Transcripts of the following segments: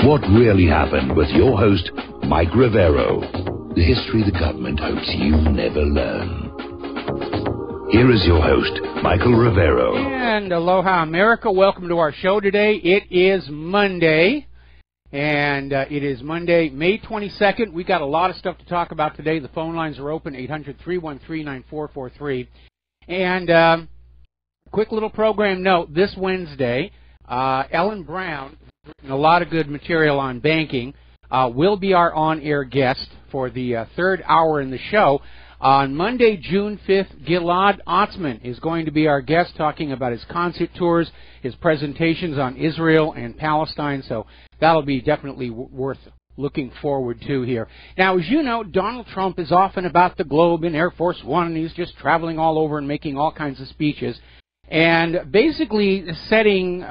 What really happened with your host, Mike Rivero. The history the government hopes you never learn. Here is your host, Michael Rivero. And aloha, America. Welcome to our show today. It is Monday, and it is Monday, May 22nd. We got a lot of stuff to talk about today. The phone lines are open, 800-313-9443. And quick little program note, this Wednesday, Ellen Brown, who's written a lot of good material on banking, will be our on-air guest for the third hour in the show. On Monday, June 5th, Gilad Otzman is going to be our guest, talking about his concert tours, his presentations on Israel and Palestine, so that'll be definitely worth looking forward to here. Now, as you know, Donald Trump is often about the globe in Air Force One, and he's just traveling all over and making all kinds of speeches, and basically setting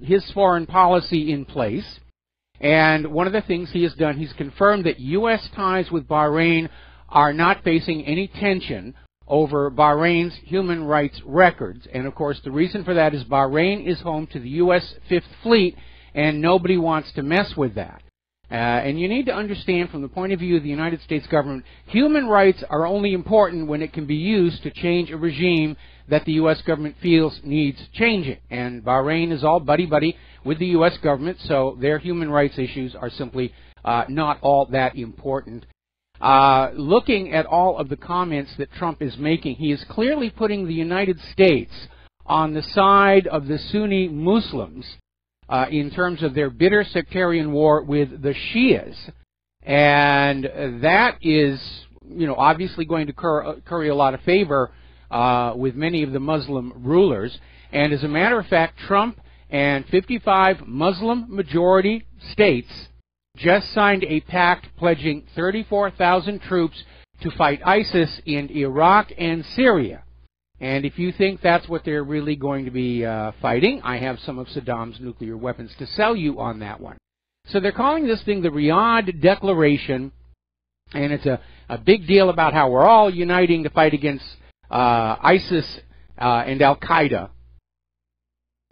his foreign policy in place. And one of the things he has done, he's confirmed that U.S. ties with Bahrain are not facing any tension over Bahrain's human rights records. And, of course, the reason for that is Bahrain is home to the U.S. Fifth Fleet, and nobody wants to mess with that. And you need to understand, from the point of view of the United States government, human rights are only important when it can be used to change a regime that the U.S. government feels needs changing. And Bahrain is all buddy-buddy with the U.S. government, so their human rights issues are simply not all that important. Looking at all of the comments that Trump is making, he is clearly putting the United States on the side of the Sunni Muslims in terms of their bitter sectarian war with the Shias. And that is, obviously going to curry a lot of favor with many of the Muslim rulers. And as a matter of fact, Trump and 55 Muslim-majority states just signed a pact pledging 34,000 troops to fight ISIS in Iraq and Syria. And if you think that's what they're really going to be fighting, I have some of Saddam's nuclear weapons to sell you on that one. So they're calling this thing the Riyadh Declaration, and it's a big deal about how we're all uniting to fight against ISIS and Al-Qaeda,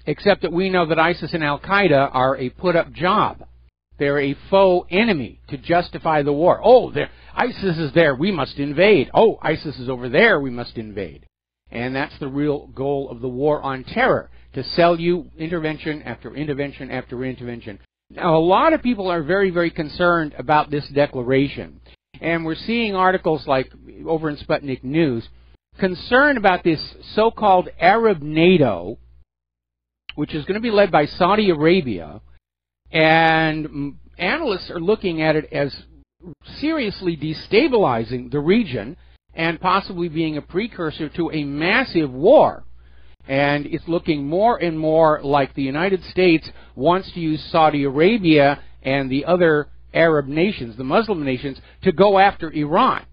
except that we know that ISIS and Al-Qaeda are a put-up job. They're a faux enemy to justify the war. Oh, ISIS is there, we must invade. Oh, ISIS is over there, we must invade. And that's the real goal of the war on terror, to sell you intervention after intervention after intervention. Now, a lot of people are very, very concerned about this declaration. And we're seeing articles like over in Sputnik News, concerned about this so-called Arab NATO, which is going to be led by Saudi Arabia. And analysts are looking at it as seriously destabilizing the region and possibly being a precursor to a massive war. And it's looking more and more like the United States wants to use Saudi Arabia and the other Arab nations, the Muslim nations, to go after Iran.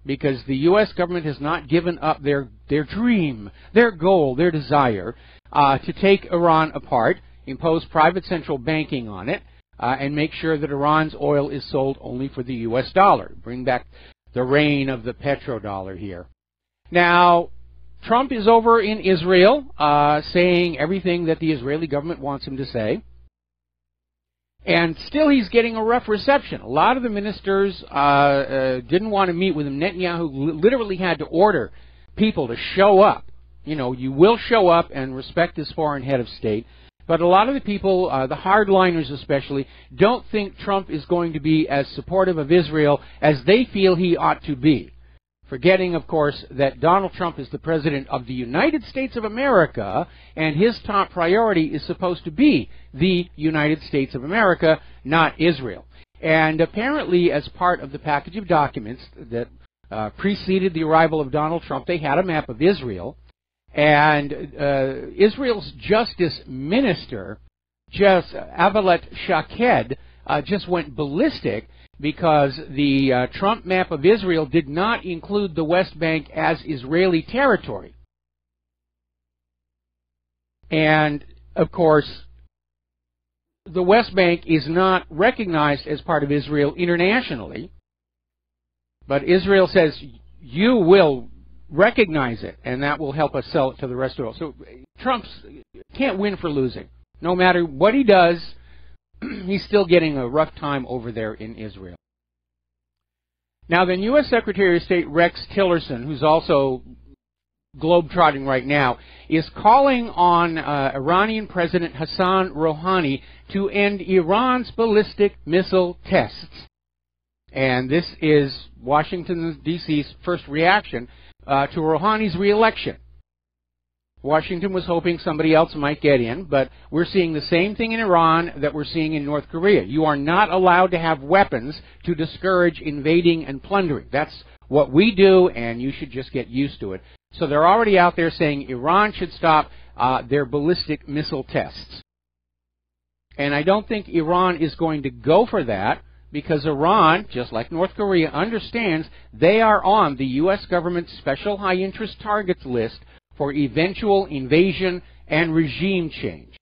Because the U.S. government has not given up their dream, their goal, their desire to take Iran apart, impose private central banking on it, and make sure that Iran's oil is sold only for the U.S. dollar. Bring back the reign of the petrodollar here. Now, Trump is over in Israel saying everything that the Israeli government wants him to say. And still he's getting a rough reception. A lot of the ministers didn't want to meet with him. Netanyahu literally had to order people to show up. You will show up and respect this foreign head of state. But a lot of the people, the hardliners especially, don't think Trump is going to be as supportive of Israel as they feel he ought to be. Forgetting, of course, that Donald Trump is the President of the United States of America, and his top priority is supposed to be the United States of America, not Israel. And apparently, as part of the package of documents that preceded the arrival of Donald Trump, they had a map of Israel. And Israel's Justice Minister, Avilat Shaked, just went ballistic because the Trump map of Israel did not include the West Bank as Israeli territory. And, of course, the West Bank is not recognized as part of Israel internationally, but Israel says you will recognize it, and that will help us sell it to the rest of the world. So Trump can't win for losing. No matter what he does, He's still getting a rough time over there in Israel. Now, then, U.S. Secretary of State Rex Tillerson, who's also globetrotting right now, is calling on Iranian President Hassan Rouhani to end Iran's ballistic missile tests. And this is Washington, D.C.'s first reaction to Rouhani's re-election. Washington was hoping somebody else might get in, but we're seeing the same thing in Iran that we're seeing in North Korea. You are not allowed to have weapons to discourage invading and plundering. That's what we do, and you should just get used to it. So they're already out there saying Iran should stop their ballistic missile tests. And I don't think Iran is going to go for that, because Iran, just like North Korea, understands they are on the U.S. government's special high-interest targets list for eventual invasion and regime change.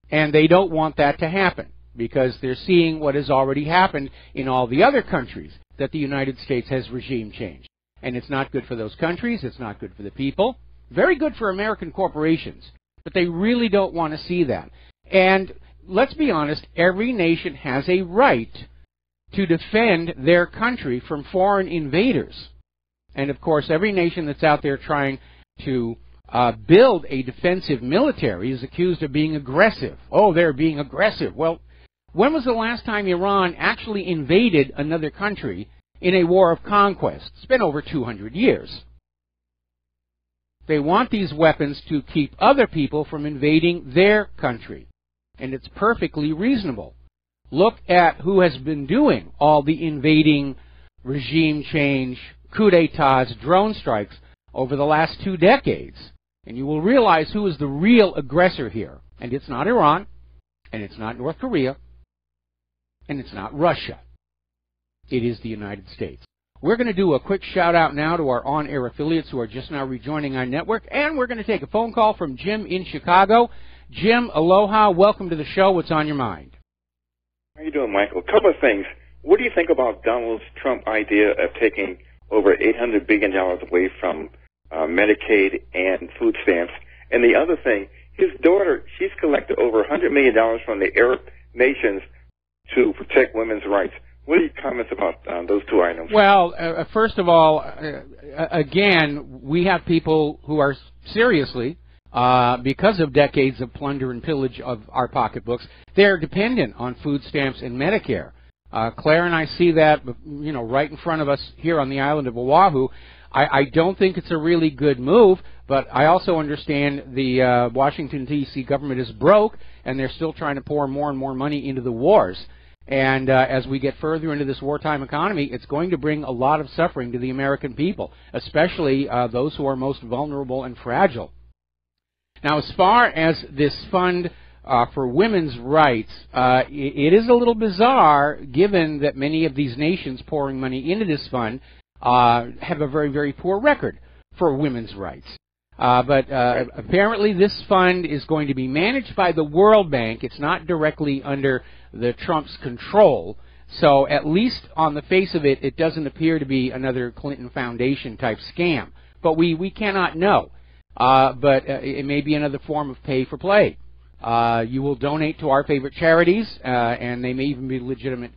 And they don't want that to happen, because they're seeing what has already happened in all the other countries that the United States has regime changed. And it's not good for those countries, it's not good for the people. Very good for American corporations, but they really don't want to see that. And let's be honest, every nation has a right to defend their country from foreign invaders. And of course, every nation that's out there trying to build a defensive military is accused of being aggressive. Oh, they're being aggressive. Well, when was the last time Iran actually invaded another country in a war of conquest? It's been over 200 years. They want these weapons to keep other people from invading their country. And it's perfectly reasonable. Look at who has been doing all the invading, regime change, coup d'etats, drone strikes over the last 2 decades. And you will realize who is the real aggressor here. And it's not Iran, and it's not North Korea, and it's not Russia. It is the United States. We're going to do a quick shout out now to our on-air affiliates who are just now rejoining our network, and we're going to take a phone call from Jim in Chicago. Jim, aloha, welcome to the show. What's on your mind? How you doing, Michael? A couple of things. What do you think about Donald Trump's idea of taking over $800 billion away from Medicaid and food stamps? And the other thing, his daughter, she's collected over $100 million from the Arab nations to protect women's rights. What are your comments about those two items? Well, first of all, again, we have people who are seriously, because of decades of plunder and pillage of our pocketbooks, they're dependent on food stamps and Medicare. Claire and I see that, you know, right in front of us here on the island of Oahu. I don't think it's a really good move, but I also understand the Washington, D.C. government is broke, and they're still trying to pour more and more money into the wars. And as we get further into this wartime economy, it's going to bring a lot of suffering to the American people, especially those who are most vulnerable and fragile. Now, as far as this fund for women's rights, it is a little bizarre, given that many of these nations pouring money into this fund have a very, very poor record for women's rights. But apparently this fund is going to be managed by the World Bank. It's not directly under the Trump's control. So at least on the face of it, it doesn't appear to be another Clinton Foundation type scam. But we cannot know. But it may be another form of pay for play. You will donate to our favorite charities, and they may even be legitimate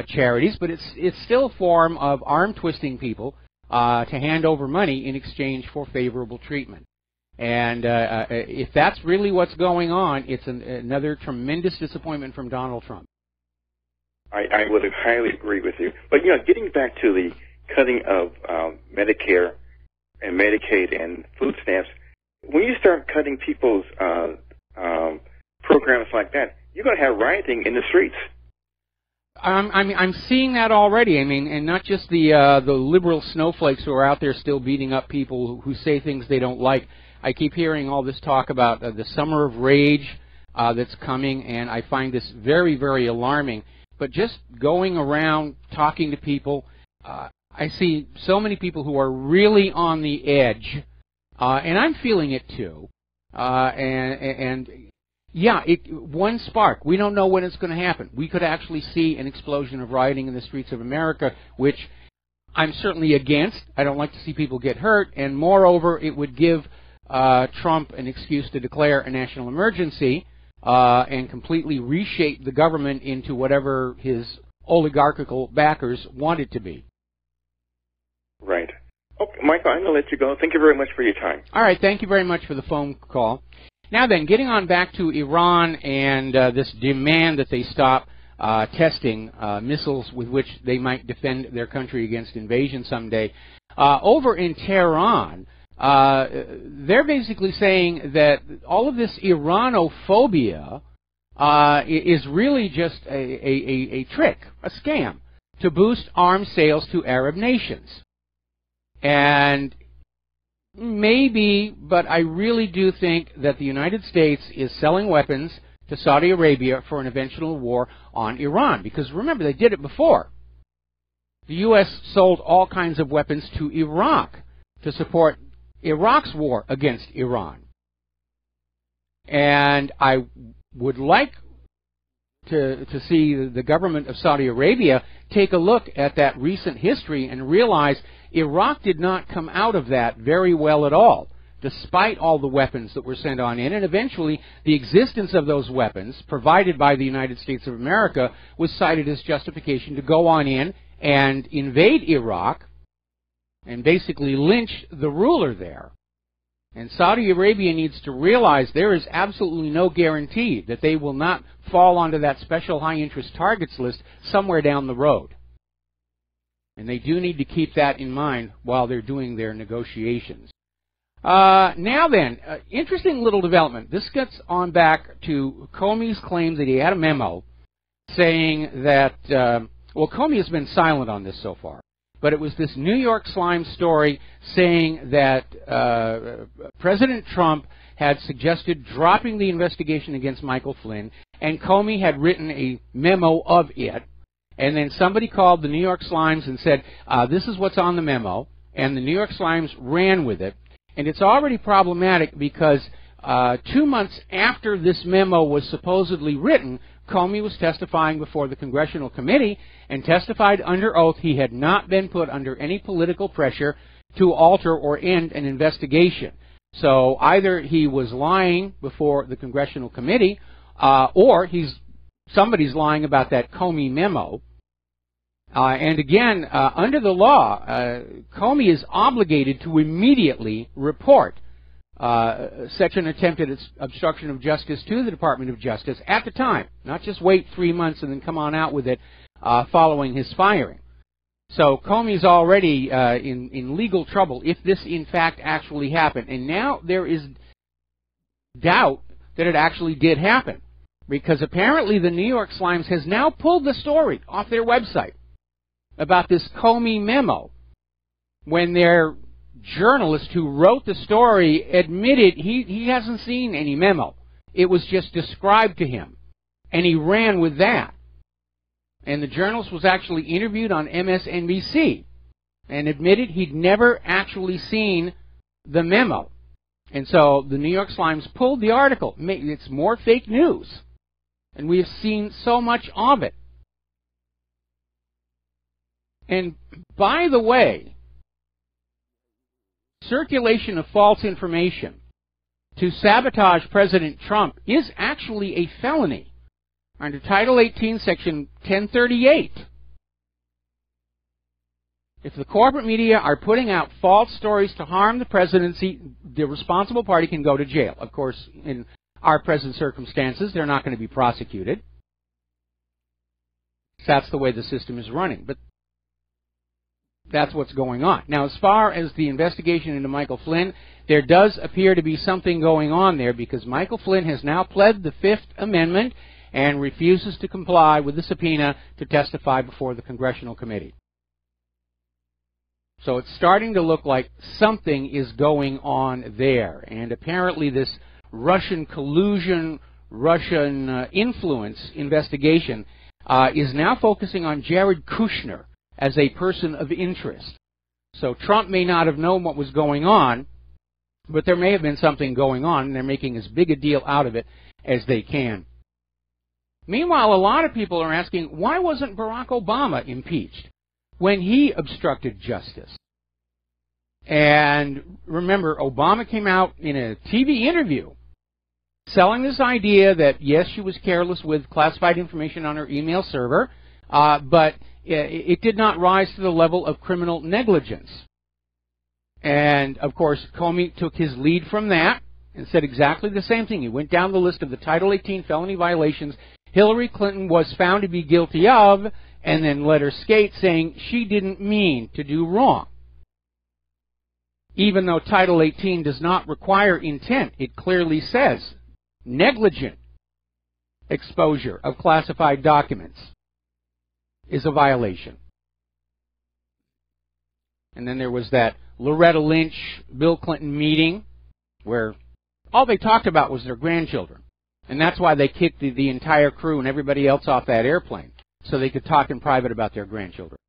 charities, but it's still a form of arm-twisting people to hand over money in exchange for favorable treatment. And if that's really what's going on, it's another tremendous disappointment from Donald Trump. I would highly agree with you. But, you know, getting back to the cutting of Medicare and Medicaid and food stamps, when you start cutting people's programs like that, you're going to have rioting in the streets. I'm seeing that already. I mean, and not just the liberal snowflakes who are out there still beating up people who say things they don't like. I keep hearing all this talk about the summer of rage that's coming, and I find this very, very alarming. But just going around talking to people, I see so many people who are really on the edge, and I'm feeling it too. Yeah, one spark. We don't know when it's going to happen. We could actually see an explosion of rioting in the streets of America, which I'm certainly against. I don't like to see people get hurt, and moreover, it would give Trump an excuse to declare a national emergency, and completely reshape the government into whatever his oligarchical backers want it to be. Right. Okay, Michael, I'm going to let you go. Thank you very much for your time. All right, thank you very much for the phone call. Now then, getting on back to Iran and this demand that they stop testing missiles with which they might defend their country against invasion someday. Over in Tehran, they're basically saying that all of this Iranophobia is really just a trick, a scam, to boost arms sales to Arab nations. And maybe, but I really do think that the United States is selling weapons to Saudi Arabia for an eventual war on Iran. Because remember, they did it before. The U.S. sold all kinds of weapons to Iraq to support Iraq's war against Iran. And I would like to see the government of Saudi Arabia take a look at that recent history and realize Iraq did not come out of that very well at all, despite all the weapons that were sent on in. And eventually, the existence of those weapons, provided by the United States of America, was cited as justification to go on in and invade Iraq and basically lynch the ruler there. And Saudi Arabia needs to realize there is absolutely no guarantee that they will not fall onto that special high-interest targets list somewhere down the road. And they do need to keep that in mind while they're doing their negotiations. Now then, interesting little development. This gets on back to Comey's claim that he had a memo saying that, well, Comey has been silent on this so far. But it was this New York Slime story saying that President Trump had suggested dropping the investigation against Michael Flynn, and Comey had written a memo of it. And then somebody called the New York Slimes and said, this is what's on the memo. And the New York Slimes ran with it. And it's already problematic because 2 months after this memo was supposedly written, Comey was testifying before the Congressional Committee and testified under oath he had not been put under any political pressure to alter or end an investigation. So either he was lying before the Congressional Committee or somebody's lying about that Comey memo. And again, under the law, Comey is obligated to immediately report such an attempt at obstruction of justice to the Department of Justice at the time, not just wait 3 months and then come on out with it following his firing. So Comey's already in legal trouble if this in fact actually happened. And now there is doubt that it actually did happen, because apparently the New York Slimes has now pulled the story off their website about this Comey memo, when their journalist who wrote the story admitted he hasn't seen any memo. It was just described to him, and he ran with that. And the journalist was actually interviewed on MSNBC and admitted he'd never actually seen the memo. And so the New York Slimes pulled the article. It's more fake news, and we have seen so much of it. And by the way, circulation of false information to sabotage President Trump is actually a felony under Title 18, Section 1038. If the corporate media are putting out false stories to harm the presidency, the responsible party can go to jail. Of course, in our present circumstances, they're not going to be prosecuted. That's the way the system is running. But that's what's going on. Now, as far as the investigation into Michael Flynn, there does appear to be something going on there, because Michael Flynn has now pled the Fifth Amendment and refuses to comply with the subpoena to testify before the Congressional Committee. So it's starting to look like something is going on there. And apparently this Russian collusion, Russian influence investigation is now focusing on Jared Kushner as a person of interest. So Trump may not have known what was going on, but there may have been something going on, and they're making as big a deal out of it as they can. Meanwhile, a lot of people are asking, why wasn't Barack Obama impeached when he obstructed justice? And remember, Obama came out in a TV interview selling this idea that, yes, she was careless with classified information on her email server, but it did not rise to the level of criminal negligence. And, of course, Comey took his lead from that and said exactly the same thing. He went down the list of the Title 18 felony violations Hillary Clinton was found to be guilty of, and then let her skate, saying she didn't mean to do wrong. Even though Title 18 does not require intent, it clearly says negligent exposure of classified documents is a violation. And then there was that Loretta Lynch, Bill Clinton meeting where all they talked about was their grandchildren. And that's why they kicked the entire crew and everybody else off that airplane, so they could talk in private about their grandchildren.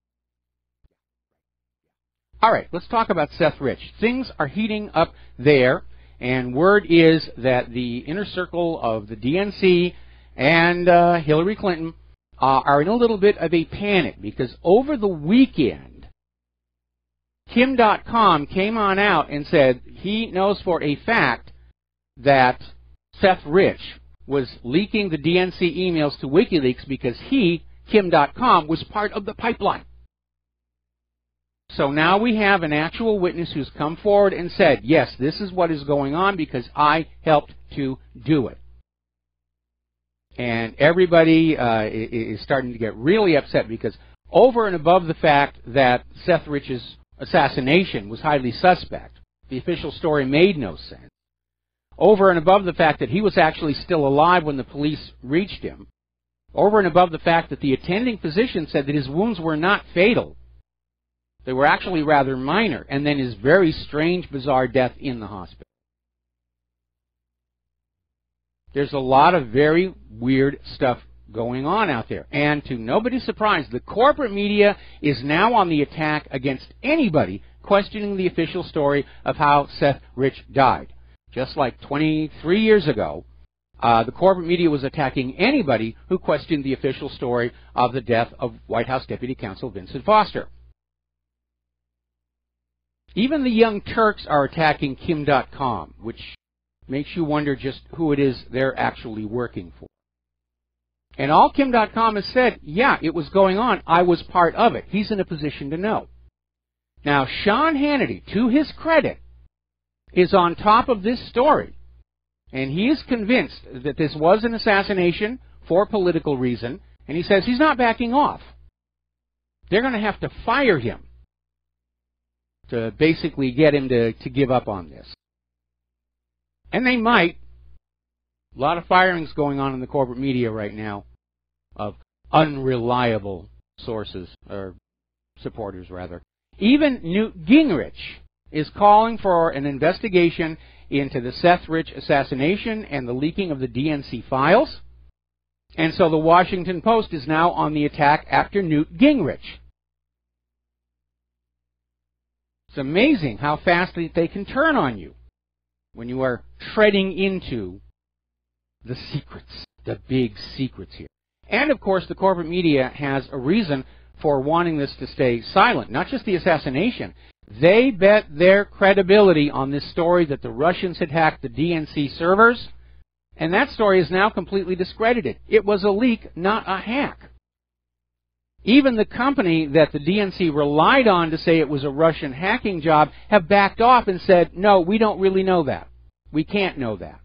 All right, let's talk about Seth Rich. Things are heating up there, and word is that the inner circle of the DNC and Hillary Clinton are in a little bit of a panic, because over the weekend, Kim.com came on out and said he knows for a fact that Seth Rich was leaking the DNC emails to WikiLeaks because he, Kim.com, was part of the pipeline. So now we have an actual witness who's come forward and said, yes, this is what is going on because I helped to do it. And everybody is starting to get really upset, because over and above the fact that Seth Rich's assassination was highly suspect, the official story made no sense. Over and above the fact that he was actually still alive when the police reached him. Over and above the fact that the attending physician said that his wounds were not fatal. They were actually rather minor. And then his very strange, bizarre death in the hospital. There's a lot of very weird stuff going on out there. And to nobody's surprise, the corporate media is now on the attack against anybody questioning the official story of how Seth Rich died. Just like 23 years ago, the corporate media was attacking anybody who questioned the official story of the death of White House Deputy Counsel Vincent Foster. Even the Young Turks are attacking Kim.com, which makes you wonder just who it is they're actually working for. And all Kim.com has said, yeah, it was going on. I was part of it. He's in a position to know. Now, Sean Hannity, to his credit, is on top of this story. And he is convinced that this was an assassination for political reason. And he says he's not backing off. They're going to have to fire him to basically get him to give up on this. And they might. A lot of firings going on in the corporate media right now of unreliable sources, or supporters rather. Even Newt Gingrich is calling for an investigation into the Seth Rich assassination and the leaking of the DNC files. And so the Washington Post is now on the attack after Newt Gingrich. It's amazing how fast they can turn on you when you are treading into the secrets, the big secrets here. And, of course, the corporate media has a reason for wanting this to stay silent. Not just the assassination. They bet their credibility on this story that the Russians had hacked the DNC servers, and that story is now completely discredited. It was a leak, not a hack. Even the company that the DNC relied on to say it was a Russian hacking job have backed off and said, no, we don't really know that. We can't know that.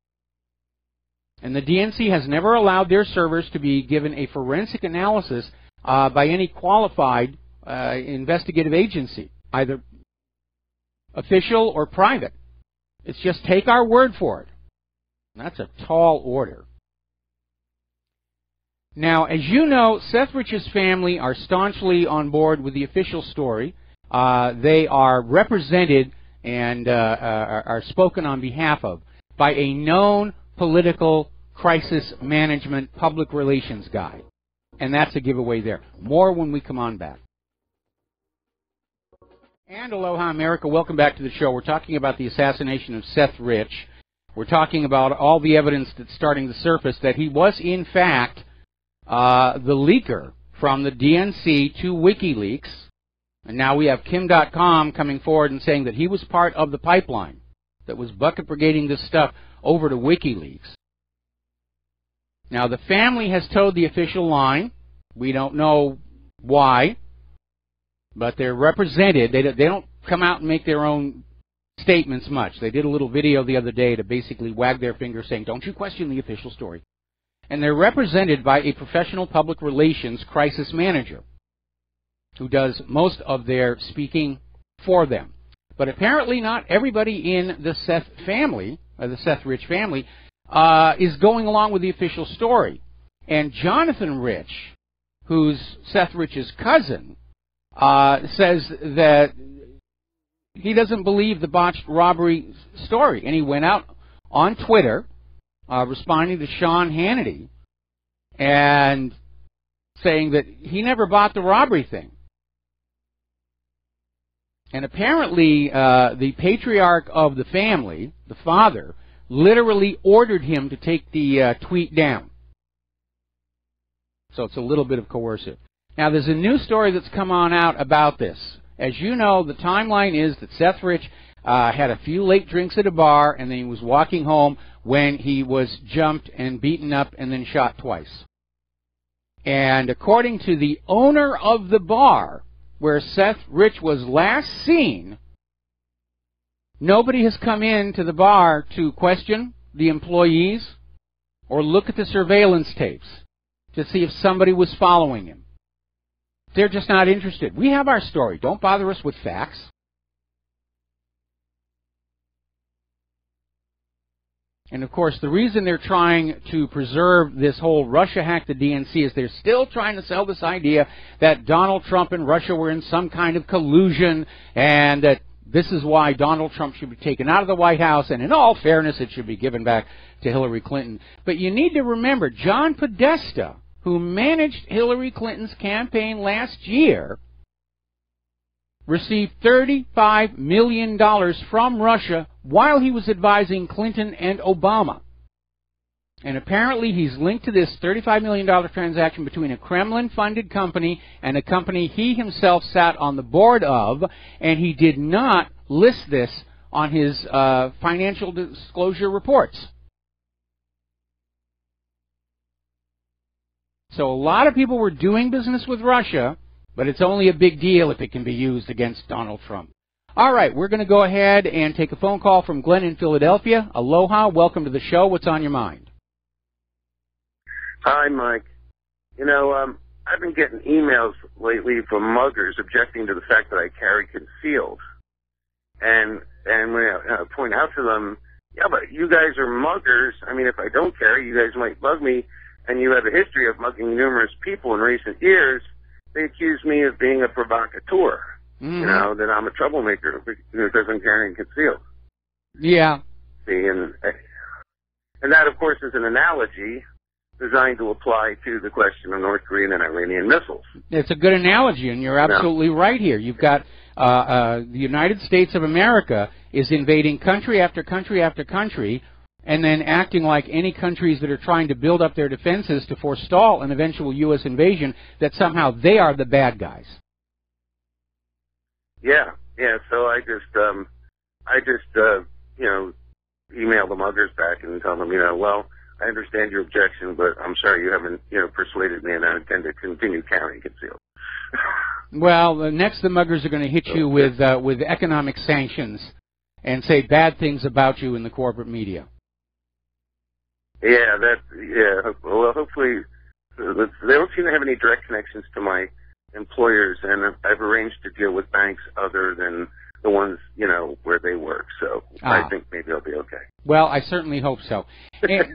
And the DNC has never allowed their servers to be given a forensic analysis by any qualified investigative agency, either official or private. It's just take our word for it. And that's a tall order. Now, as you know, Seth Rich's family are staunchly on board with the official story. They are represented and are spoken on behalf of by a known political crisis management public relations guy. And that's a giveaway there. More when we come on back. And aloha, America. Welcome back to the show. We're talking about the assassination of Seth Rich. We're talking about all the evidence that's starting to surface that he was, in fact, the leaker from the DNC to WikiLeaks. And now we have Kim.com coming forward and saying that he was part of the pipeline that was bucket brigading this stuff over to WikiLeaks. Now, the family has towed the official line. We don't know why, but they're represented. They don't come out and make their own statements much. They did a little video the other day to basically wag their finger saying, don't you question the official story. And they're represented by a professional public relations crisis manager who does most of their speaking for them. But apparently not everybody in the Seth family, the Seth Rich family, is going along with the official story. And Jonathan Rich, who's Seth Rich's cousin, says that he doesn't believe the botched robbery story. And he went out on Twitter responding to Sean Hannity and saying that he never bought the robbery thing. And apparently the patriarch of the family, the father, literally ordered him to take the tweet down. So it's a little bit of coercive. Now, there's a new story that's come on out about this. As you know, the timeline is that Seth Rich had a few late drinks at a bar, and then he was walking home when he was jumped and beaten up and then shot twice. And according to the owner of the bar where Seth Rich was last seen, nobody has come in to the bar to question the employees or look at the surveillance tapes to see if somebody was following him. They're just not interested. We have our story. Don't bother us with facts. And, of course, the reason they're trying to preserve this whole Russia hacked the DNC is they're still trying to sell this idea that Donald Trump and Russia were in some kind of collusion and that this is why Donald Trump should be taken out of the White House, and in all fairness, it should be given back to Hillary Clinton. But you need to remember, John Podesta, who managed Hillary Clinton's campaign last year, received $35 million from Russia while he was advising Clinton and Obama. And apparently he's linked to this $35 million transaction between a Kremlin-funded company and a company he himself sat on the board of, and he did not list this on his financial disclosure reports. So a lot of people were doing business with Russia, but it's only a big deal if it can be used against Donald Trump. All right, we're going to go ahead and take a phone call from Glenn in Philadelphia. Aloha, welcome to the show. What's on your mind? Hi, Mike. You know, I've been getting emails lately from muggers objecting to the fact that I carry concealed. And when I point out to them, yeah, but you guys are muggers. I mean, if I don't carry, you guys might mug me, and you have a history of mugging numerous people in recent years. They accuse me of being a provocateur, you know, that I'm a troublemaker who doesn't carry and conceal. Yeah. See, and that, of course, is an analogy designed to apply to the question of North Korean and Iranian missiles. It's a good analogy, and you're absolutely right here. You've got the United States of America is invading country after country after country, and then acting like any countries that are trying to build up their defenses to forestall an eventual U.S. invasion, that somehow they are the bad guys. Yeah. So I just you know, email the muggers back and tell them, you know, well, I understand your objection, but I'm sorry you haven't, you know, persuaded me, and I intend to continue carrying concealed. Well, next the muggers are going to hit you with economic sanctions and say bad things about you in the corporate media. Yeah, well, hopefully, they don't seem to have any direct connections to my employers, and I've arranged to deal with banks other than the ones, you know, where they work, so I think maybe I'll be okay. Well, I certainly hope so.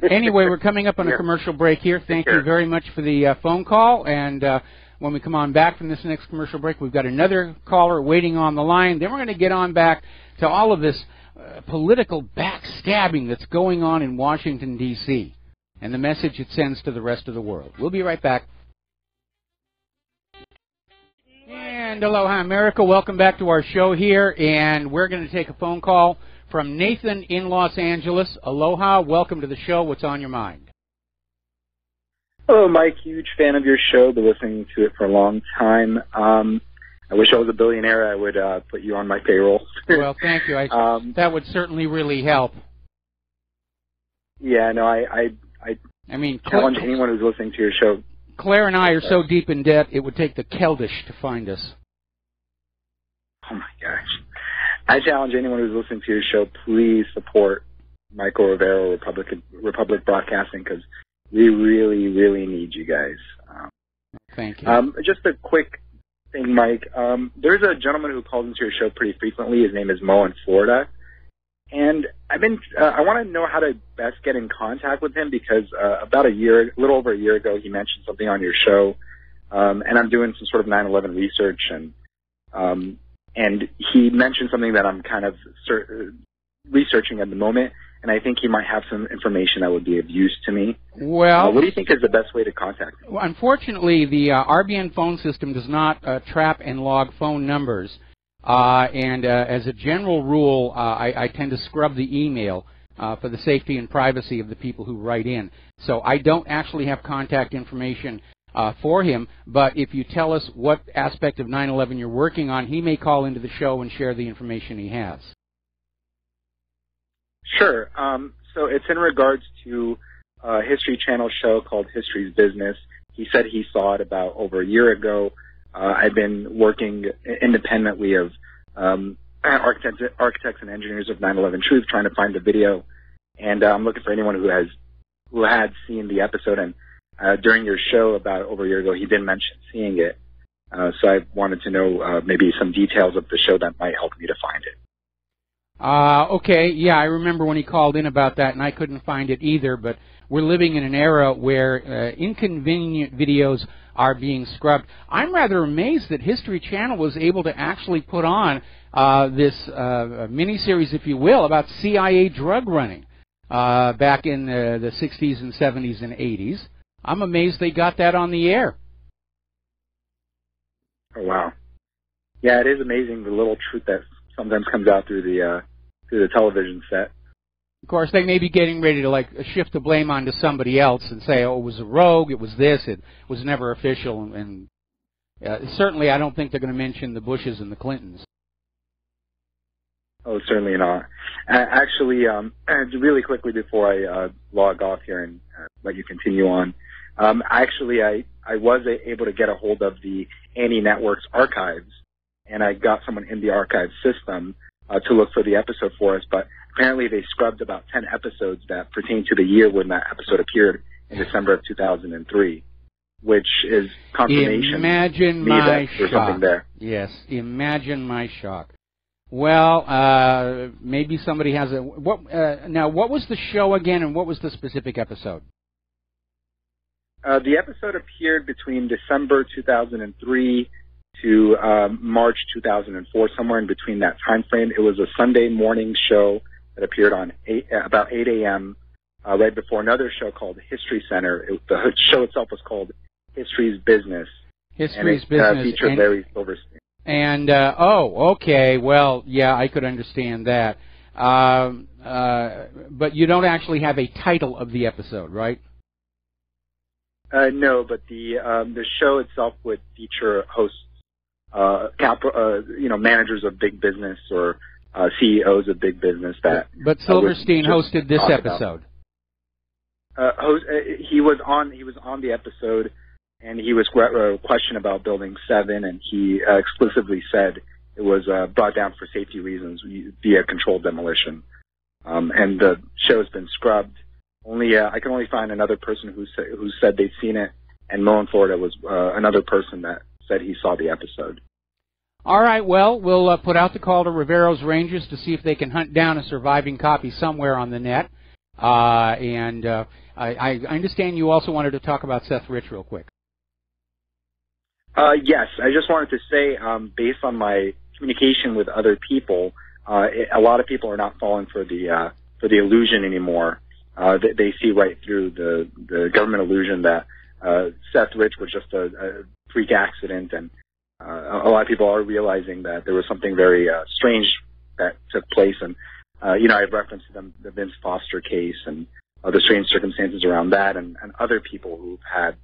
Anyway, we're coming up on a commercial break here. Thank you very much for the phone call, and when we come on back from this next commercial break, we've got another caller waiting on the line. Then we're going to get on back to all of this political backstabbing that's going on in Washington, D.C., and the message it sends to the rest of the world. We'll be right back. And aloha, America. Welcome back to our show here, and we're going to take a phone call from Nathan in Los Angeles. Aloha. Welcome to the show. What's on your mind? Hello, Mike. Huge fan of your show. Been listening to it for a long time. I wish I was a billionaire. I would put you on my payroll. Well, thank you. That would certainly really help. Yeah, no, I I mean, challenge anyone who's listening to your show. Claire and I are so deep in debt, it would take the Keldish to find us. Oh, my gosh. I challenge anyone who's listening to your show, please support Michael Rivero, Republic Broadcasting, because we really, really need you guys. Thank you. Just a quick thing, Mike. There's a gentleman who calls into your show pretty frequently. His name is Mo in Florida. And I want to know how to best get in contact with him because about a little over a year ago, he mentioned something on your show, and I'm doing some sort of 9/11 research, and he mentioned something that I'm kind of researching at the moment, and I think he might have some information that would be of use to me. Well, what do you think is the best way to contact him? Well, unfortunately, the RBN phone system does not trap and log phone numbers. And as a general rule, I tend to scrub the email for the safety and privacy of the people who write in. So I don't actually have contact information for him, but if you tell us what aspect of 9/11 you're working on, he may call into the show and share the information he has. Sure. So it's in regards to a History Channel show called History's Business. He said he saw it about over a year ago. I've been working independently of architects and engineers of 9/11 Truth, trying to find the video, and I'm looking for anyone who had seen the episode. And during your show about over a year ago, he did mention seeing it, so I wanted to know maybe some details of the show that might help me to find it. Okay, yeah, I remember when he called in about that, and I couldn't find it either, but we're living in an era where inconvenient videos are being scrubbed. I'm rather amazed that History Channel was able to actually put on this mini-series, if you will, about CIA drug running back in the 60s and 70s and 80s. I'm amazed they got that on the air. Oh, wow. Yeah, it is amazing the little truth that sometimes comes out through the television set. Of course, they may be getting ready to shift the blame onto somebody else and say, "Oh, it was a rogue. It was this. It was never official." And certainly, I don't think they're going to mention the Bushes and the Clintons. Oh, certainly not. Actually, really quickly before I log off here and let you continue on, I was able to get a hold of the Annie Network's archives, and I got someone in the archive system to look for the episode for us, but apparently they scrubbed about 10 episodes that pertain to the year when that episode appeared in December of 2003, which is confirmation imagine to me my that there's something there. Yes, imagine my shock. Well, maybe somebody has a... now, what was the show again, and what was the specific episode? The episode appeared between December 2003 to March 2004, somewhere in between that time frame. It was a Sunday morning show that appeared on about 8 a.m. Right before another show called History Center. The show itself was called History's Business. History's and Business. Featured Larry Silverstein. And, oh, okay, well, yeah, I could understand that. But you don't actually have a title of the episode, right? No, but the show itself would feature hosts, managers of big business or CEOs of big business that. But Silverstein hosted this episode. He was on the episode, and he was questioned about Building 7, and he explicitly said it was brought down for safety reasons via controlled demolition. And the show has been scrubbed. I can only find another person who said they'd seen it, and Mo in Florida was another person that said he saw the episode. All right, well, we'll put out the call to Rivero's Rangers to see if they can hunt down a surviving copy somewhere on the net. I understand you also wanted to talk about Seth Rich real quick. Yes, I just wanted to say, based on my communication with other people, a lot of people are not falling for the illusion anymore. They see right through the government illusion that Seth Rich was just a freak accident, and a lot of people are realizing that there was something very strange that took place. And I've referenced the Vince Foster case and the strange circumstances around that, and other people who've had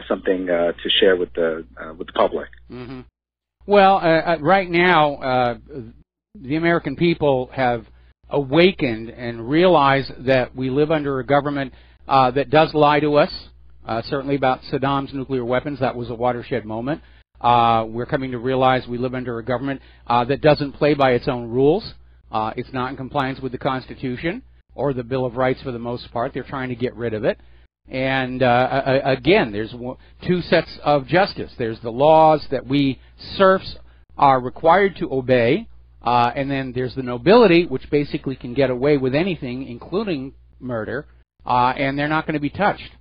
something to share with the public. Mm-hmm. Well, right now, the American people have awakened and realized that we live under a government that does lie to us, certainly about Saddam's nuclear weapons. That was a watershed moment. We're coming to realize we live under a government that doesn't play by its own rules. It's not in compliance with the Constitution or the Bill of Rights for the most part. They're trying to get rid of it. And again, there's two sets of justice. There's the laws that we serfs are required to obey, and then there's the nobility, which basically can get away with anything, including murder, and they're not going to be touched.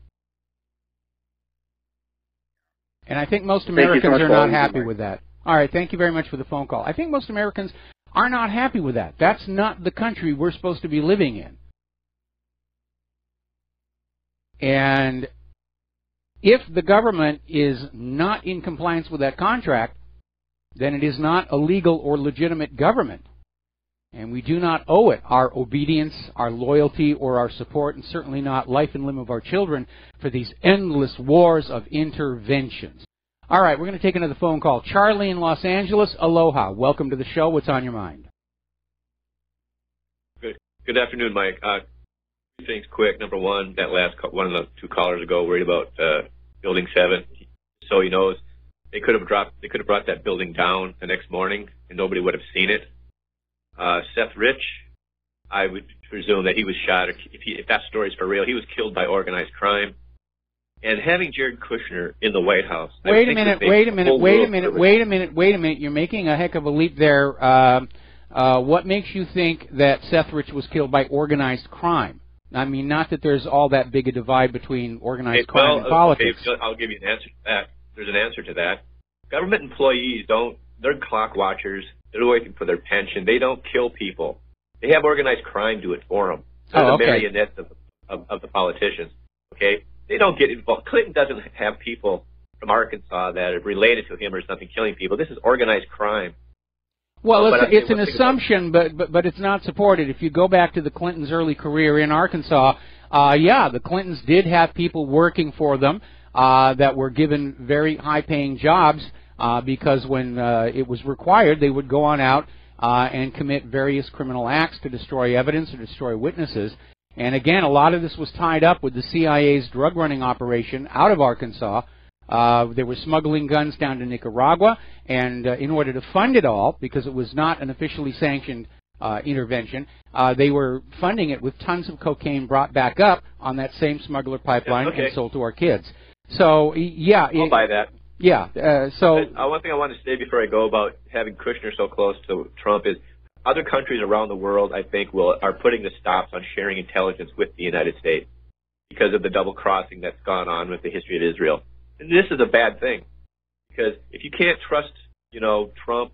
And I think most Americans are not happy with that. All right, thank you very much for the phone call. I think most Americans are not happy with that. That's not the country we're supposed to be living in. And if the government is not in compliance with that contract, then it is not a legal or legitimate government. And we do not owe it our obedience, our loyalty, or our support, and certainly not life and limb of our children for these endless wars of interventions. All right, we're going to take another phone call. Charlie in Los Angeles, aloha. Welcome to the show. What's on your mind? Good afternoon, Mike. Two things quick. Number one, that one of the two callers ago worried about Building 7. So he knows they could have brought that building down the next morning, and nobody would have seen it. Seth Rich, I would presume that he was shot. If that story's for real, he was killed by organized crime. And having Jared Kushner in the White House. Wait a minute. You're making a heck of a leap there. What makes you think that Seth Rich was killed by organized crime? I mean, not that there's all that big a divide between organized crime and politics. Okay, I'll give you an answer to that. There's an answer to that. Government employees they're clock watchers. They're waiting for their pension. They don't kill people. They have organized crime do it for them. They're the marionettes of the politicians. Okay? They don't get involved. Clinton doesn't have people from Arkansas that are related to him or something killing people. This is organized crime. Well, it's an assumption, but it's not supported. If you go back to the Clintons' early career in Arkansas, the Clintons did have people working for them that were given very high-paying jobs because when it was required, they would go on out and commit various criminal acts to destroy evidence or destroy witnesses. And again, a lot of this was tied up with the CIA's drug-running operation out of Arkansas. They were smuggling guns down to Nicaragua, and in order to fund it all, because it was not an officially sanctioned intervention, they were funding it with tons of cocaine brought back up on that same smuggler pipeline and sold to our kids. So, I'll buy that. Yeah. One thing I want to say before I go about having Kushner so close to Trump is other countries around the world, I think, are putting the stops on sharing intelligence with the United States because of the double crossing that's gone on with the history of Israel. And this is a bad thing, because if you can't trust, Trump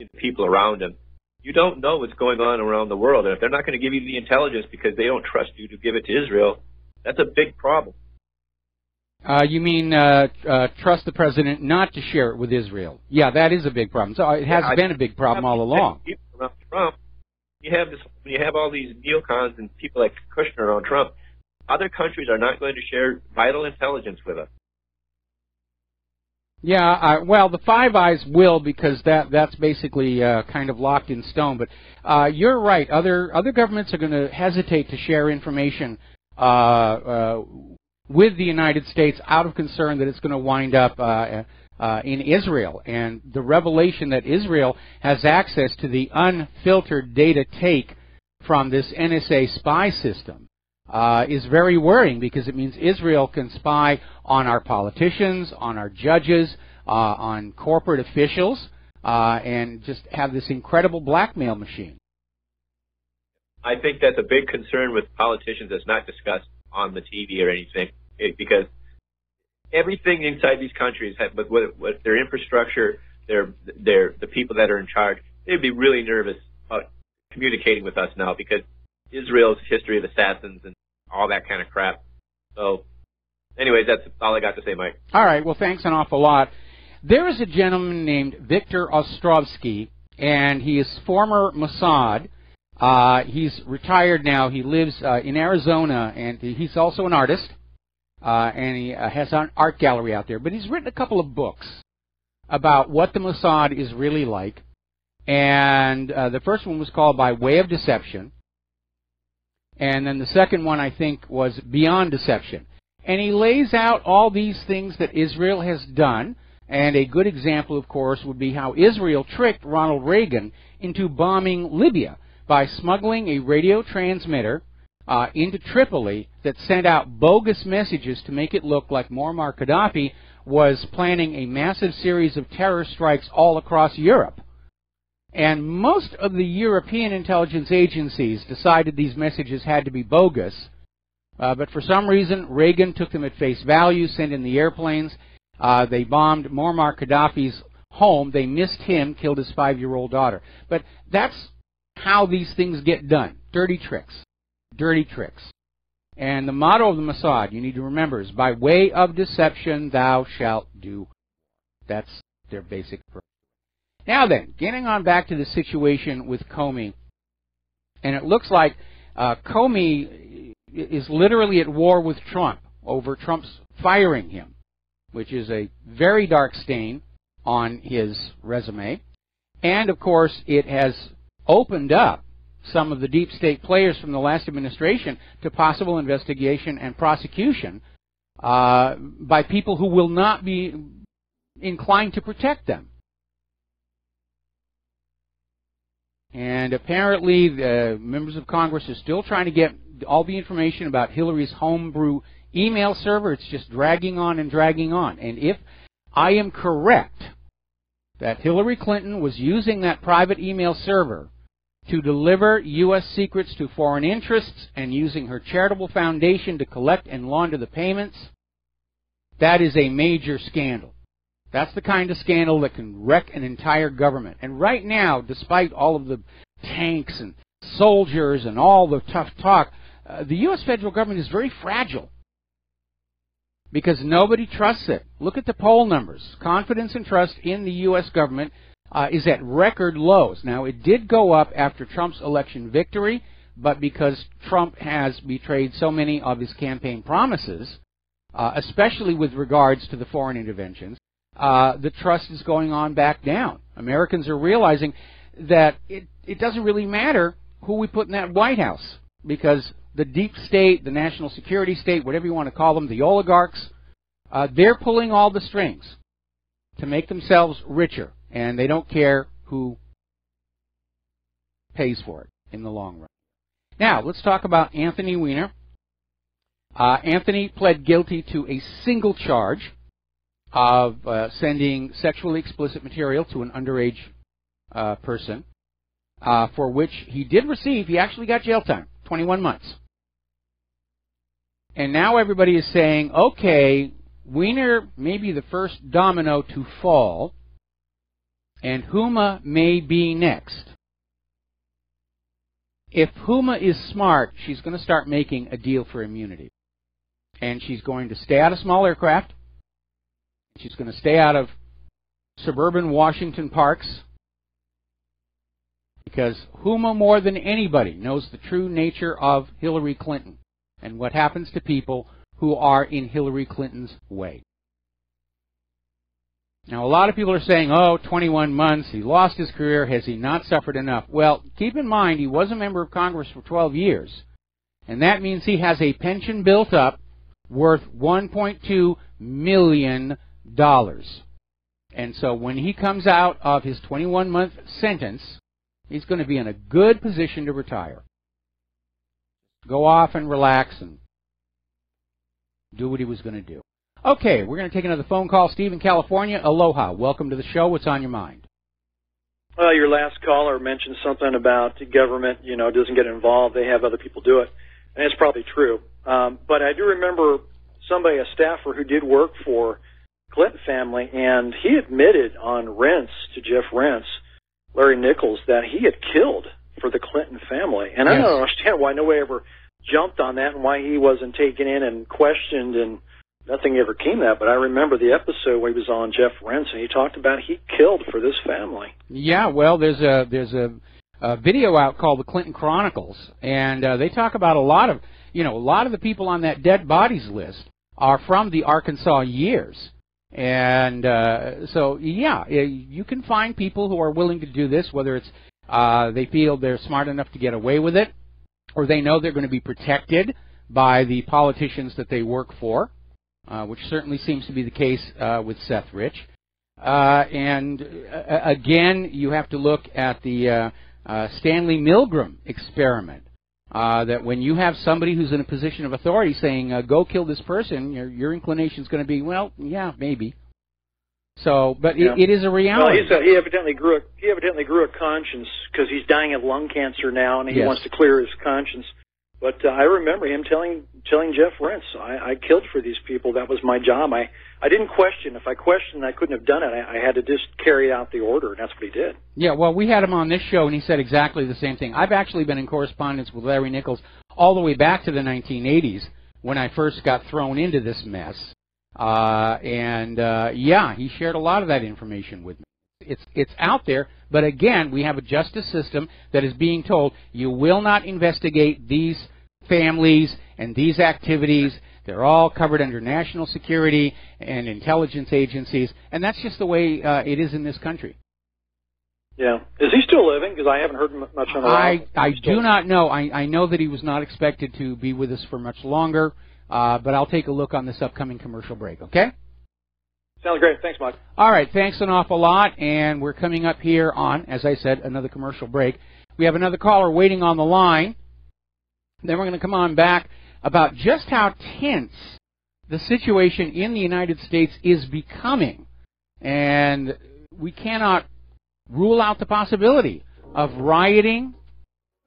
and the people around him, you don't know what's going on around the world. And if they're not going to give you the intelligence because they don't trust you to give it to Israel, that's a big problem. You mean trust the president not to share it with Israel? Yeah, that is a big problem. So it has been a big problem all along. Around Trump, when you have all these neocons and people like Kushner around Trump, other countries are not going to share vital intelligence with us. Yeah, well, the Five Eyes will, because that's basically kind of locked in stone. But you're right. Other governments are going to hesitate to share information with the United States out of concern that it's going to wind up in Israel. And the revelation that Israel has access to the unfiltered data take from this NSA spy system is very worrying, because it means Israel can spy on our politicians, on our judges, on corporate officials, and just have this incredible blackmail machine. I think that's a big concern with politicians that's not discussed on the TV or anything, because everything inside these countries, with their infrastructure, the people that are in charge, they'd be really nervous about communicating with us now, because Israel's history of assassins and all that kind of crap. So, anyways, that's all I got to say, Mike. All right, well, thanks an awful lot. There is a gentleman named Viktor Ostrovsky, and he is former Mossad. He's retired now. He lives in Arizona, and he's also an artist, and he has an art gallery out there. But he's written a couple of books about what the Mossad is really like, and the first one was called By Way of Deception. And then the second one, I think, was beyond deception. And he lays out all these things that Israel has done. And a good example, of course, would be how Israel tricked Ronald Reagan into bombing Libya by smuggling a radio transmitter into Tripoli that sent out bogus messages to make it look like Muammar Gaddafi was planning a massive series of terror strikes all across Europe. And most of the European intelligence agencies decided these messages had to be bogus. But for some reason, Reagan took them at face value, sent in the airplanes. They bombed Muammar Gaddafi's home. They missed him, killed his 5-year-old daughter. But that's how these things get done. Dirty tricks. Dirty tricks. And the motto of the Mossad, you need to remember, is by way of deception thou shalt do. That's their basic approach. Now then, getting on back to the situation with Comey. And it looks like Comey is literally at war with Trump over Trump's firing him, which is a very dark stain on his resume. And, of course, it has opened up some of the deep state players from the last administration to possible investigation and prosecution by people who will not be inclined to protect them. And apparently the members of Congress are still trying to get all the information about Hillary's homebrew email server. It's just dragging on and dragging on. And if I am correct that Hillary Clinton was using that private email server to deliver U.S. secrets to foreign interests and using her charitable foundation to collect and launder the payments, that is a major scandal. That's the kind of scandal that can wreck an entire government. And right now, despite all of the tanks and soldiers and all the tough talk, the U.S. federal government is very fragile because nobody trusts it. Look at the poll numbers. Confidence and trust in the U.S. government is at record lows. Now, it did go up after Trump's election victory, but because Trump has betrayed so many of his campaign promises, especially with regards to the foreign interventions, the trust is going on back down. Americans are realizing that it doesn't really matter who we put in that White House, because the deep state, the national security state, whatever you want to call them, the oligarchs, they're pulling all the strings to make themselves richer, and they don't care who pays for it in the long run. Now, let's talk about Anthony Weiner. Anthony pled guilty to a single charge of sending sexually explicit material to an underage person, for which he did receive, he actually got jail time, 21 months. And now everybody is saying, okay, Weiner may be the first domino to fall, and Huma may be next. If Huma is smart, she's going to start making a deal for immunity. And she's going to stay out of small aircraft. She's going to stay out of suburban Washington parks, because Huma, more than anybody, knows the true nature of Hillary Clinton and what happens to people who are in Hillary Clinton's way. Now, a lot of people are saying, oh, 21 months, he lost his career, has he not suffered enough? Well, keep in mind, he was a member of Congress for 12 years, and that means he has a pension built up worth $1.2 million. And so when he comes out of his 21-month sentence, he's going to be in a good position to retire. Go off and relax and do what he was going to do. Okay, we're going to take another phone call. Steve in California, aloha. Welcome to the show. What's on your mind? Well, your last caller mentioned something about the government, doesn't get involved. They have other people do it. And it's probably true. But I do remember somebody, a staffer who did work for Clinton family, and he admitted on Rents to Jeff Rents, Larry Nichols, that he had killed for the Clinton family. And I don't understand why nobody ever jumped on that and why he wasn't taken in and questioned, and nothing ever came of that. But I remember the episode where he was on Jeff Rents, and he talked about he killed for this family. Yeah, well, there's a video out called The Clinton Chronicles, and they talk about a lot of the people on that dead bodies list are from the Arkansas years. And so, yeah, you can find people who are willing to do this, whether it's they feel they're smart enough to get away with it, or they know they're going to be protected by the politicians that they work for, which certainly seems to be the case with Seth Rich. And again, you have to look at the Stanley Milgram experiment, that when you have somebody who's in a position of authority saying, go kill this person, your inclination is going to be, well, yeah, maybe. So, but it is a reality. Well, he evidently grew a conscience because he's dying of lung cancer now, and he wants to clear his conscience. But I remember him telling Jeff Rentz, I killed for these people. That was my job. I didn't question. If I questioned, I couldn't have done it. I had to just carry out the order, and that's what he did. Yeah, well, we had him on this show, and he said exactly the same thing. I've actually been in correspondence with Larry Nichols all the way back to the 1980s when I first got thrown into this mess. He shared a lot of that information with me. It's out there, but again, we have a justice system that is being told you will not investigate these families and these activities. They're all covered under national security and intelligence agencies, and that's just the way it is in this country. Yeah. Is he still living? Because I haven't heard much on the I do not know. I know that he was not expected to be with us for much longer, but I'll take a look on this upcoming commercial break, okay? Sounds great. Thanks, Mike. All right. Thanks an awful lot. And we're coming up here on, as I said, another commercial break. We have another caller waiting on the line. Then we're going to come on back about just how tense the situation in the United States is becoming. And we cannot rule out the possibility of rioting,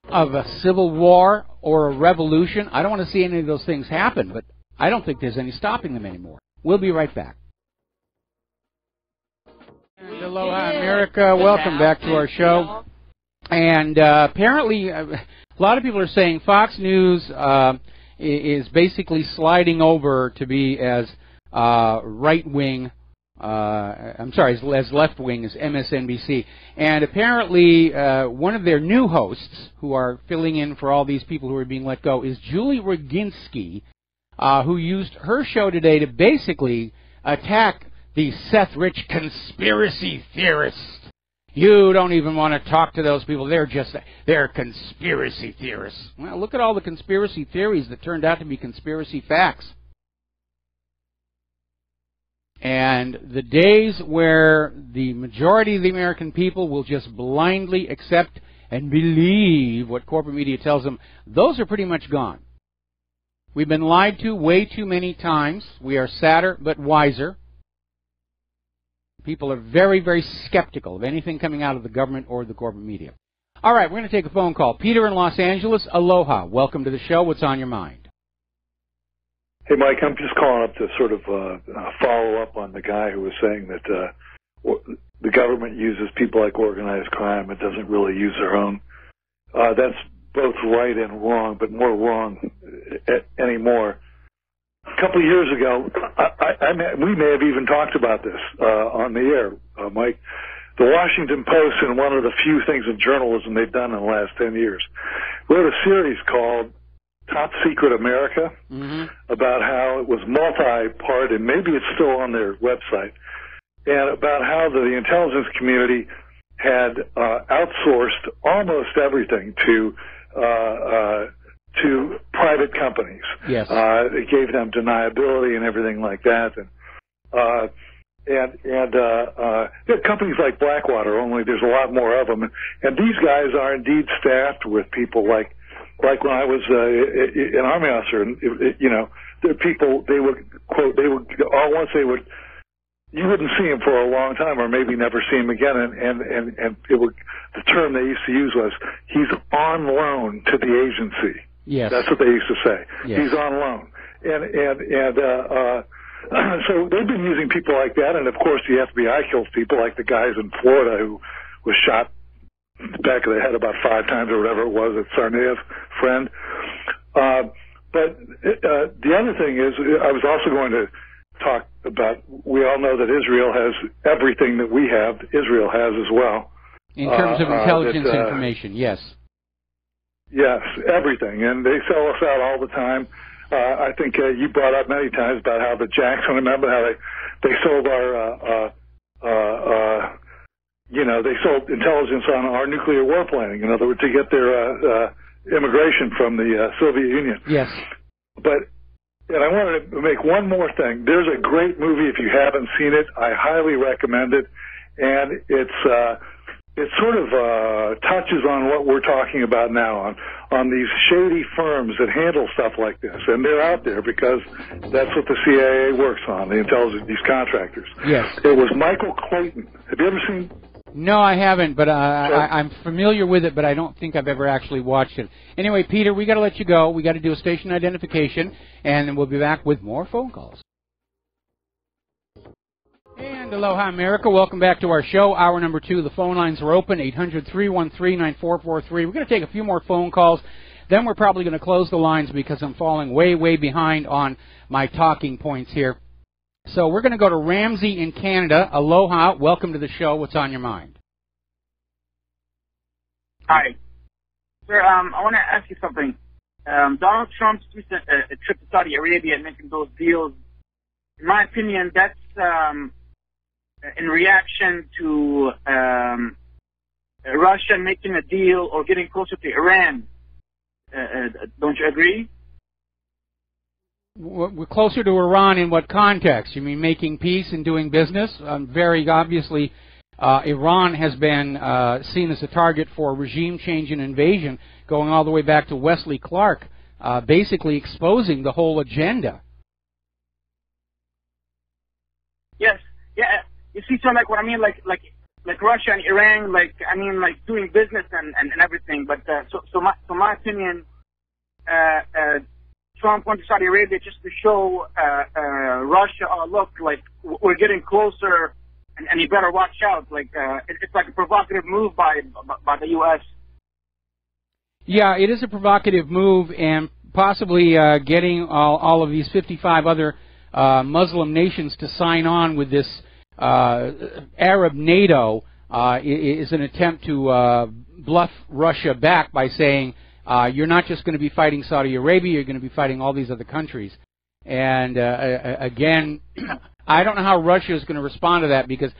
of a civil war, or a revolution. I don't want to see any of those things happen, but I don't think there's any stopping them anymore. We'll be right back. And aloha, America. Welcome back to our show. And apparently, a lot of people are saying Fox News is basically sliding over to be as right-wing, as left-wing as MSNBC. And apparently, one of their new hosts, who are filling in for all these people who are being let go, is Julie Roginski, who used her show today to basically attack the Seth Rich conspiracy theorists. You don't even want to talk to those people. They're conspiracy theorists. Well, look at all the conspiracy theories that turned out to be conspiracy facts. And the days where the majority of the American people will just blindly accept and believe what corporate media tells them, those are pretty much gone. We've been lied to way too many times. We are sadder but wiser. People are very, very skeptical of anything coming out of the government or the corporate media. All right, we're going to take a phone call. Peter in Los Angeles, aloha. Welcome to the show. What's on your mind? Hey, Mike, I'm just calling up to sort of follow up on the guy who was saying that the government uses people like organized crime. It doesn't really use their own. That's both right and wrong, but more wrong anymore. A couple of years ago, we may have even talked about this on the air, Mike. The Washington Post, in one of the few things in journalism they've done in the last 10 years, wrote a series called Top Secret America, about how it was multi-part, and maybe it's still on their website, and about how the intelligence community had outsourced almost everything to private companies. Yes. It gave them deniability and everything like that. And companies like Blackwater, only there's a lot more of them. And these guys are indeed staffed with people like when I was an Army officer, there are people, you wouldn't see him for a long time, or maybe never see him again, and the term they used to use was, he's on loan to the agency. Yes. That's what they used to say. Yes. He's on loan. So they've been using people like that, and of course the FBI kills people like the guys in Florida who was shot in the back of the head about 5 times or whatever it was at Sarnaev's friend. But the other thing is, I was also going to talk about, we all know that Israel has everything that we have, Israel has as well. In terms of intelligence information, yes. Yes, everything. And they sell us out all the time. I think you brought up many times about how the Jackson, remember how they sold they sold intelligence on our nuclear war planning, in other words, to get their immigration from the Soviet Union. Yes. But, and I wanted to make one more thing. There's a great movie, if you haven't seen it, I highly recommend it, and it sort of touches on what we're talking about now, on these shady firms that handle stuff like this. And they're out there because that's what the CIA works on, the intelligence, these contractors. Yes. It was Michael Clayton. Have you ever seen? No, I haven't, but I'm familiar with it, but I don't think I've ever actually watched it. Anyway, Peter, we got to let you go. We got to do a station identification, and then we'll be back with more phone calls. And aloha, America. Welcome back to our show. Hour number 2. The phone lines are open, 800-313-9443. We're going to take a few more phone calls. Then we're probably going to close the lines because I'm falling way, way behind on my talking points here. So we're going to go to Ramsey in Canada. Aloha. Welcome to the show. What's on your mind? Hi. Sir, I want to ask you something. Donald Trump's recent trip to Saudi Arabia and making those deals, in my opinion, that's in reaction to Russia making a deal or getting closer to Iran. Don't you agree? We're closer to Iran in what context? You mean making peace and doing business? Very obviously, Iran has been seen as a target for regime change and invasion, going all the way back to Wesley Clark, basically exposing the whole agenda. Yes. Yeah. You see, so like what I mean, like Russia and Iran, like I mean, like doing business and everything. But so my opinion, Trump went to Saudi Arabia just to show Russia, oh look, like we're getting closer, and you better watch out. Like it's like a provocative move by the U.S. Yeah, it is a provocative move, and possibly getting all of these 55 other Muslim nations to sign on with this Arab NATO is an attempt to bluff Russia back by saying, you're not just going to be fighting Saudi Arabia, you're going to be fighting all these other countries. And again, I don't know how Russia is going to respond to that, because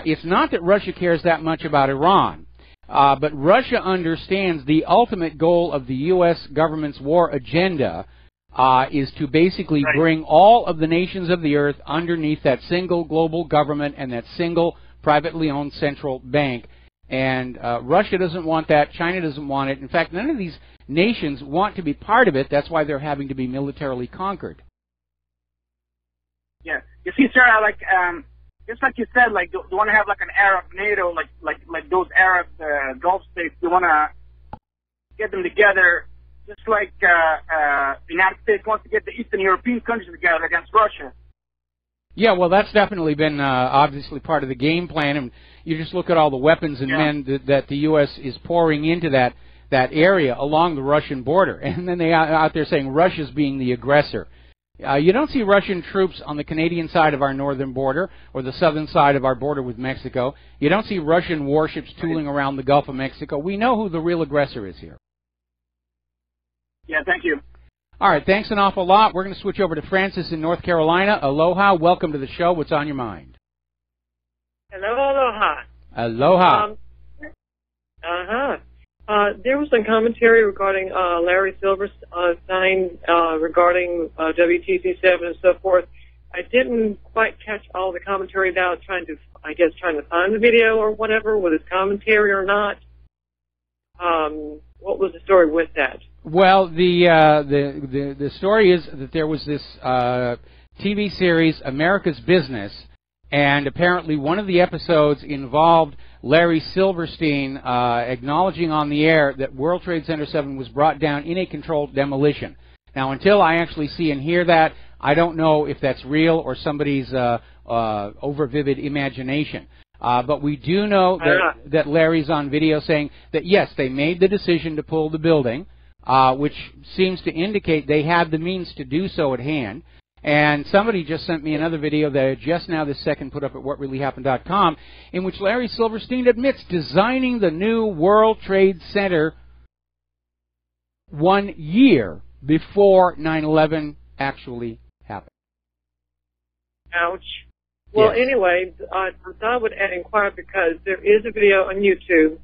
it's not that Russia cares that much about Iran, but Russia understands the ultimate goal of the U.S. government's war agenda is to basically bring all of the nations of the earth underneath that single global government and that single privately owned central bank. And Russia doesn't want that. China doesn't want it. In fact, none of these nations want to be part of it. That's why they're having to be militarily conquered. Yeah. You see, sir, like just like you said, like you want to have like an Arab NATO, like those Arab Gulf states. You want to get them together, just like the United States wants to get the Eastern European countries together against Russia. Yeah, well, that's definitely been obviously part of the game plan, and you just look at all the weapons and men that the U.S. is pouring into that area along the Russian border, and then they are out there saying Russia's being the aggressor. You don't see Russian troops on the Canadian side of our northern border or the southern side of our border with Mexico. You don't see Russian warships tooling around the Gulf of Mexico. We know who the real aggressor is here. Yeah, thank you. All right, thanks an awful lot. We're going to switch over to Francis in North Carolina. Aloha, welcome to the show. What's on your mind? Hello, aloha. Aloha. There was some commentary regarding Larry Silverstein regarding WTC7 and so forth. I didn't quite catch all the commentary now. Trying to find the video or whatever with his commentary or not. What was the story with that? Well, the story is that there was this TV series, America's Business, and apparently one of the episodes involved Larry Silverstein acknowledging on the air that World Trade Center 7 was brought down in a controlled demolition. Now, until I actually see and hear that, I don't know if that's real or somebody's over-vivid imagination. But we do know that Larry's on video saying that, yes, they made the decision to pull the building, which seems to indicate they had the means to do so at hand. And somebody just sent me another video that I just now this second put up at whatreallyhappened.com, in which Larry Silverstein admits designing the new World Trade Center 1 year before 9/11 actually happened. Ouch. Well, yes. Anyway, I would inquire because there is a video on YouTube,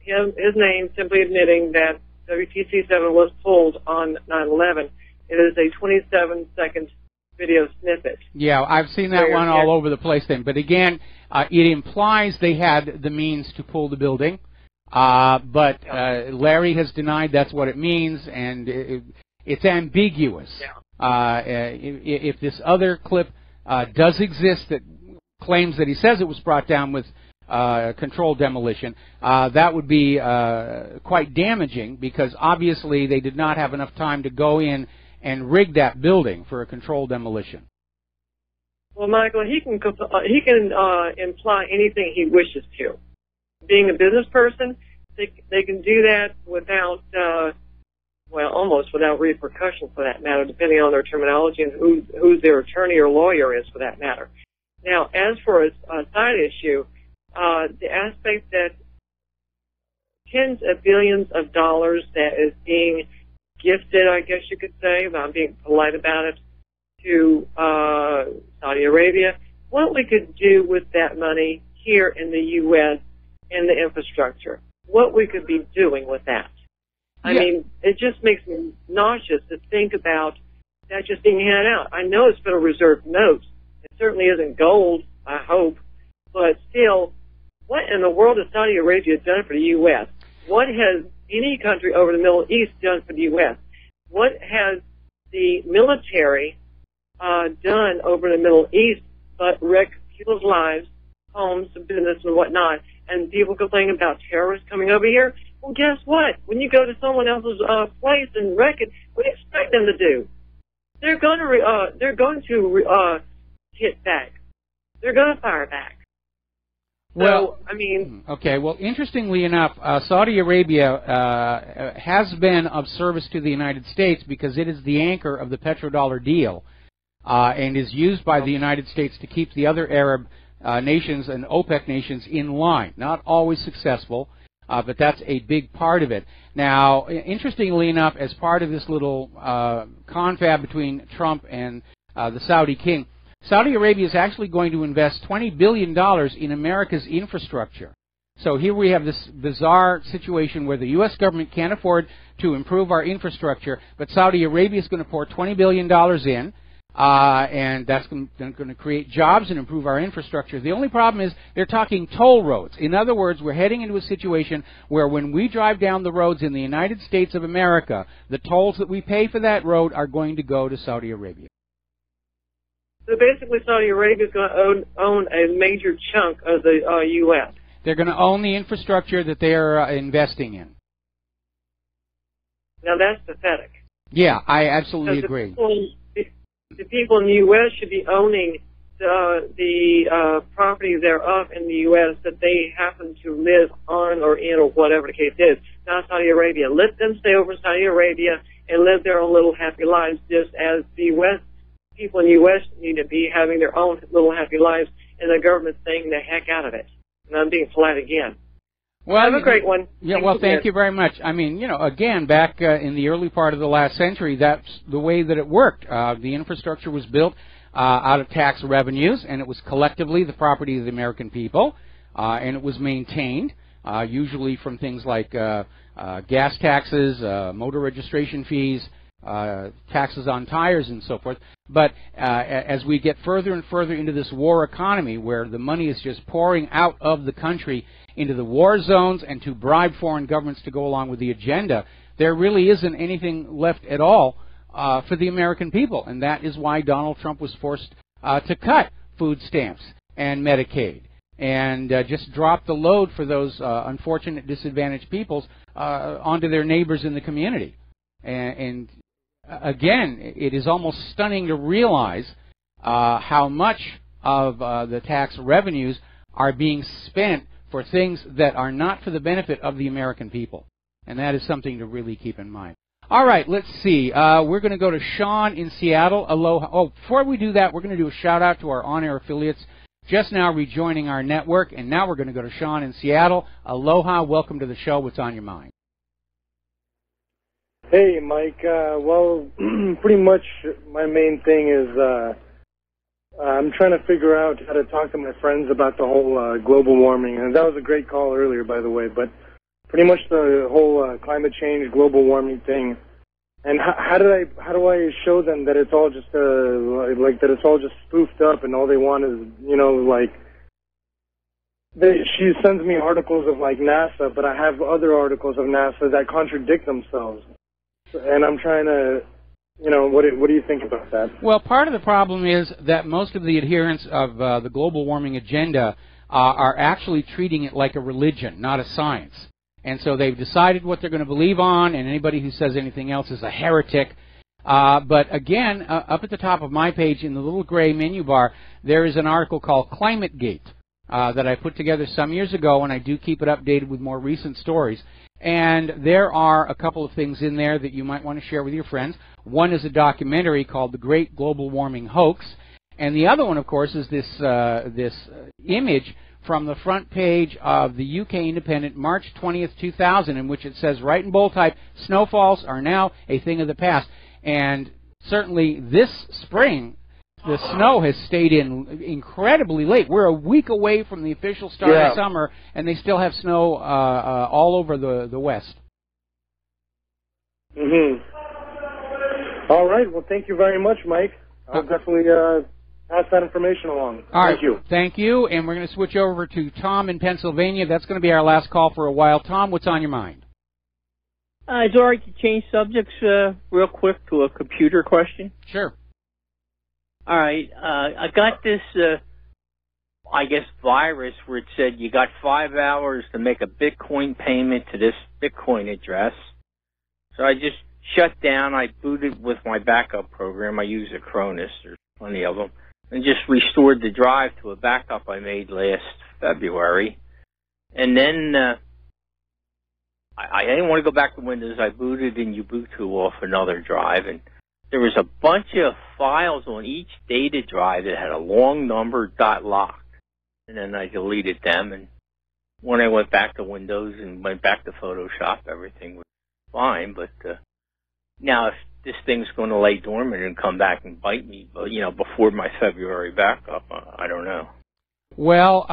his name simply admitting that WTC7 was pulled on 9/11. It is a 27-second video snippet. Yeah, I've seen that one all over the place then. But again, it implies they had the means to pull the building. But Larry has denied that's what it means, and it's ambiguous. If this other clip does exist that claims that he says it was brought down with controlled demolition, that would be quite damaging, because obviously they did not have enough time to go in and rig that building for a controlled demolition. Well, Michael, he can imply anything he wishes to. Being a business person, they can do that without, almost without repercussion, for that matter, depending on their terminology and who their attorney or lawyer is, for that matter. Now, as for a side issue, the aspect that tens of billions of dollars that is being gifted, I guess you could say, if I'm being polite about it, to Saudi Arabia, what we could do with that money here in the U.S. in the infrastructure, what we could be doing with that. I mean, it just makes me nauseous to think about that just being handed out. I know it's Federal Reserve notes. It certainly isn't gold, I hope, but still, what in the world has Saudi Arabia done for the U.S.? What has any country over the Middle East done for the U.S.? What has the military done over the Middle East but wreck people's lives, homes, business, and whatnot? And people complain about terrorists coming over here. Well, guess what? When you go to someone else's place and wreck it, what do you expect them to do? They're going to hit back. They're going to fire back. Well, so, I mean... Okay, well, interestingly enough, Saudi Arabia has been of service to the United States because it is the anchor of the petrodollar deal and is used by the United States to keep the other Arab nations and OPEC nations in line. Not always successful, but that's a big part of it. Now, interestingly enough, as part of this little confab between Trump and the Saudi king, Saudi Arabia is actually going to invest $20 billion in America's infrastructure. So here we have this bizarre situation where the U.S. government can't afford to improve our infrastructure, but Saudi Arabia is going to pour $20 billion in, and that's going to create jobs and improve our infrastructure. The only problem is they're talking toll roads. In other words, we're heading into a situation where when we drive down the roads in the United States of America, the tolls that we pay for that road are going to go to Saudi Arabia. So basically, Saudi Arabia is going to own a major chunk of the U.S. They're going to own the infrastructure that they are investing in. Now, that's pathetic. Yeah, I absolutely agree. The people in the U.S. should be owning the property thereof in the U.S. that they happen to live on or in, or whatever the case is. Not Saudi Arabia. Let them stay over in Saudi Arabia and live their own little happy lives, just as the U.S. people in the U.S. need to be having their own little happy lives, and the government staying the heck out of it. And I'm being polite again. Well, have a great one. Yeah, well, thank you very much. I mean, again, back in the early part of the last century, that's the way that it worked. The infrastructure was built out of tax revenues, and it was collectively the property of the American people, and it was maintained, usually from things like gas taxes, motor registration fees, taxes on tires and so forth. But as we get further and further into this war economy where the money is just pouring out of the country into the war zones and to bribe foreign governments to go along with the agenda, there really isn't anything left at all for the American people. And that is why Donald Trump was forced to cut food stamps and Medicaid and just drop the load for those unfortunate disadvantaged peoples onto their neighbors in the community. And again, it is almost stunning to realize how much of the tax revenues are being spent for things that are not for the benefit of the American people. And that is something to really keep in mind. All right, let's see. We're going to go to Sean in Seattle. Aloha. Oh, before we do that, we're going to do a shout-out to our on-air affiliates just now rejoining our network. And now we're going to go to Sean in Seattle. Aloha. Welcome to the show. What's on your mind? Hey, Mike. Well, pretty much my main thing is I'm trying to figure out how to talk to my friends about the whole global warming. And that was a great call earlier, by the way. But pretty much the whole climate change, global warming thing. And how do I show them that it's all just that it's all just spoofed up and all they want is she sends me articles of like NASA, but I have other articles of NASA that contradict themselves, and I'm trying to, what do you think about that? Well, part of the problem is that most of the adherents of the global warming agenda are actually treating it like a religion, not a science. And so they've decided what they're going to believe on, and anybody who says anything else is a heretic. But again, up at the top of my page in the little gray menu bar, there is an article called ClimateGate that I put together some years ago, and I do keep it updated with more recent stories. And there are a couple of things in there that you might want to share with your friends. One is a documentary called The Great Global Warming Hoax, and the other one, of course, is this image from the front page of the UK Independent, March 20th, 2000, in which it says, right in bold type, snowfalls are now a thing of the past. And certainly this spring, the snow has stayed in incredibly late. We're a week away from the official start of summer, and they still have snow all over the West. All right. Well, thank you very much, Mike. I'll definitely pass that information along. Thank you. Thank you. And we're going to switch over to Tom in Pennsylvania. That's going to be our last call for a while. Tom, what's on your mind? It's all right to change subjects real quick to a computer question? Sure. All right. I got this, virus where it said you got 5 hours to make a Bitcoin payment to this Bitcoin address. So I just shut down. I booted with my backup program. I use Acronis. There's plenty of them. And just restored the drive to a backup I made last February. And then I didn't want to go back to Windows. I booted in Ubuntu off another drive, and there was a bunch of files on each data drive that had a long number .locked. And then I deleted them, and when I went back to Windows and went back to Photoshop, everything was fine. But now if this thing's going to lay dormant and come back and bite me, before my February backup, I don't know. Well,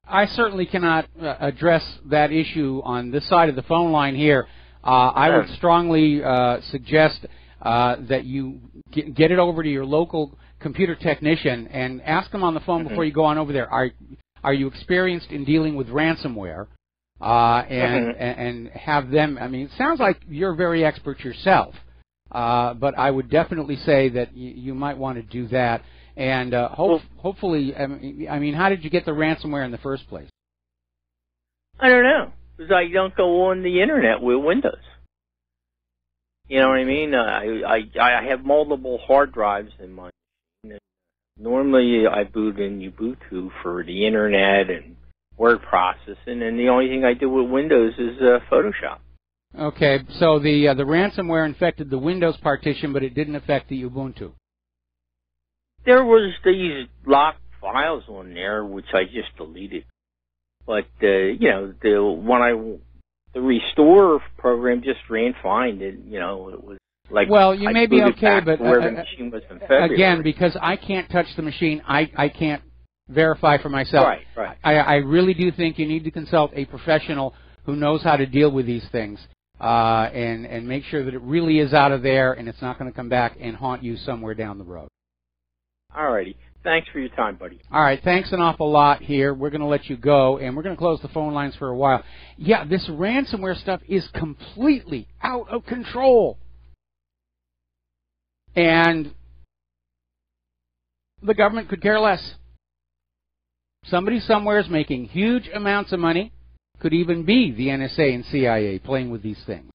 I certainly cannot address that issue on this side of the phone line here. I would strongly suggest that you get it over to your local computer technician and ask them on the phone before you go on over there. Are you experienced in dealing with ransomware? And have them, it sounds like you're very expert yourself, but I would definitely say that you might want to do that. And hopefully, how did you get the ransomware in the first place? I don't know, because I don't go on the Internet with Windows. You know what I mean? I have multiple hard drives in my machine. Normally, I boot in Ubuntu for the Internet and word processing, and the only thing I do with Windows is Photoshop. Okay, so the ransomware infected the Windows partition, but it didn't affect the Ubuntu. There was these locked files on there, which I just deleted. But the restore program just ran fine. It was like, well, you may be okay, but where the machine was in February. Again, because I can't touch the machine, I can't verify for myself. Right. I really do think you need to consult a professional who knows how to deal with these things and make sure that it really is out of there and it's not going to come back and haunt you somewhere down the road. All righty. Thanks for your time, buddy. All right. Thanks an awful lot here. We're going to let you go, and we're going to close the phone lines for a while. Yeah, this ransomware stuff is completely out of control. And the government could care less. Somebody somewhere is making huge amounts of money. Could even be the NSA and CIA playing with these things.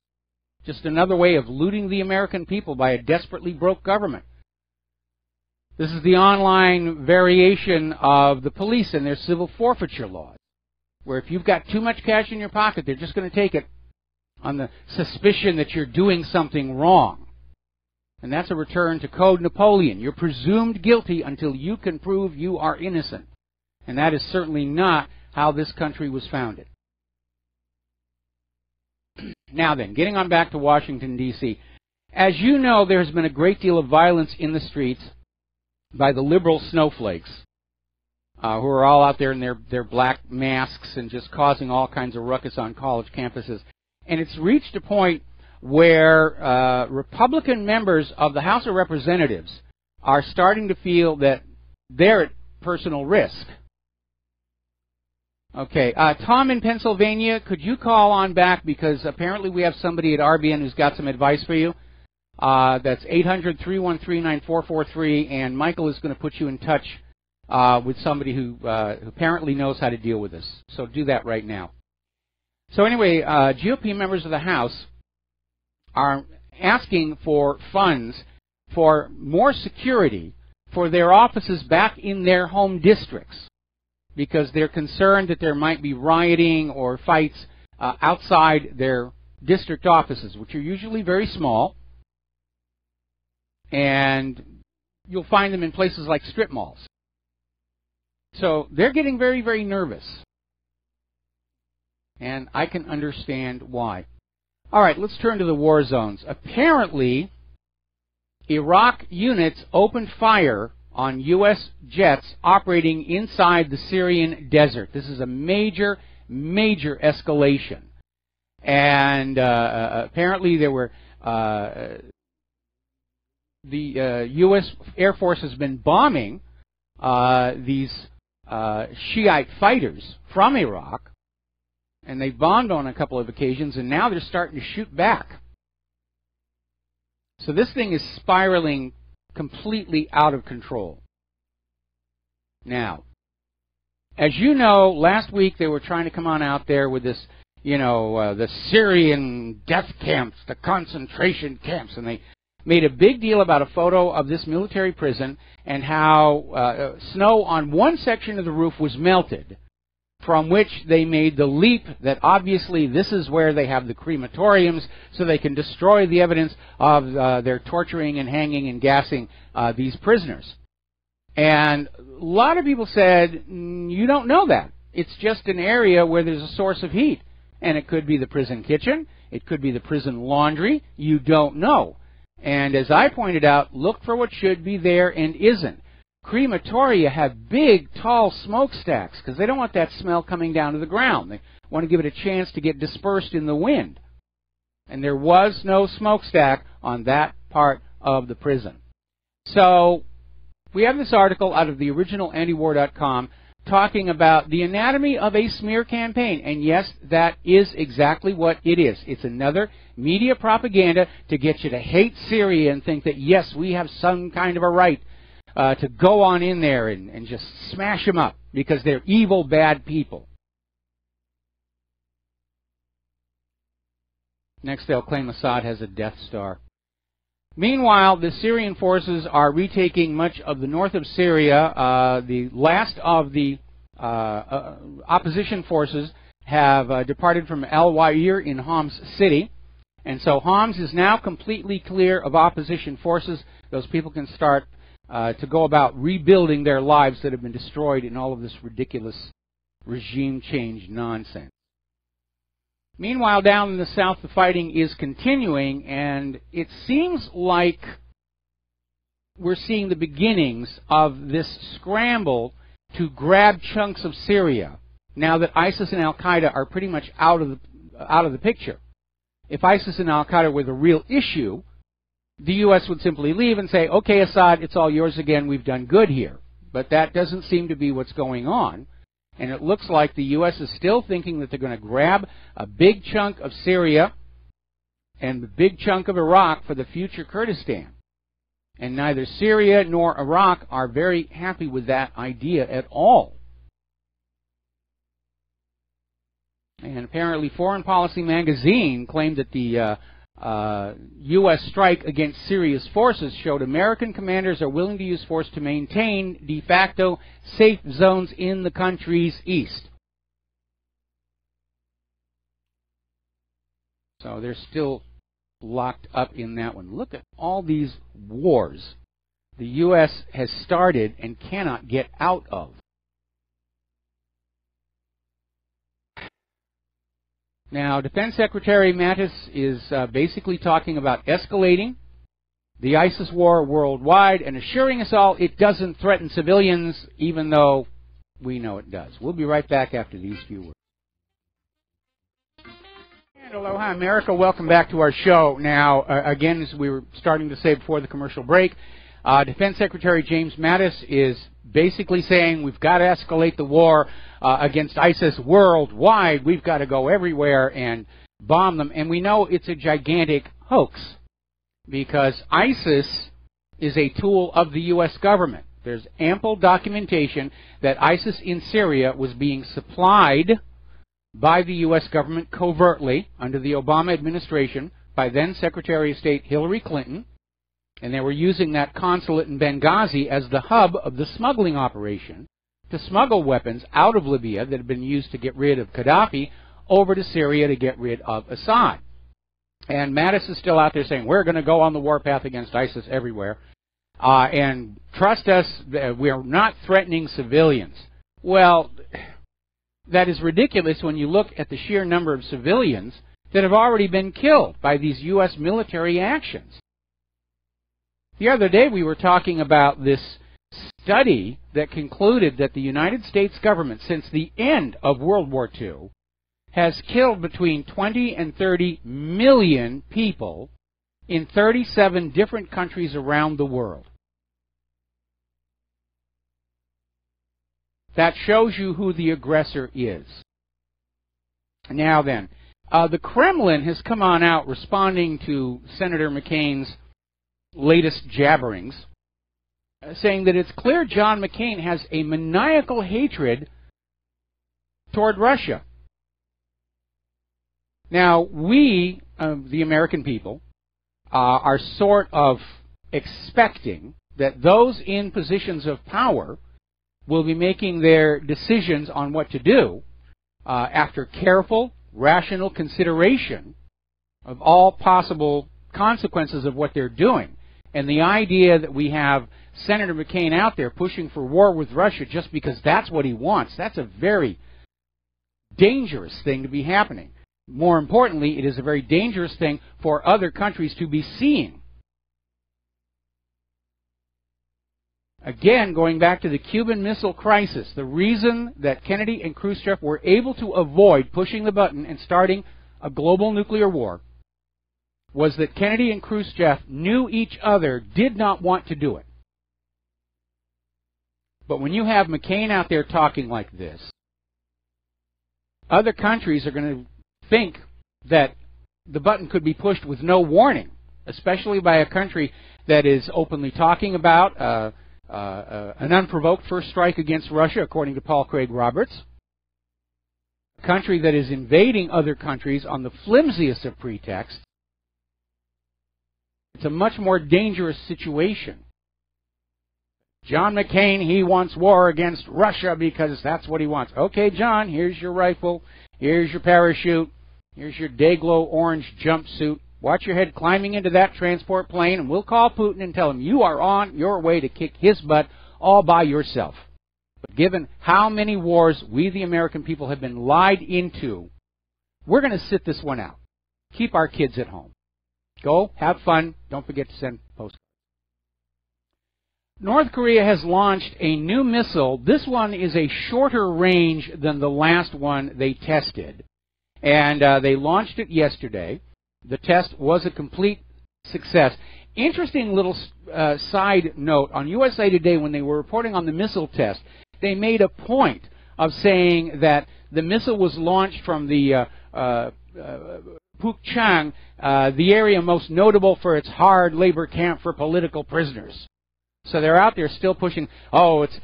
Just another way of looting the American people by a desperately broke government. This is the online variation of the police and their civil forfeiture laws, where if you've got too much cash in your pocket, they're just going to take it on the suspicion that you're doing something wrong. And that's a return to Code Napoleon. You're presumed guilty until you can prove you are innocent. And that is certainly not how this country was founded. Now then, getting on back to Washington, D.C. As you know, there has been a great deal of violence in the streets by the liberal snowflakes who are all out there in their black masks and just causing all kinds of ruckus on college campuses. And it's reached a point where Republican members of the House of Representatives are starting to feel that they're at personal risk. Okay, Tom in Pennsylvania, could you call on back, because apparently we have somebody at RBN who's got some advice for you. That's 800-313-9443, and Michael is going to put you in touch with somebody who apparently knows how to deal with this. So do that right now. So anyway, GOP members of the House are asking for funds for more security for their offices back in their home districts, because they're concerned that there might be rioting or fights outside their district offices, which are usually very small, and you'll find them in places like strip malls. So they're getting very, very nervous, and I can understand why. All right, let's turn to the war zones. Apparently, Iraq units opened fire on U.S. jets operating inside the Syrian desert. This is a major, major escalation. And apparently there were, the U.S. Air Force has been bombing these Shiite fighters from Iraq, and they bombed on a couple of occasions, and now they're starting to shoot back. So this thing is spiraling completely out of control. Now, as you know, last week they were trying to come on out there with this, the Syrian death camps, the concentration camps, and they made a big deal about a photo of this military prison and how snow on one section of the roof was melted, from which they made the leap that obviously this is where they have the crematoriums, so they can destroy the evidence of their torturing and hanging and gassing these prisoners. And a lot of people said, you don't know that. It's just an area where there's a source of heat. And it could be the prison kitchen. It could be the prison laundry. You don't know. And as I pointed out, look for what should be there and isn't. Crematoria have big, tall smokestacks because they don't want that smell coming down to the ground. They want to give it a chance to get dispersed in the wind. And there was no smokestack on that part of the prison. So we have this article out of the original antiwar.com talking about the anatomy of a smear campaign. And yes, that is exactly what it is. It's another media propaganda to get you to hate Syria and think that, yes, we have some kind of a right to go on in there and just smash them up because they're evil, bad people. Next, they'll claim Assad has a Death Star. Meanwhile, the Syrian forces are retaking much of the north of Syria. The last of the opposition forces have departed from Al-Wa'ir in Homs City. And so Homs is now completely clear of opposition forces. Those people can start to go about rebuilding their lives that have been destroyed in all of this ridiculous regime change nonsense. Meanwhile, down in the south, the fighting is continuing, and it seems like we're seeing the beginnings of this scramble to grab chunks of Syria now that ISIS and Al-Qaeda are pretty much out of the picture. If ISIS and Al-Qaeda were the real issue, the U.S. would simply leave and say, okay, Assad, it's all yours again, we've done good here. But that doesn't seem to be what's going on. And it looks like the U.S. is still thinking that they're going to grab a big chunk of Syria and the big chunk of Iraq for the future Kurdistan. And neither Syria nor Iraq are very happy with that idea at all. And apparently Foreign Policy magazine claimed that the U.S. strike against Syria's forces showed American commanders are willing to use force to maintain de facto safe zones in the country's east. So they're still locked up in that one. Look at all these wars the U.S. has started and cannot get out of. Now, Defense Secretary Mattis is basically talking about escalating the ISIS war worldwide and assuring us all it doesn't threaten civilians, even though We know it does. We'll be right back after these few words. And aloha, America. Welcome back to our show. Now, again, as we were starting to say before the commercial break, Defense Secretary James Mattis is basically saying we've got to escalate the war against ISIS worldwide. We've got to go everywhere and bomb them. And we know it's a gigantic hoax because ISIS is a tool of the U.S. government. There's ample documentation that ISIS in Syria was being supplied by the U.S. government covertly under the Obama administration by then Secretary of State Hillary Clinton, and they were using that consulate in Benghazi as the hub of the smuggling operation to smuggle weapons out of Libya that had been used to get rid of Gaddafi over to Syria to get rid of Assad. And Mattis is still out there saying, we're going to go on the warpath against ISIS everywhere. And trust us, we are not threatening civilians. Well, that is ridiculous when you look at the sheer number of civilians that have already been killed by these U.S. military actions. The other day we were talking about this study that concluded that the United States government, since the end of World War II, has killed between 20 and 30 million people in 37 different countries around the world. That shows you who the aggressor is. Now then, the Kremlin has come on out responding to Senator McCain's latest jabberings, saying that it's clear John McCain has a maniacal hatred toward Russia. Now, we, the American people, are sort of expecting that those in positions of power will be making their decisions on what to do after careful, rational consideration of all possible consequences of what they're doing. And the idea that we have Senator McCain out there pushing for war with Russia just because that's what he wants, that's a very dangerous thing to be happening. More importantly, it is a very dangerous thing for other countries to be seeing. Again, going back to the Cuban Missile Crisis, the reason that Kennedy and Khrushchev were able to avoid pushing the button and starting a global nuclear war was that Kennedy and Khrushchev knew each other, did not want to do it. But when you have McCain out there talking like this, other countries are going to think that the button could be pushed with no warning, especially by a country that is openly talking about an unprovoked first strike against Russia, according to Paul Craig Roberts, a country that is invading other countries on the flimsiest of pretexts. It's a much more dangerous situation. John McCain, he wants war against Russia because that's what he wants. Okay, John, here's your rifle, here's your parachute, here's your Dayglow orange jumpsuit. Watch your head climbing into that transport plane, and we'll call Putin and tell him you are on your way to kick his butt all by yourself. But given how many wars we, the American people, have been lied into, we're going to sit this one out. Keep our kids at home. Go, have fun. Don't forget to send postcards. North Korea has launched a new missile. This one is a shorter range than the last one they tested. And they launched it yesterday. The test was a complete success. Interesting little side note. On USA Today, when they were reporting on the missile test, they made a point of saying that the missile was launched from the Pukchang, the area most notable for its hard labor camp for political prisoners. So they're out there still pushing, it's,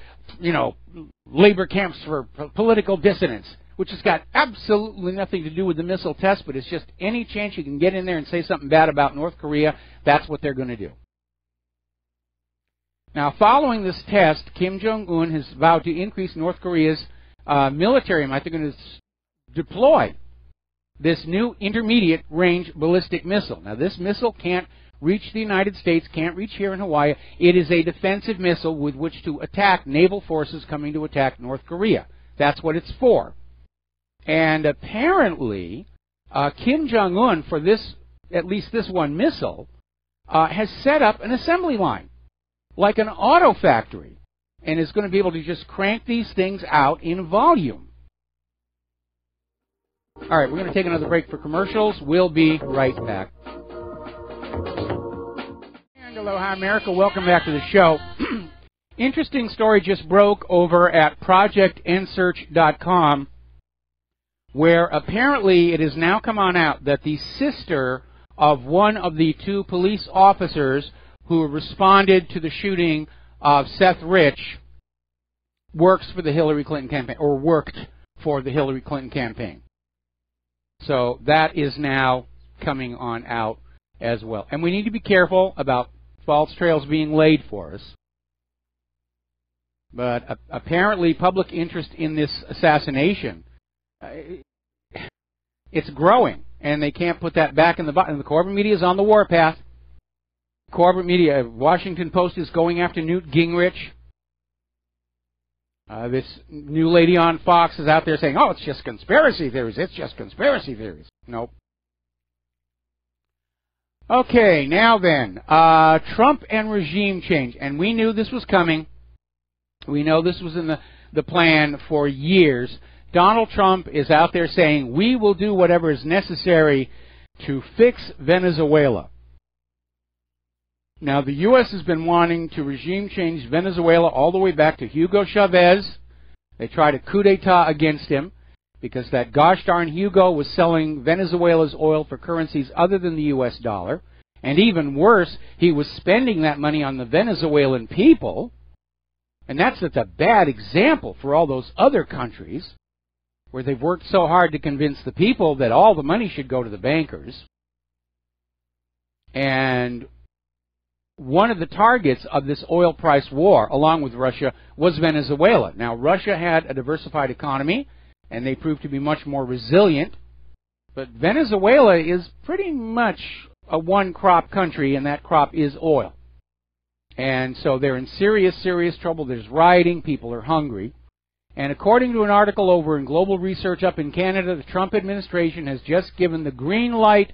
labor camps for political dissidents, which has got absolutely nothing to do with the missile test, but it's just any chance you can get in there and say something bad about North Korea, that's what they're going to do. Now, following this test, Kim Jong-un has vowed to increase North Korea's military might. They're going to deploy this new intermediate range ballistic missile. Now, this missile can't reach the United States, can't reach here in Hawaii. It is a defensive missile with which to attack naval forces coming to attack North Korea. That's what it's for. And apparently, Kim Jong-un, for this, at least this one missile, has set up an assembly line, like an auto factory. and is going to be able to just crank these things out in volume. All right, we're going to take another break for commercials. We'll be right back. And aloha, America. Welcome back to the show. Interesting story just broke over at ProjectNSearch.com, where apparently it has now come on out that the sister of one of the two police officers who responded to the shooting of Seth Rich works for the Hillary Clinton campaign, or worked for the Hillary Clinton campaign. So that is now coming on out as well. And we need to be careful about false trails being laid for us. But apparently public interest in this assassination, it's growing, and they can't put that back in the bottom. The corporate media is on the warpath. Corporate media, Washington Post is going after Newt Gingrich. This new lady on Fox is out there saying, oh, it's just conspiracy theories. It's just conspiracy theories. Nope. Okay, now then, Trump and regime change. And we knew this was coming. We know this was in the plan for years. Donald Trump is out there saying, we will do whatever is necessary to fix Venezuela. Now, the U.S. has been wanting to regime change Venezuela all the way back to Hugo Chavez. They tried a coup d'etat against him because that gosh darn Hugo was selling Venezuela's oil for currencies other than the U.S. dollar. And even worse, he was spending that money on the Venezuelan people. And that's a bad example for all those other countries where they've worked so hard to convince the people that all the money should go to the bankers. And one of the targets of this oil price war, along with Russia, was Venezuela. Now, Russia had a diversified economy, and they proved to be much more resilient. But Venezuela is pretty much a one-crop country, and that crop is oil. And so they're in serious, serious trouble. There's rioting. People are hungry. And according to an article over in Global Research up in Canada, the Trump administration has just given the green light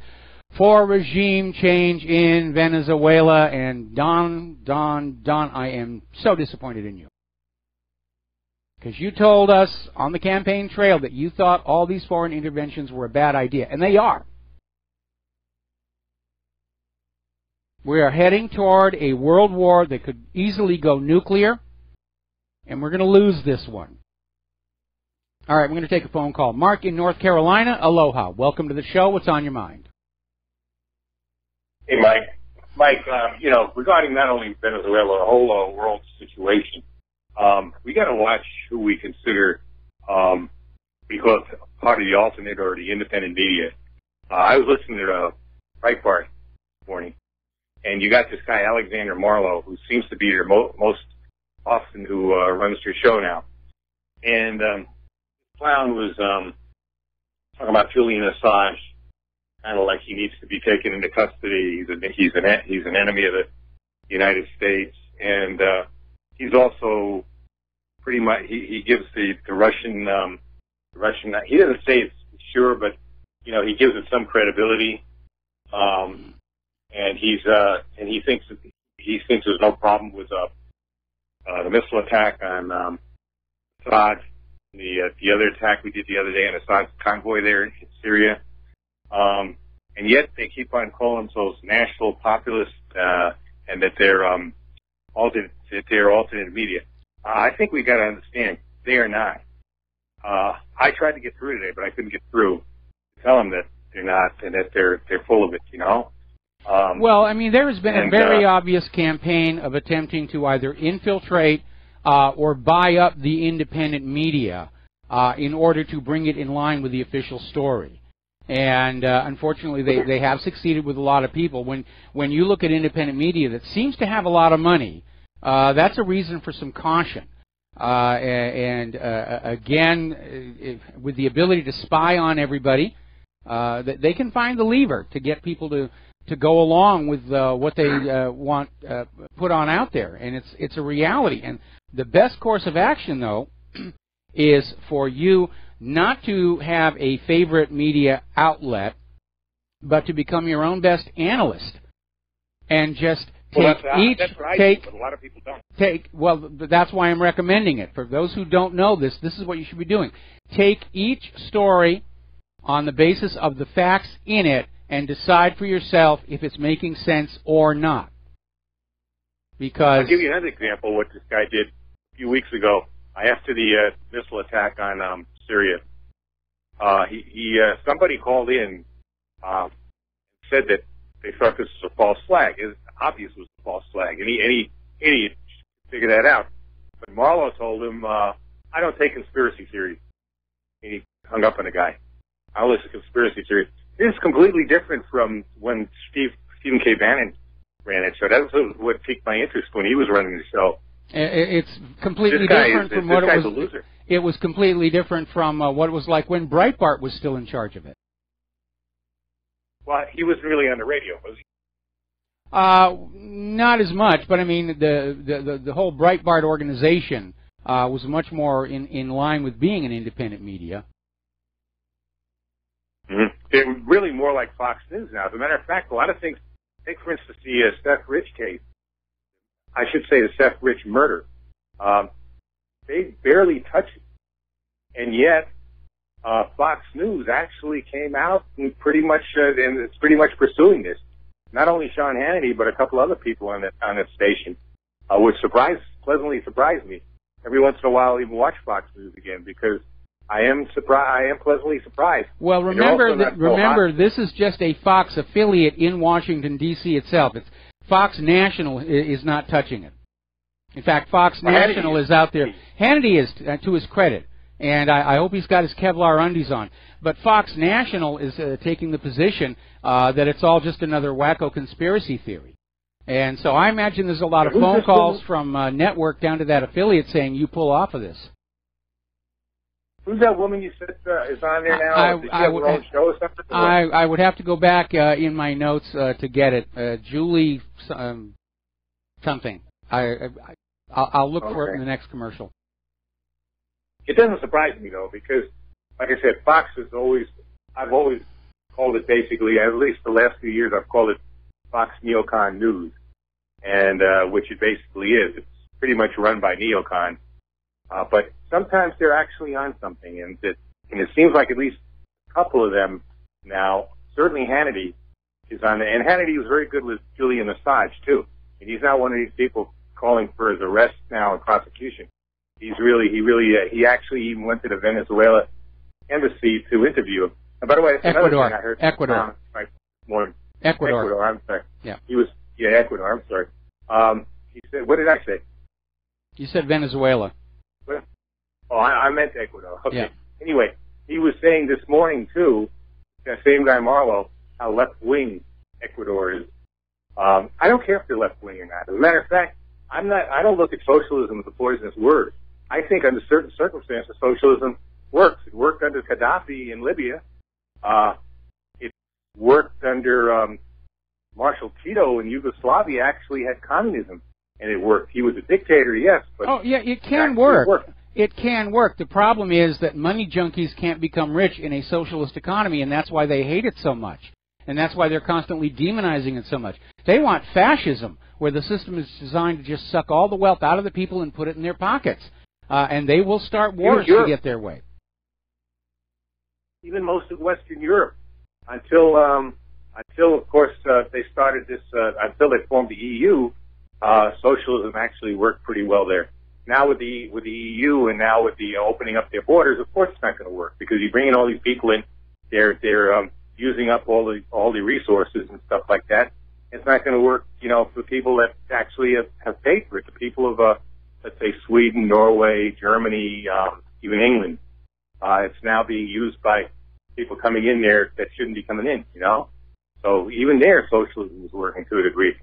for regime change in Venezuela. And Don, I am so disappointed in you. Because you told us on the campaign trail that you thought all these foreign interventions were a bad idea. And they are. We are heading toward a world war that could easily go nuclear. And we're going to lose this one. All right, we're going to take a phone call. Mark in North Carolina, aloha. Welcome to the show. What's on your mind? Hey, Mike. Mike, regarding not only Venezuela, the whole world situation, we got to watch who we consider because part of the alternate or the independent media. I was listening to Breitbart this morning, and you got this guy, Alexander Marlowe, who seems to be your most often who runs your show now. And Clown was talking about Julian Assange, kind of like he needs to be taken into custody. He's an enemy of the United States, and he's also pretty much he gives the Russian he doesn't say it's sure, but he gives it some credibility. And he thinks there's no problem with the missile attack on Assad. The other attack we did the other day on Assad's convoy there in Syria, and yet they keep on calling themselves national populist, and that they're alternate media. I think we got to understand they are not. I tried to get through today, but I couldn't get through to tell them that they're not and that they're full of it. Well, I mean, there has been a very obvious campaign of attempting to either infiltrate or buy up the independent media in order to bring it in line with the official story. And unfortunately, they have succeeded with a lot of people. When you look at independent media that seems to have a lot of money, that's a reason for some caution. Again, with the ability to spy on everybody, they can find the lever to get people to go along with what they want put on out there. And it's a reality. And the best course of action, though, is for you not to have a favorite media outlet, but to become your own best analyst and just That's what I do, but a lot of people don't. That's why I'm recommending it. For those who don't know this is what you should be doing. Take each story on the basis of the facts in it and decide for yourself if it's making sense or not. Because I'll give you another example of what this guy did a few weeks ago after the missile attack on Syria. Somebody called in, said that they thought this was a false flag. It's obvious it was a false flag. Any idiot figured that out. But Marlowe told him, I don't take conspiracy theories. And he hung up on the guy. I don't listen to conspiracy theories. This is completely different from when Stephen K. Bannon ran it. So that was what piqued my interest when he was running the show. It's completely different from what it was. It was completely different from what it was like when Breitbart was still in charge of it. Well, he wasn't really on the radio, was he? Not as much, but I mean the whole Breitbart organization was much more in line with being an independent media. Mm-hmm. They're really more like Fox News now. As a matter of fact, a lot of things. Take for instance the Seth Rich case. I should say the Seth Rich murder. They barely touch it, and yet Fox News actually came out and pretty much and it's pretty much pursuing this. Not only Sean Hannity, but a couple other people on that station, which pleasantly surprised me. Every once in a while, I'll even watch Fox News again because I am pleasantly surprised. Well, remember, this is just a Fox affiliate in Washington D.C. itself. It's Fox National is not touching it. In fact, Fox National is out there. Hannity is, to his credit, and I hope he's got his Kevlar undies on. But Fox National is taking the position that it's all just another wacko conspiracy theory. And so I imagine there's a lot of phone calls from network down to that affiliate saying, you pull off of this. Who's that woman you said is on there now? Did she have her own show or something? I would have to go back in my notes to get it. Julie something. I'll look for it in the next commercial. It doesn't surprise me, though, because, like I said, Fox I've always called it basically, at least the last few years, I've called it Fox Neocon News, and which it basically is. It's pretty much run by neocon. But sometimes they're actually on something, and it seems like at least a couple of them now, certainly Hannity is on there, and Hannity was very good with Julian Assange, too. And he's not one of these people calling for his arrest now and prosecution. He actually even went to the Venezuela embassy to interview him. And by the way, that's another thing I heard. Ecuador. Ecuador, I'm sorry. Yeah. Ecuador, I'm sorry. He said, what did I say? You said Venezuela. Oh, I meant Ecuador. Okay. Yeah. Anyway, he was saying this morning, too, that same guy Marlowe, how left-wing Ecuador is. I don't care if they're left-wing or not. As a matter of fact, I don't look at socialism as a poisonous word. I think under certain circumstances, socialism works. It worked under Gaddafi in Libya. It worked under Marshal Tito in Yugoslavia, actually had communism, and it worked. He was a dictator, yes, but... Oh, yeah, it can work. It can work. The problem is that money junkies can't become rich in a socialist economy, and that's why they hate it so much. And that's why they're constantly demonizing it so much. They want fascism, where the system is designed to just suck all the wealth out of the people and put it in their pockets. And they will start wars to get their way. Even most of Western Europe, until of course, they started this, until they formed the EU, socialism actually worked pretty well there. Now with the EU and now with the opening up their borders, of course it's not going to work because you bring in all these people in, they're using up all the resources and stuff like that. It's not going to work, for people that actually have paid for it. The people of, let's say, Sweden, Norway, Germany, even England. It's now being used by people coming in there that shouldn't be coming in, So even there, socialism is working to a degree.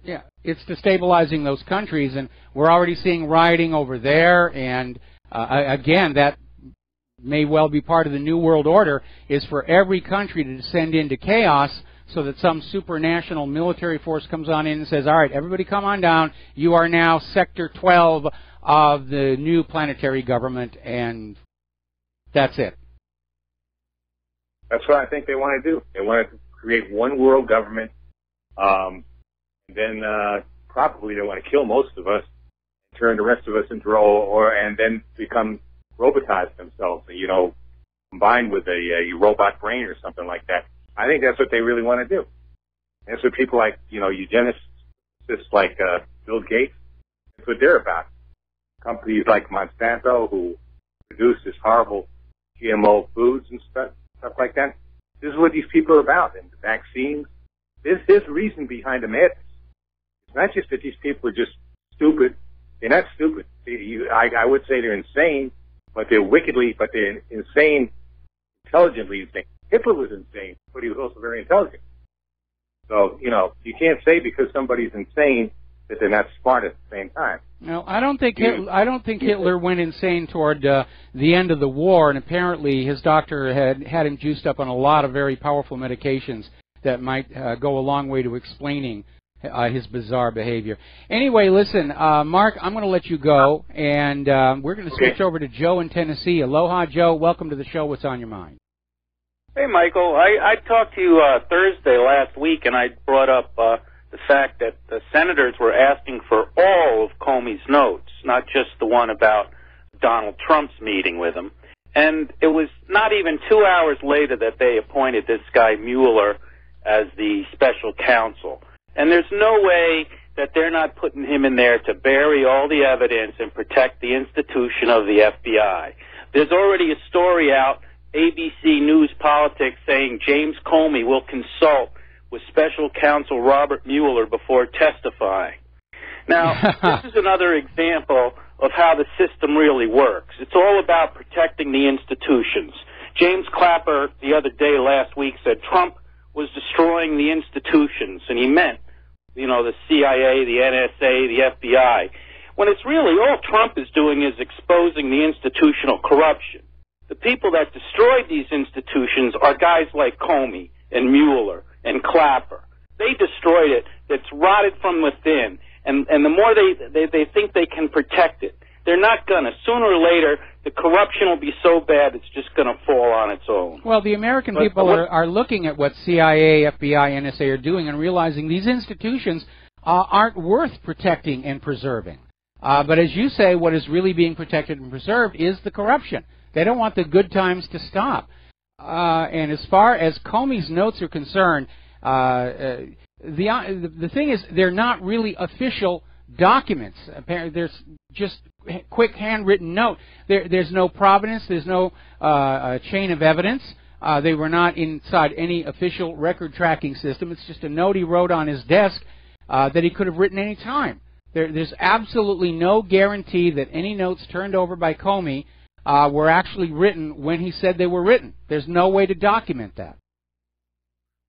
Yeah, it's destabilizing those countries, and we're already seeing rioting over there, and again, that may well be part of the New World Order, is for every country to descend into chaos so that some supranational military force comes on in and says, all right, everybody come on down, you are now Sector 12 of the new planetary government, and that's it. That's what I think they want to do. They want to create one world government, Then probably they want to kill most of us, turn the rest of us into and then become robotized themselves, combined with a robot brain or something like that. I think that's what they really want to do. That's what people like, eugenicists like Bill Gates, that's what they're about. Companies like Monsanto, who produce this horrible GMO foods and stuff like that. This is what these people are about. And the vaccines, there's reason behind the madness. It's not just that these people are just stupid. They're not stupid. I would say they're insane, but they're insane, intelligently insane. Hitler was insane, but he was also very intelligent. So, you can't say because somebody's insane that they're not smart at the same time. No, I don't think Hitler went insane toward the end of the war, and apparently his doctor had him juiced up on a lot of very powerful medications that might go a long way to explaining his bizarre behavior. Anyway, listen, Mark, I'm going to let you go, and we're going to switch over to Joe in Tennessee. Aloha, Joe. Welcome to the show. What's on your mind? Hey, Michael. I talked to you Thursday last week, and I brought up the fact that the senators were asking for all of Comey's notes, not just the one about Donald Trump's meeting with him. And it was not even 2 hours later that they appointed this guy Mueller as the special counsel. And there's no way that they're not putting him in there to bury all the evidence and protect the institution of the FBI. There's already a story out, ABC News Politics, saying James Comey will consult with special counsel Robert Mueller before testifying. Now, this is another example of how the system really works. It's all about protecting the institutions. James Clapper the other day last week said Trump was destroying the institutions, and he meant, the CIA, the NSA, the FBI, when it's really all Trump is doing is exposing the institutional corruption. The people that destroyed these institutions are guys like Comey and Mueller and Clapper. They destroyed it. It's rotted from within. And the more they think they can protect it, they're not going to. Sooner or later, the corruption will be so bad it's just going to fall on its own. Well, the American people are looking at what CIA, FBI, NSA are doing and realizing these institutions aren't worth protecting and preserving. But as you say, what is really being protected and preserved is the corruption. They don't want the good times to stop. And as far as Comey's notes are concerned, the thing is they're not really official documents. Apparently, there's just quick handwritten note. There's no provenance. There's no chain of evidence. They were not inside any official record tracking system. It's just a note he wrote on his desk that he could have written any time. There's absolutely no guarantee that any notes turned over by Comey were actually written when he said they were written. There's no way to document that.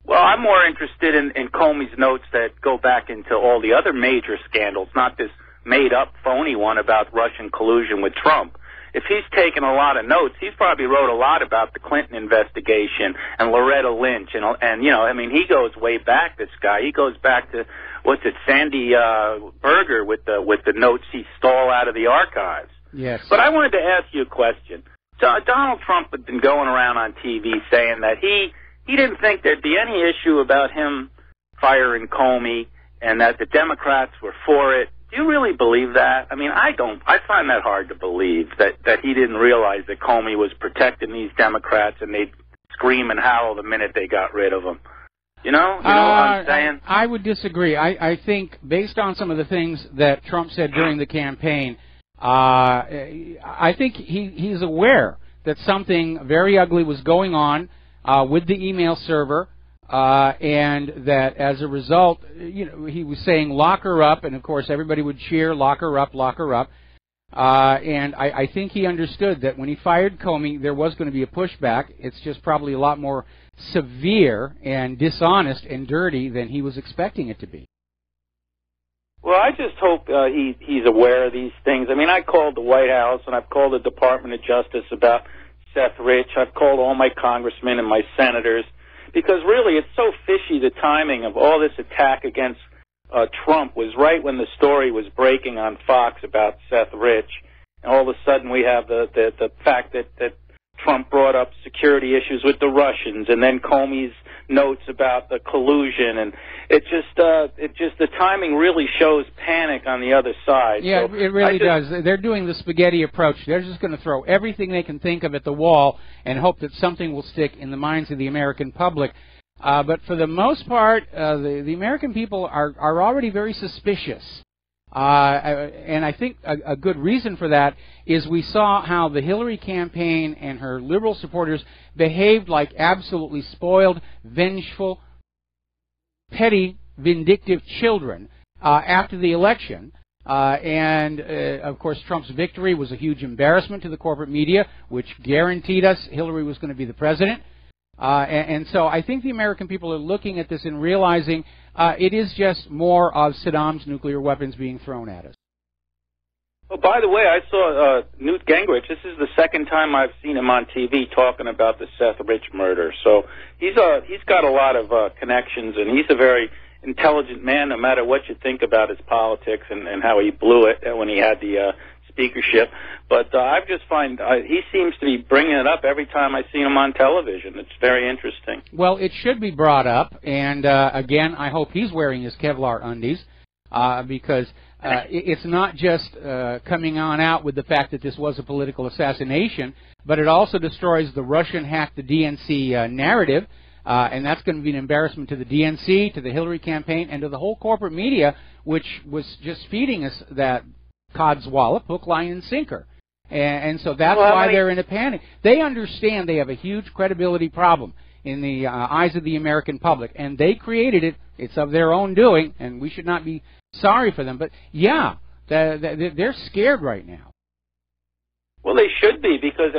Well, I'm more interested in Comey's notes that go back into all the other major scandals, not this made-up, phony one about Russian collusion with Trump. If he's taken a lot of notes, he's probably wrote a lot about the Clinton investigation and Loretta Lynch, and he goes way back. This guy, he goes back to Sandy Berger with the notes he stole out of the archives. Yes. But I wanted to ask you a question. Donald Trump had been going around on TV saying that he didn't think there'd be any issue about him firing Comey and that the Democrats were for it. Do you really believe that? I mean, I don't. I find that hard to believe that he didn't realize that Comey was protecting these Democrats and they'd scream and howl the minute they got rid of him. You know what I'm saying? I would disagree. I think based on some of the things that Trump said during the campaign, I think he's aware that something very ugly was going on with the email server, and that as a result, he was saying lock her up, and of course everybody would cheer, lock her up, lock her up. And I think he understood that when he fired Comey, there was going to be a pushback. It's just probably a lot more severe and dishonest and dirty than he was expecting it to be. Well, I just hope he's aware of these things. I mean, I called the White House and I've called the Department of Justice about Seth Rich. I've called all my congressmen and my senators because really it's so fishy, the timing of all this attack against Trump was right when the story was breaking on Fox about Seth Rich. And all of a sudden we have the fact that Trump brought up security issues with the Russians, and then Comey's notes about the collusion, and it just the timing really shows panic on the other side. Yeah, so it really does. They're doing the spaghetti approach. They're just going to throw everything they can think of at the wall and hope that something will stick in the minds of the American public. But for the most part, the American people are already very suspicious. And I think a good reason for that is we saw how the Hillary campaign and her liberal supporters behaved like absolutely spoiled, vengeful, petty, vindictive children after the election. Of course, Trump's victory was a huge embarrassment to the corporate media, which guaranteed us Hillary was going to be the president. And so I think the American people are looking at this and realizing it is just more of Saddam's nuclear weapons being thrown at us. Oh, by the way, I saw Newt Gingrich. This is the second time I've seen him on TV talking about the Seth Rich murder. So he's got a lot of connections, and he's a very intelligent man, no matter what you think about his politics and how he blew it when he had the speakership. But I just find he seems to be bringing it up every time I see him on television. It's very interesting. Well, it should be brought up, and again, I hope he's wearing his Kevlar undies, because it's not just coming on out with the fact that this was a political assassination, but it also destroys the Russian hacked the DNC narrative, and that's going to be an embarrassment to the DNC, to the Hillary campaign, and to the whole corporate media, which was just feeding us that codswallop, hook, line, and sinker. And so that's why they're in a panic. They understand they have a huge credibility problem in the eyes of the American public, and they created it. It's of their own doing, and we should not be sorry for them. But, yeah, they're scared right now. Well, they should be, because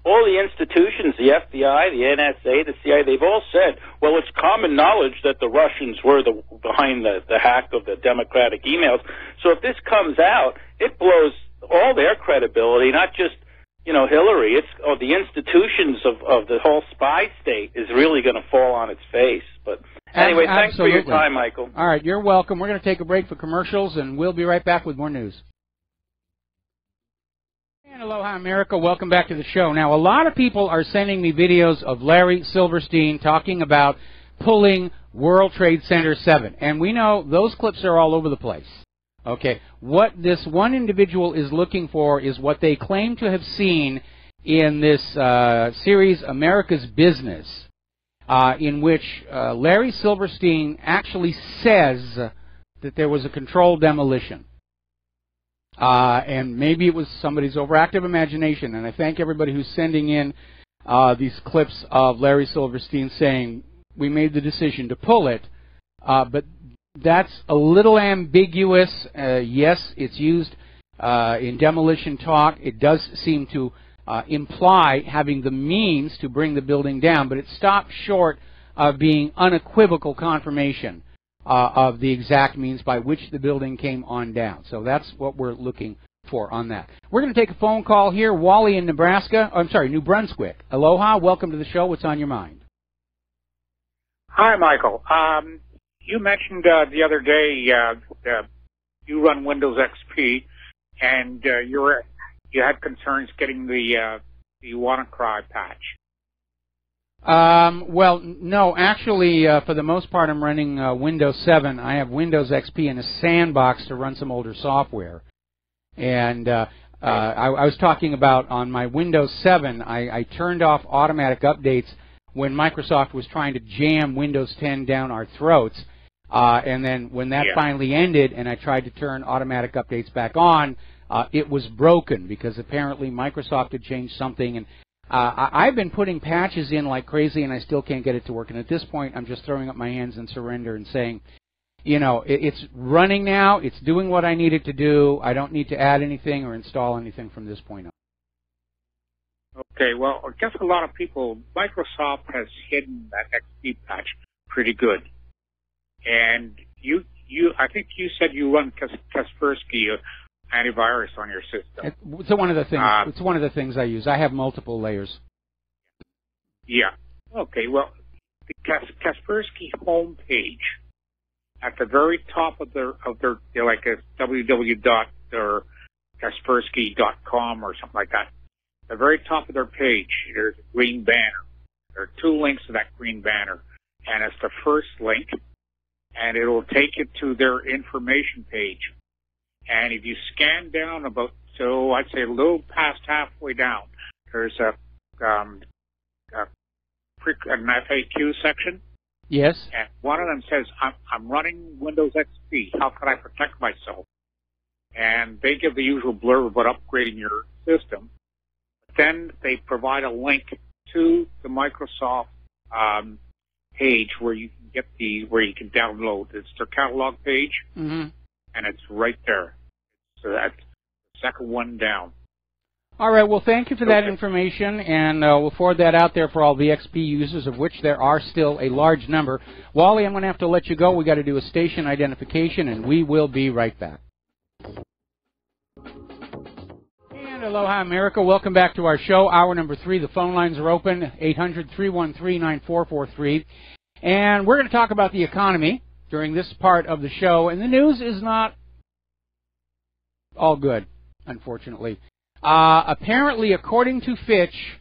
all the institutions, the FBI, the NSA, the CIA, they've all said, well, it's common knowledge that the Russians were behind the hack of the Democratic emails. So if this comes out, it blows all their credibility, not just, Hillary. It's the institutions of the whole spy state is really going to fall on its face. But anyway, thanks for your time, Michael. All right, you're welcome. We're going to take a break for commercials, and we'll be right back with more news. And aloha, America. Welcome back to the show. Now, a lot of people are sending me videos of Larry Silverstein talking about pulling World Trade Center 7. And we know those clips are all over the place. Okay, what this one individual is looking for is what they claim to have seen in this series, America's Business, in which Larry Silverstein actually says that there was a controlled demolition. And maybe it was somebody's overactive imagination, and I thank everybody who's sending in these clips of Larry Silverstein saying, we made the decision to pull it, but that's a little ambiguous. Yes, it's used in demolition talk. It does seem to imply having the means to bring the building down, but it stops short of being unequivocal confirmation of the exact means by which the building came on down. So that's what we're looking for on that. We're going to take a phone call here. Wally in New Brunswick. Aloha, welcome to the show. What's on your mind? Hi, Michael. You mentioned the other day you run Windows XP, and you had concerns getting the WannaCry patch. Well, no, actually, for the most part, I'm running Windows 7. I have Windows XP in a sandbox to run some older software. And I was talking about on my Windows 7, I turned off automatic updates when Microsoft was trying to jam Windows 10 down our throats. And then when that finally ended and I tried to turn automatic updates back on, it was broken because apparently Microsoft had changed something. And I've been putting patches in like crazy, and I still can't get it to work. And at this point, I'm just throwing up my hands in surrender and saying, it's running now. It's doing what I need it to do. I don't need to add anything or install anything from this point on. Okay, well, I guess a lot of people, Microsoft has hidden that XP patch pretty good. And I think you said you run Kaspersky antivirus on your system. It's one of the things. It's one of the things I use. I have multiple layers. Yeah. Okay. Well, the Kaspersky homepage at the very top of their like a www.kaspersky.com or something like that. the very top of their page, there's a green banner. There are 2 links to that green banner, and it's the first link, and it will take you to their information page. And if you scan down about, so I'd say a little past halfway down, there's an FAQ section. Yes. And one of them says, I'm running Windows XP. How can I protect myself? And they give the usual blurb about upgrading your system. But then they provide a link to the Microsoft page where you can where you can download. It's their catalog page, and it's right there. So that's the second one down. All right, well, thank you for that information, and we'll forward that out there for all the XP users, of which there are still a large number. Wally, I'm going to have to let you go. We've got to do a station identification, and we will be right back. And aloha, America. Welcome back to our show, hour number 3. The phone lines are open, 800-313-9443. And we're going to talk about the economy during this part of the show, and the news is not all good, unfortunately. Apparently, according to Fitch,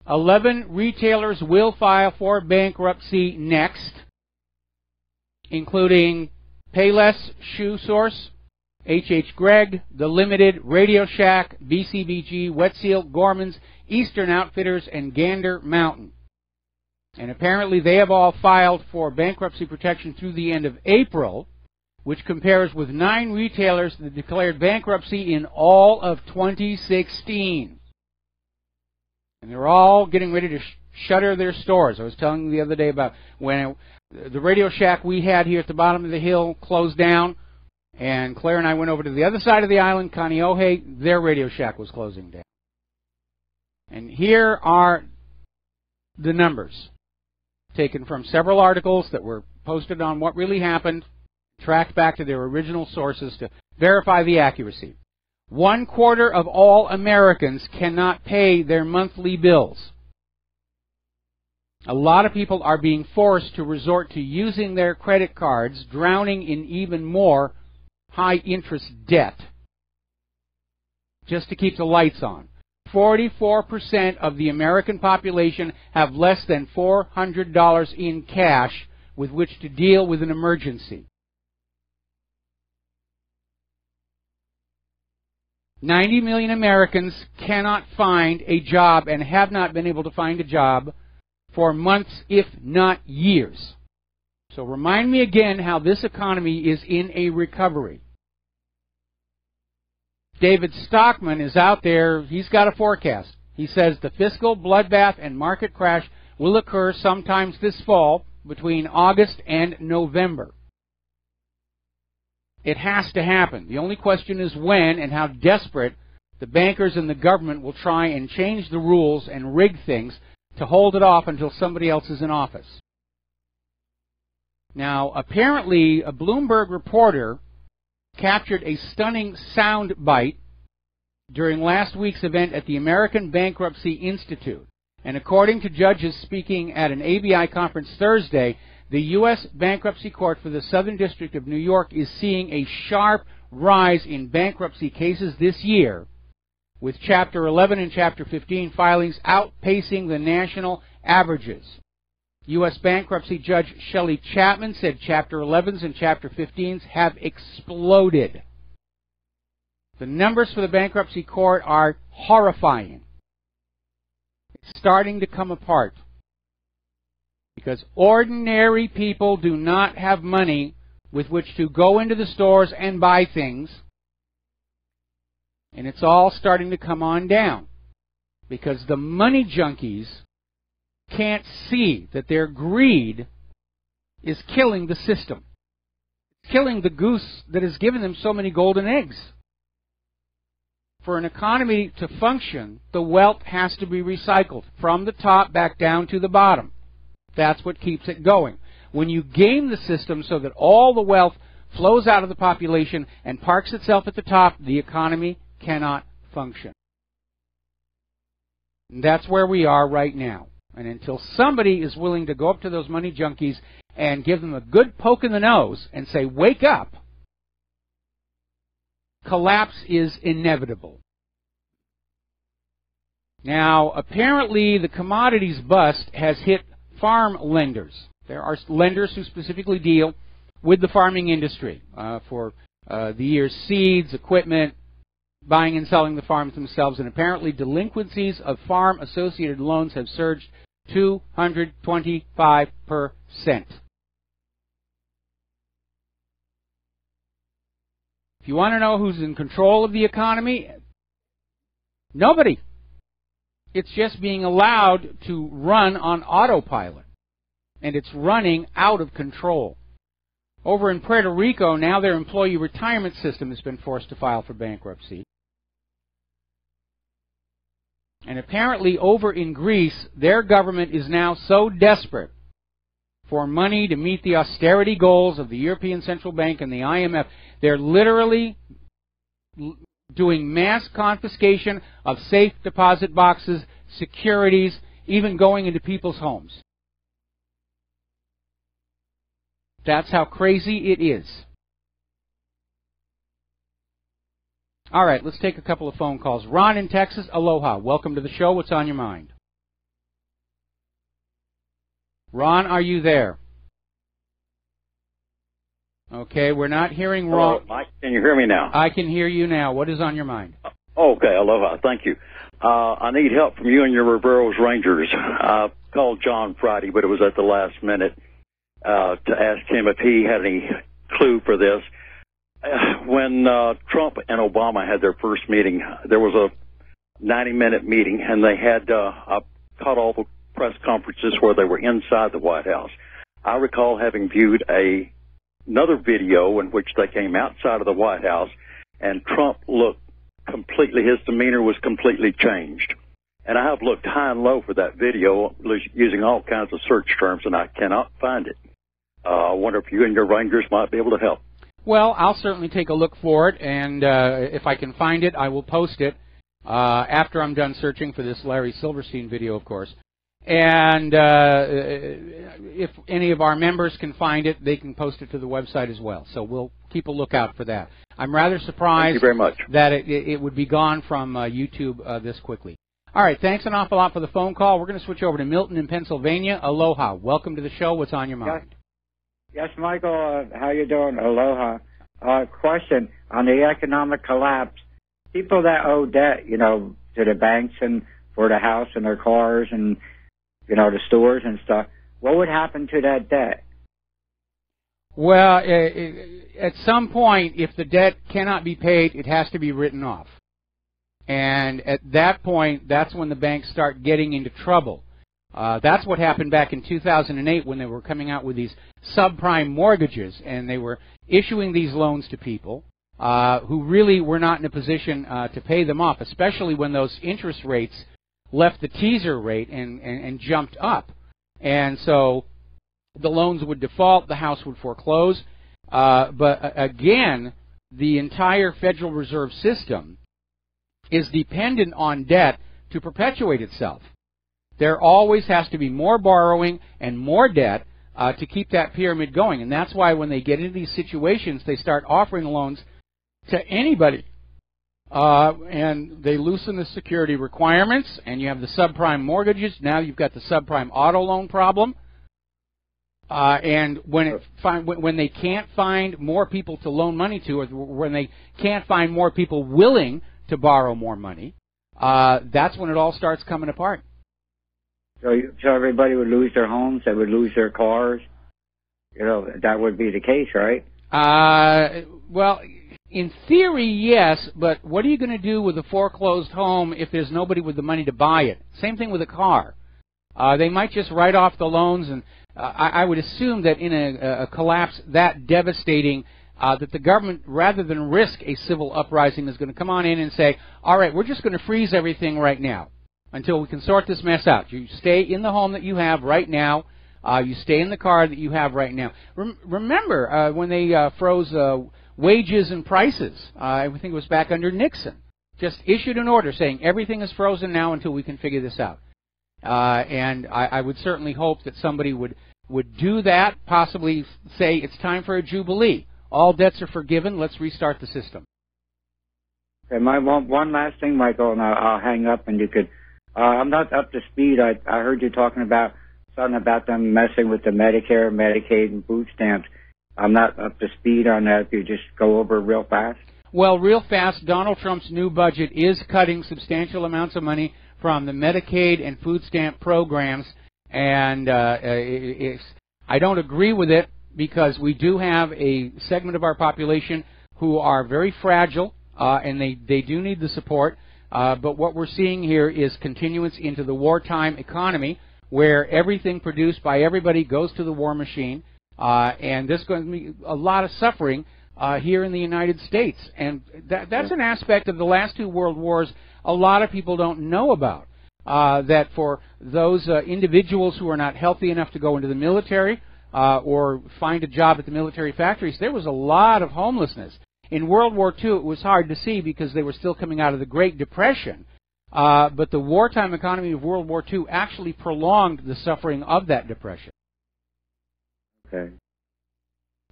11 retailers will file for bankruptcy next, including Payless Shoe Source, H.H. Gregg, The Limited, Radio Shack, BCBG, Wet Seal, Gorman's, Eastern Outfitters, and Gander Mountain. And apparently they have all filed for bankruptcy protection through the end of April, which compares with 9 retailers that declared bankruptcy in all of 2016. And they're all getting ready to shutter their stores. I was telling you the other day about when the Radio Shack we had here at the bottom of the hill closed down, and Claire and I went over to the other side of the island, Kaonohi, their Radio Shack was closing down. And here are the numbers, taken from several articles that were posted on what really happened, tracked back to their original sources to verify the accuracy. 1/4 of all Americans cannot pay their monthly bills. A lot of people are being forced to resort to using their credit cards, drowning in even more high-interest debt just to keep the lights on. 44% of the American population have less than $400 in cash with which to deal with an emergency. 90 million Americans cannot find a job and have not been able to find a job for months, if not years. So remind me again how this economy is in a recovery. David Stockman is out there. He's got a forecast. He says the fiscal bloodbath and market crash will occur sometimes this fall between August and November. It has to happen. The only question is when and how desperate the bankers and the government will try and change the rules and rig things to hold it off until somebody else is in office. Now, apparently, a Bloomberg reporter captured a stunning sound bite during last week's event at the American Bankruptcy Institute. And according to judges speaking at an ABI conference Thursday, the U.S. Bankruptcy Court for the Southern District of New York is seeing a sharp rise in bankruptcy cases this year, with Chapter 11 and Chapter 15 filings outpacing the national averages. U.S. Bankruptcy Judge Shelley Chapman said Chapter 11s and Chapter 15s have exploded. The numbers for the bankruptcy court are horrifying. It's starting to come apart because ordinary people do not have money with which to go into the stores and buy things, and it's all starting to come on down because the money junkies can't see that their greed is killing the system. It's killing the goose that has given them so many golden eggs. For an economy to function, the wealth has to be recycled from the top back down to the bottom. That's what keeps it going. When you game the system so that all the wealth flows out of the population and parks itself at the top, the economy cannot function. And that's where we are right now. And until somebody is willing to go up to those money junkies and give them a good poke in the nose and say, wake up, collapse is inevitable. Now, apparently, the commodities bust has hit farm lenders. There are lenders who specifically deal with the farming industry for the year's seeds, equipment, buying and selling the farms themselves, and apparently delinquencies of farm-associated loans have surged 225%. If you want to know who's in control of the economy, nobody. It's just being allowed to run on autopilot, and it's running out of control. Over in Puerto Rico, now their employee retirement system has been forced to file for bankruptcy. And apparently over in Greece, their government is now so desperate for money to meet the austerity goals of the European Central Bank and the IMF, they're literally doing mass confiscation of safe deposit boxes, securities, even going into people's homes. That's how crazy it is. All right, let's take a couple of phone calls. Ron in Texas, aloha. Welcome to the show. What's on your mind? Ron, are you there? Okay, we're not hearing Ron. Hello, Mike, can you hear me now? I can hear you now. What is on your mind? Okay, aloha. Thank you. I need help from you and your Rivero's Rangers. I called John Friday, but it was at the last minute to ask him if he had any clue for this. When Trump and Obama had their first meeting, there was a 90-minute meeting, and they had I caught all the press conferences where they were inside the White House. I recall having viewed another video in which they came outside of the White House, and Trump looked completely, his demeanor was completely changed. And I have looked high and low for that video using all kinds of search terms, and I cannot find it. I wonder if you and your Rangers might be able to help. Well, I'll certainly take a look for it, and if I can find it, I will post it after I'm done searching for this Larry Silverstein video, of course. And if any of our members can find it, they can post it to the website as well. So we'll keep a lookout for that. I'm rather surprised Thank you very much. that it would be gone from YouTube this quickly. All right, thanks an awful lot for the phone call. We're going to switch over to Milton in Pennsylvania. Aloha. Welcome to the show. What's on your mind? Yes, Michael, how you doing? Aloha. Question on the economic collapse. People that owe debt, to the banks and for the house and their cars and, the stores and stuff, what would happen to that debt? Well, at some point, if the debt cannot be paid, it has to be written off. And at that point, that's when the banks start getting into trouble. That's what happened back in 2008 when they were coming out with these subprime mortgages, and they were issuing these loans to people who really were not in a position to pay them off, especially when those interest rates left the teaser rate and jumped up. And so the loans would default, the house would foreclose. But again, the entire Federal Reserve System is dependent on debt to perpetuate itself. There always has to be more borrowing and more debt to keep that pyramid going. And that's why when they get into these situations, they start offering loans to anybody. And they loosen the security requirements, and you have the subprime mortgages. Now you've got the subprime auto loan problem. And when they can't find more people to loan money to, or when they can't find more people willing to borrow more money, that's when it all starts coming apart. So everybody would lose their homes, they would lose their cars. That would be the case, right? Well, in theory, yes, but what are you going to do with a foreclosed home if there's nobody with the money to buy it? Same thing with a car. They might just write off the loans, and I would assume that in a collapse that devastating, that the government, rather than risk a civil uprising, is going to come on in and say, all right, we're just going to freeze everything right now until we can sort this mess out. You stay in the home that you have right now. You stay in the car that you have right now. Remember when they froze wages and prices, I think it was back under Nixon, just issued an order saying everything is frozen now until we can figure this out. And I would certainly hope that somebody would do that, possibly say it's time for a jubilee. All debts are forgiven. Let's restart the system. Okay, one last thing, Michael, and I'll hang up, and you could I'm not up to speed. I heard you talking about something about them messing with the Medicare, Medicaid, and food stamps. I'm not up to speed on that. If you just go over real fast. Well, real fast, Donald Trump's new budget is cutting substantial amounts of money from the Medicaid and food stamp programs, and I don't agree with it because we do have a segment of our population who are very fragile, and they do need the support. But what we're seeing here is continuance into the wartime economy, where everything produced by everybody goes to the war machine, and there's going to be a lot of suffering here in the United States. And that's an aspect of the last two world wars a lot of people don't know about, that for those individuals who are not healthy enough to go into the military or find a job at the military factories, there was a lot of homelessness. In World War II, it was hard to see because they were still coming out of the Great Depression. But the wartime economy of World War II actually prolonged the suffering of that depression. Okay.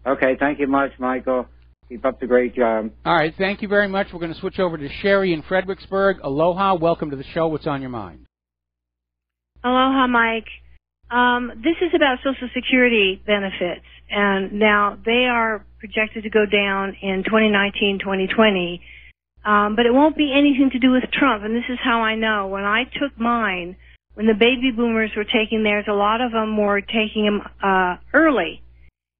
Okay, thank you much, Michael. Keep up the great job. All right, thank you very much. We're going to switch over to Sherry in Fredericksburg. Aloha, welcome to the show. What's on your mind? Aloha, Mike. This is about Social Security benefits, and now they are projected to go down in 2019, 2020, but it won't be anything to do with Trump, and this is how I know. When I took mine, when the baby boomers were taking theirs, a lot of them were taking them early.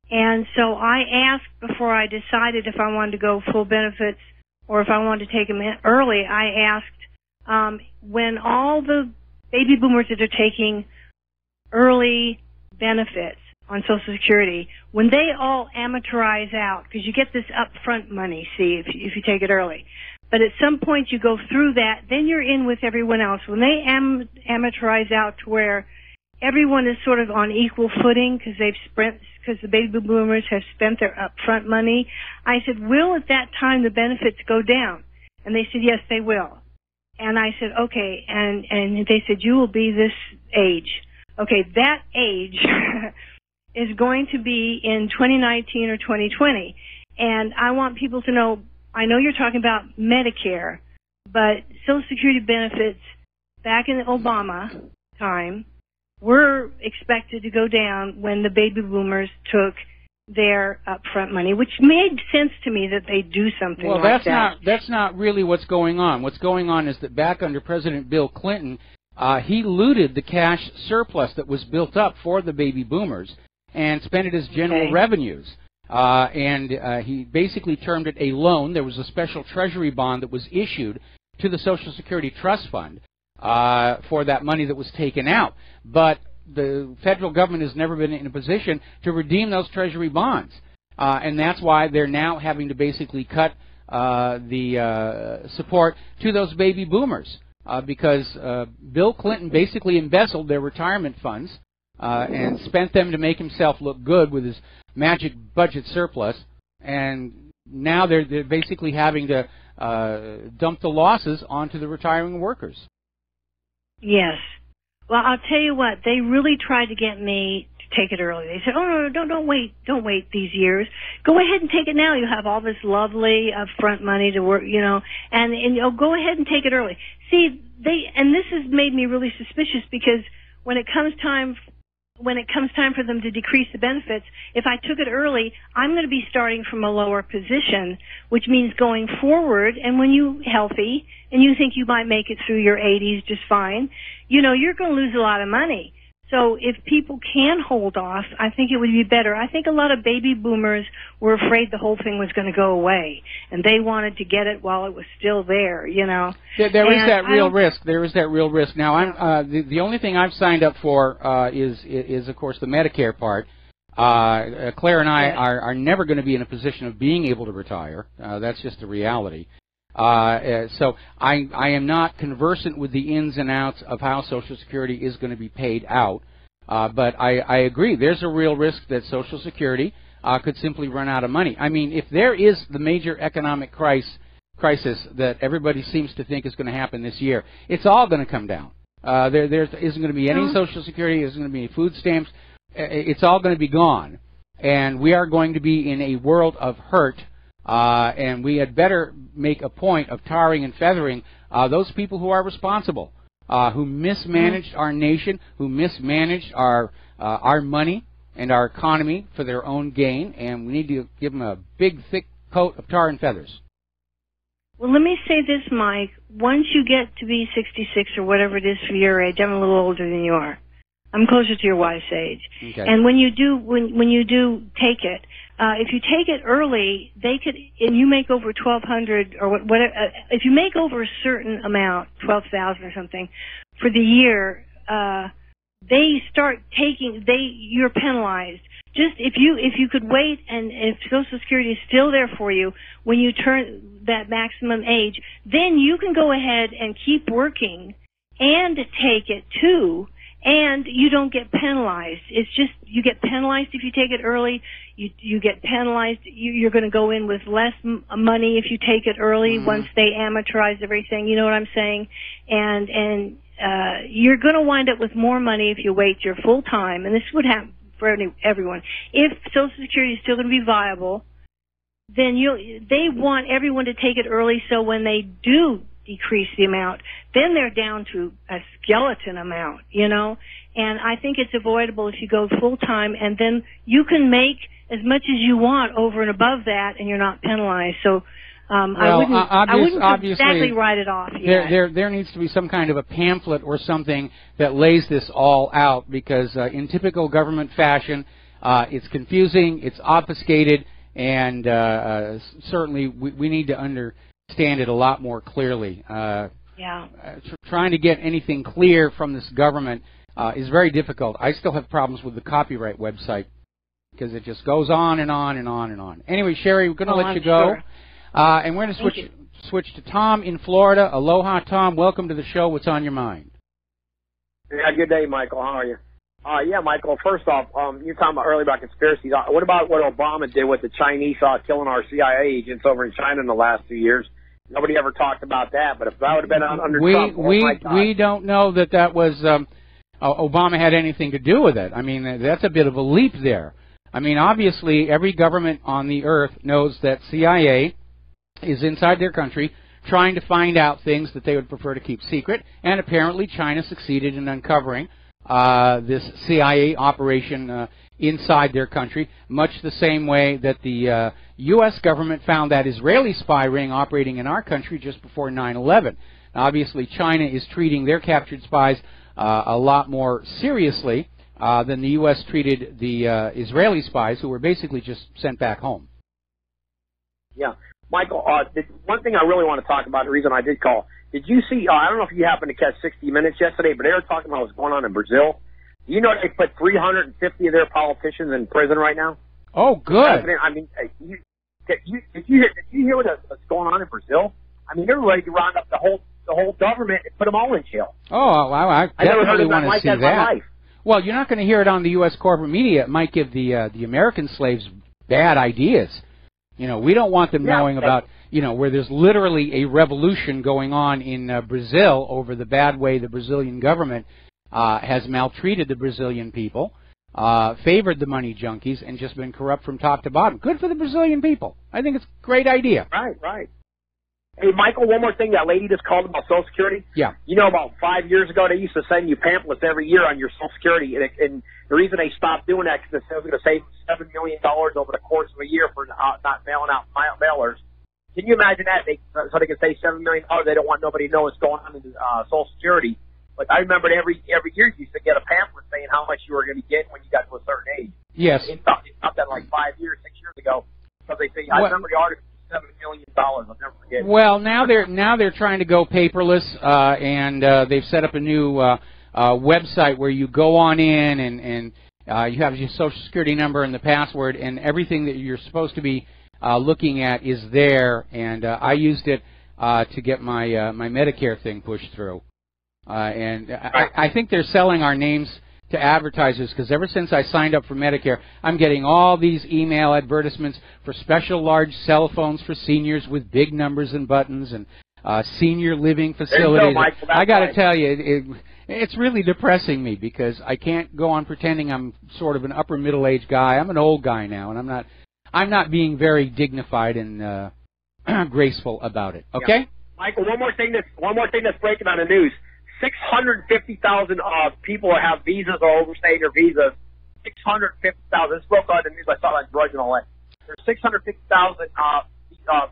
And so I asked before I decided if I wanted to go full benefits or if I wanted to take them in early, I asked when all the baby boomers that are taking early benefits on Social Security, when they all amortize out, because you get this upfront money, see, if you take it early. But at some point you go through that, then you're in with everyone else. When they amortize out to where everyone is sort of on equal footing because the baby boomers have spent their upfront money, I said, will at that time the benefits go down? And they said, yes, they will. And I said, okay, and they said, you will be this age. Okay, that age is going to be in 2019 or 2020. And I want people to know, I know you're talking about Medicare, but Social Security benefits back in the Obama time were expected to go down when the baby boomers took their upfront money, which made sense to me that they do something like that. That's not really what's going on. What's going on is that back under President Bill Clinton, he looted the cash surplus that was built up for the baby boomers and spent it as general revenues. And he basically termed it a loan. There was a special treasury bond that was issued to the Social Security Trust Fund for that money that was taken out. But the federal government has never been in a position to redeem those treasury bonds. And that's why they're now having to basically cut the support to those baby boomers. Because Bill Clinton basically embezzled their retirement funds and spent them to make himself look good with his magic budget surplus, and now they're basically having to dump the losses onto the retiring workers. Yes. Well, I'll tell you what, they really tried to get me to take it early. They said, oh, no, don't wait these years. Go ahead and take it now. You have all this lovely upfront money to work, and go ahead and take it early. See, this has made me really suspicious because when it comes time for them to decrease the benefits, if I took it early, I'm going to be starting from a lower position, which means going forward, and when you're healthy and you think you might make it through your 80s just fine, you're going to lose a lot of money. So if people can hold off, I think it would be better. I think a lot of baby boomers were afraid the whole thing was going to go away, and they wanted to get it while it was still there, There is that real risk. There is that real risk. Now, I'm the only thing I've signed up for is of course the Medicare part. Claire and I are never going to be in a position of being able to retire. That's just a reality. So I am not conversant with the ins and outs of how Social Security is going to be paid out. But I agree. There's a real risk that Social Security could simply run out of money. I mean, if there is the major economic crisis that everybody seems to think is going to happen this year, it's all going to come down. There isn't going to be any Social Security. There isn't going to be any food stamps. It's all going to be gone. And we are going to be in a world of hurt. And we had better make a point of tarring and feathering those people who are responsible who mismanaged our nation, who mismanaged our money and our economy for their own gain, and we need to give them a big, thick coat of tar and feathers. Well, let me say this, Mike. Once you get to be 66 or whatever it is for your age, I'm a little older than you are. I'm closer to your wife's age. Okay. And when you do take it, if you take it early, they could, and you make over 1,200 or whatever. If you make over a certain amount, 12,000 or something, for the year, they start taking. You're penalized. Just if you could wait, and if Social Security is still there for you when you turn that maximum age, then you can go ahead and keep working and take it too, and you don't get penalized. It's just you get penalized if you take it early. You get penalized. You're going to go in with less money if you take it early once they amortize everything. You know what I'm saying? And you're going to wind up with more money if you wait your full time, and this would happen for everyone. If Social Security is still going to be viable, then they want everyone to take it early, so when they do decrease the amount, then they're down to a skeleton amount, you know? And I think it's avoidable if you go full time, and then you can make as much as you want over and above that, and you're not penalized. So I wouldn't exactly write it off yet. There needs to be some kind of a pamphlet or something that lays this all out, because in typical government fashion, it's confusing, it's obfuscated, and certainly we need to understand it a lot more clearly. Trying to get anything clear from this government is very difficult. I still have problems with the copyright website because it just goes on and on and on and on. Anyway, Sherry, we're going to let you go. Sure. And we're going to switch to Tom in Florida. Aloha, Tom. Welcome to the show. What's on your mind? Yeah, good day, Michael. How are you? Yeah, Michael, first off, you were talking about earlier about conspiracies. What about what Obama did with the Chinese killing our CIA agents over in China in the last 2 years? Nobody ever talked about that, but if that would have been under Trump, we don't know that was Obama had anything to do with it. I mean, that's a bit of a leap there. I mean, obviously, every government on the earth knows that CIA is inside their country trying to find out things that they would prefer to keep secret, and apparently China succeeded in uncovering this CIA operation inside their country, much the same way that the U.S. government found that Israeli spy ring operating in our country just before 9/11. Obviously, China is treating their captured spies a lot more seriously than the U.S. treated the Israeli spies, who were basically just sent back home. Yeah. Michael, one thing I really want to talk about, the reason I did call, did you see, I don't know if you happened to catch 60 Minutes yesterday, but they were talking about what's going on in Brazil. Do you know they put 350 of their politicians in prison right now? Oh, good. I mean, did you hear what's going on in Brazil? I mean, they're ready to round up the whole government and put them all in jail. Oh, I definitely want to see that. Life. Well, you're not going to hear it on the U.S. corporate media. It might give the American slaves bad ideas. You know, we don't want them knowing about, where there's literally a revolution going on in Brazil over the bad way the Brazilian government has maltreated the Brazilian people, favored the money junkies, and just been corrupt from top to bottom. Good for the Brazilian people. I think it's a great idea. Right. Hey, Michael, one more thing. That lady just called about Social Security. Yeah. You know, about 5 years ago, they used to send you pamphlets every year on your Social Security, and the reason they stopped doing that because they was going to save $7 million over the course of a year for not mailing out mailers. Can you imagine that? So they can save $7 million. They don't want nobody to know what's going on in Social Security. But I remember every year you used to get a pamphlet saying how much you were going to be getting when you got to a certain age. Yes. It stopped that like 5 years, 6 years ago. So they say, I remember the article. $7 million. I'll never forget. Well, now they're trying to go paperless, and they've set up a new website where you go on in and you have your Social Security number and the password, and everything that you're supposed to be looking at is there. And I used it to get my Medicare thing pushed through. And I think they're selling our names to advertisers, because ever since I signed up for Medicare, I'm getting all these email advertisements for special large cell phones for seniors with big numbers and buttons, and senior living facilities. I got to tell you, it's really depressing me, because I can't go on pretending I'm sort of an upper middle-aged guy. I'm an old guy now, and I'm not being very dignified and graceful about it. Okay? Yeah. Michael, one more thing that's breaking on the news. 650,000 people have visas or overstaying their visas. 650,000. This broke on the news. I saw it on Drudge and all that. There's 650,000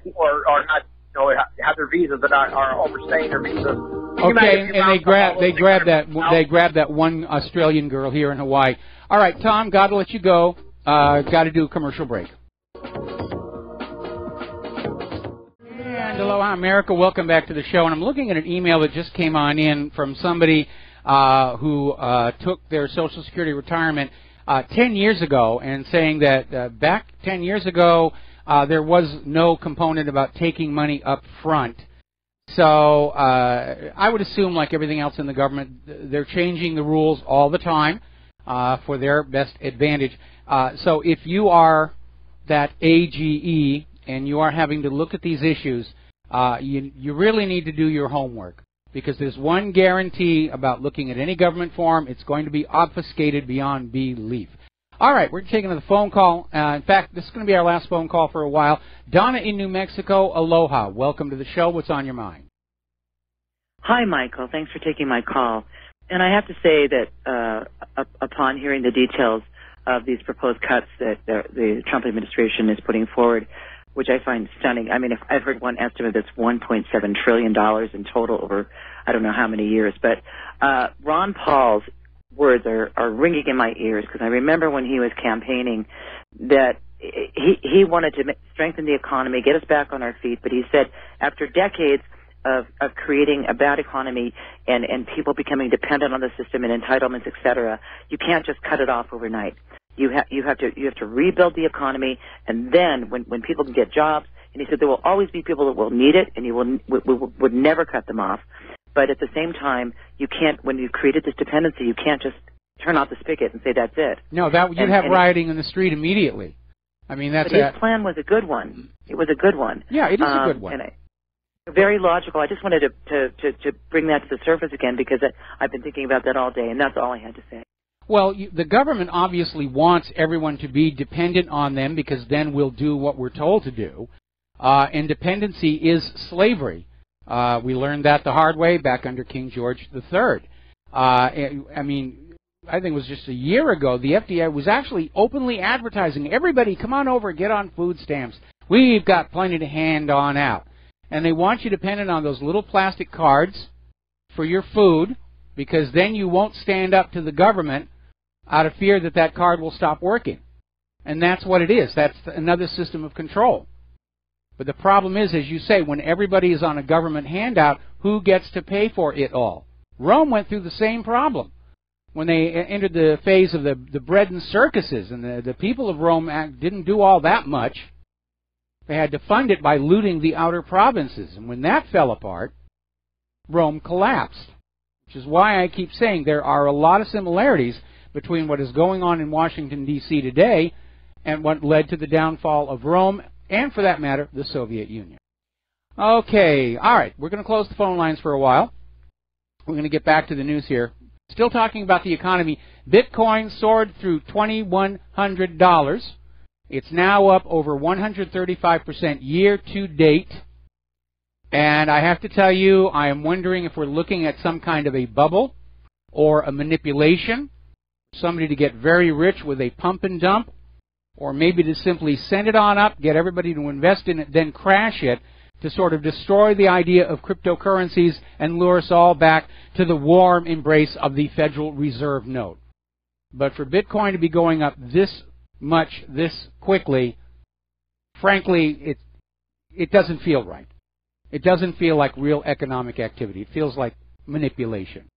people are not, have their visas that are overstaying their visas. Okay, and they grabbed that one Australian girl here in Hawaii. All right, Tom, got to let you go. Got to do a commercial break. And aloha, America. Welcome back to the show. And I'm looking at an email that just came on in from somebody who took their Social Security retirement 10 years ago, and saying that back 10 years ago there was no component about taking money up front. So I would assume, like everything else in the government, they're changing the rules all the time for their best advantage. So if you are that AGE and you are having to look at these issues, you really need to do your homework, because there's one guarantee about looking at any government form: it's going to be obfuscated beyond belief. All right, we're taking the phone call. In fact, this is going to be our last phone call for a while. Donna in New Mexico, aloha. Welcome to the show. What's on your mind? Hi, Michael. Thanks for taking my call. And I have to say that upon hearing the details of these proposed cuts that the Trump administration is putting forward, which I find stunning. I mean, I've heard one estimate that's $1.7 trillion in total over I don't know how many years. But Ron Paul's words are ringing in my ears, because I remember when he was campaigning that he wanted to strengthen the economy, get us back on our feet. But he said after decades of creating a bad economy and people becoming dependent on the system and entitlements, et cetera, you can't just cut it off overnight. You have to rebuild the economy, and then when people can get jobs, and he said there will always be people that will need it, and you would never cut them off. But at the same time, you can't, when you've created this dependency, you can't just turn off the spigot and say that's it. No, you'd have rioting in the street immediately. I mean, that's but his plan was a good one. It was a good one. Yeah, it is a good one. Very logical. I just wanted to bring that to the surface again, because I've been thinking about that all day, and that's all I had to say. Well, the government obviously wants everyone to be dependent on them, because then we'll do what we're told to do. And dependency is slavery. We learned that the hard way back under King George III. I mean, I think it was just a year ago, the FDA was actually openly advertising, everybody come on over and get on food stamps. We've got plenty to hand on out. And they want you dependent on those little plastic cards for your food, because then you won't stand up to the government out of fear that that card will stop working. And that's what it is. That's another system of control. But the problem is, as you say, when everybody is on a government handout, who gets to pay for it all? Rome went through the same problem when they entered the phase of the bread and circuses, and the people of Rome didn't do all that much. They had to fund it by looting the outer provinces. And when that fell apart, Rome collapsed. Which is why I keep saying there are a lot of similarities between what is going on in Washington, D.C. today and what led to the downfall of Rome, and for that matter, the Soviet Union. Okay, all right, we're going to close the phone lines for a while. We're going to get back to the news here. Still talking about the economy. Bitcoin soared through $2,100. It's now up over 135% year to date. And I have to tell you, I am wondering if we're looking at some kind of a bubble or a manipulation, somebody to get very rich with a pump and dump, or maybe to simply send it on up, get everybody to invest in it, then crash it to sort of destroy the idea of cryptocurrencies and lure us all back to the warm embrace of the Federal Reserve note. But for Bitcoin to be going up this much, this quickly, frankly, it doesn't feel right. It doesn't feel like real economic activity. It feels like manipulation.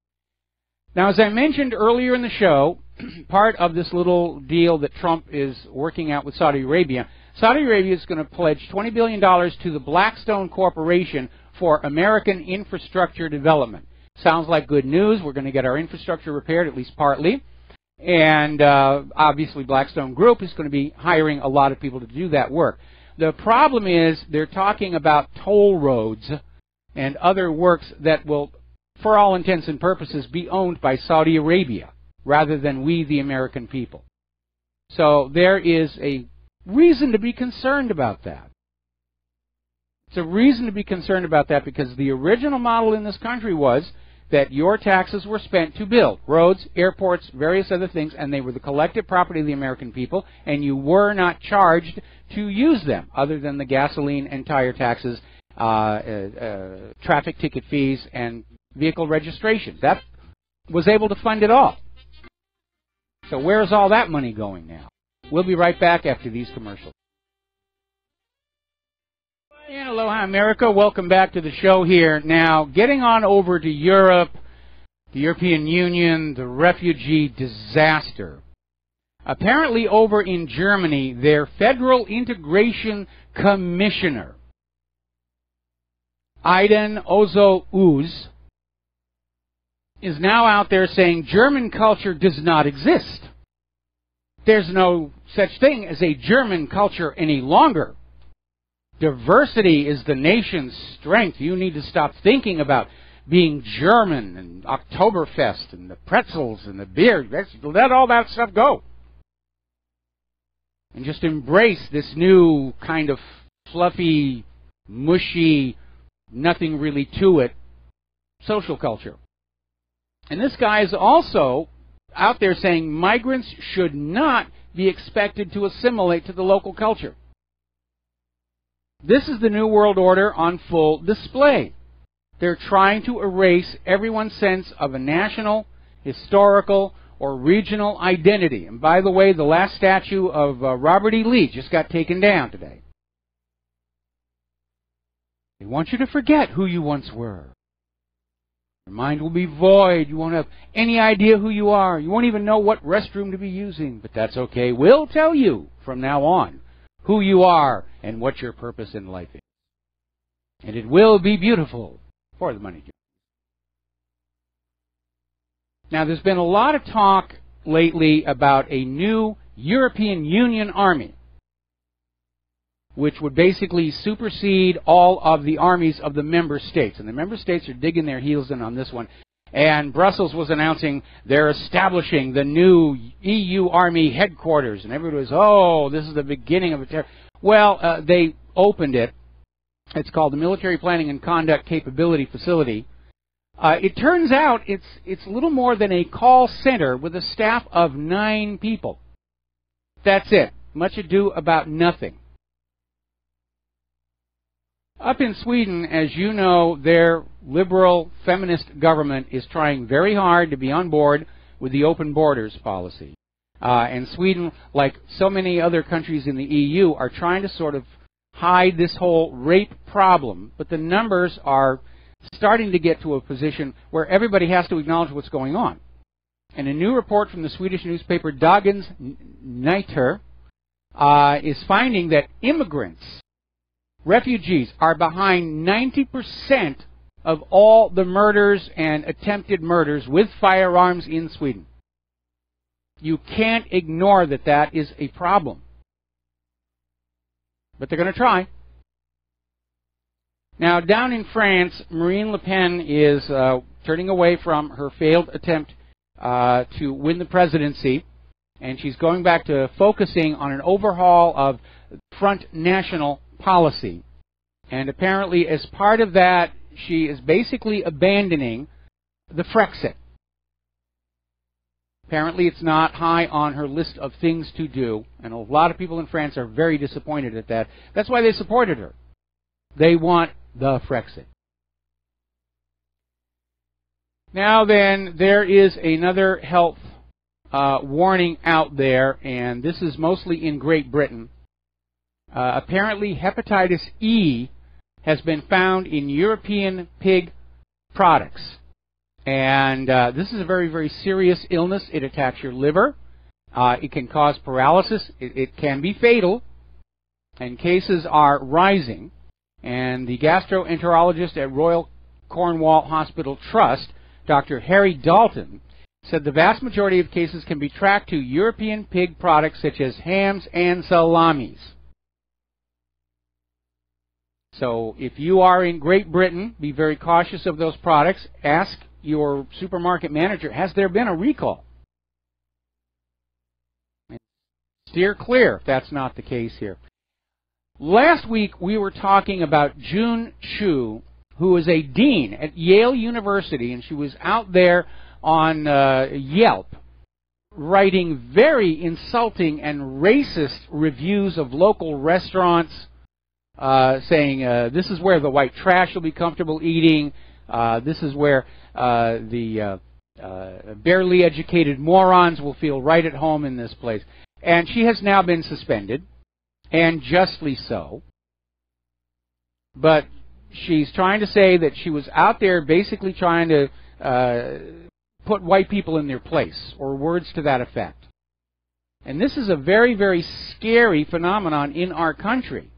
Now, as I mentioned earlier in the show, part of this little deal that Trump is working out with Saudi Arabia is going to pledge $20 billion to the Blackstone Corporation for American infrastructure development. Sounds like good news. We're going to get our infrastructure repaired, at least partly. And obviously Blackstone Group is going to be hiring a lot of people to do that work. The problem is they're talking about toll roads and other works that will, for all intents and purposes, be owned by Saudi Arabia rather than we, the American people. So there is a reason to be concerned about that. It's a reason to be concerned about that, because the original model in this country was that your taxes were spent to build roads, airports, various other things, and they were the collective property of the American people, and you were not charged to use them, other than the gasoline and tire taxes, traffic ticket fees, and vehicle registration. That was able to fund it all. So where's all that money going now? We'll be right back after these commercials. And aloha, America. Welcome back to the show here. Now, getting on over to Europe, the European Union, the refugee disaster. Apparently over in Germany, their Federal Integration Commissioner, Aiden Ozo-Uz, is now out there saying German culture does not exist. There's no such thing as a German culture any longer. Diversity is the nation's strength. You need to stop thinking about being German and Oktoberfest and the pretzels and the beer. Let all that stuff go. And just embrace this new kind of fluffy, mushy, nothing really to it social culture. And this guy is also out there saying migrants should not be expected to assimilate to the local culture. This is the New World Order on full display. They're trying to erase everyone's sense of a national, historical, or regional identity. And by the way, the last statue of Robert E. Lee just got taken down today. They want you to forget who you once were. Your mind will be void. You won't have any idea who you are. You won't even know what restroom to be using. But that's okay. We'll tell you from now on who you are and what your purpose in life is. And it will be beautiful for the money. Now, there's been a lot of talk lately about a new European Union army, which would basically supersede all of the armies of the member states. And the member states are digging their heels in on this one. And Brussels was announcing they're establishing the new EU Army headquarters. And everybody was, oh, this is the beginning of a terror. Well, they opened it. It's called the Military Planning and Conduct Capability Facility. It turns out it's little more than a call center with a staff of 9 people. That's it. Much ado about nothing. Up in Sweden, as you know, their liberal feminist government is trying very hard to be on board with the open borders policy. And Sweden, like so many other countries in the EU, are trying to sort of hide this whole rape problem. But the numbers are starting to get to a position where everybody has to acknowledge what's going on. And a new report from the Swedish newspaper Dagens Nyheter is finding that immigrants, refugees, are behind 90% of all the murders and attempted murders with firearms in Sweden. You can't ignore that that is a problem. But they're going to try. Now, down in France, Marine Le Pen is turning away from her failed attempt to win the presidency, and she's going back to focusing on an overhaul of Front National policy. And apparently, as part of that, she is basically abandoning the Frexit. Apparently, it's not high on her list of things to do, and a lot of people in France are very disappointed at that. That's why they supported her. They want the Frexit. Now then, there is another health warning out there, and this is mostly in Great Britain. Apparently, hepatitis E has been found in European pig products. And this is a very, very serious illness. It attacks your liver. It can cause paralysis. It can be fatal. And cases are rising. And the gastroenterologist at Royal Cornwall Hospital Trust, Dr. Harry Dalton, said the vast majority of cases can be tracked to European pig products such as hams and salamis. So if you are in Great Britain, be very cautious of those products. Ask your supermarket manager, has there been a recall? And steer clear if that's not the case here. Last week we were talking about June Chu, who is a dean at Yale University, and she was out there on Yelp writing very insulting and racist reviews of local restaurants, saying this is where the white trash will be comfortable eating, this is where the barely educated morons will feel right at home in this place. And she has now been suspended, and justly so. But she's trying to say that she was out there basically trying to put white people in their place, or words to that effect. And this is a very, very scary phenomenon in our country,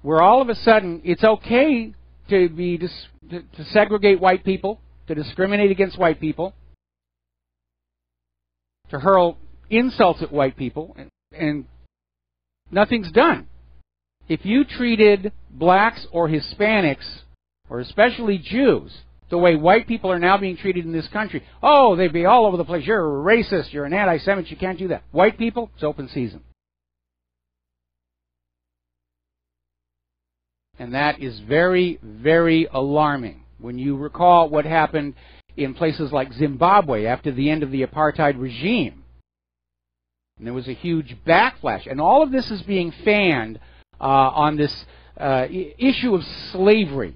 where all of a sudden it's okay to be to segregate white people, to discriminate against white people, to hurl insults at white people, and nothing's done. If you treated blacks or Hispanics, or especially Jews, the way white people are now being treated in this country, oh, they'd be all over the place. You're a racist, you're an anti-Semite, you can't do that. White people, it's open season. And that is very, very alarming. When you recall what happened in places like Zimbabwe after the end of the apartheid regime, and there was a huge backlash. And all of this is being fanned on this issue of slavery.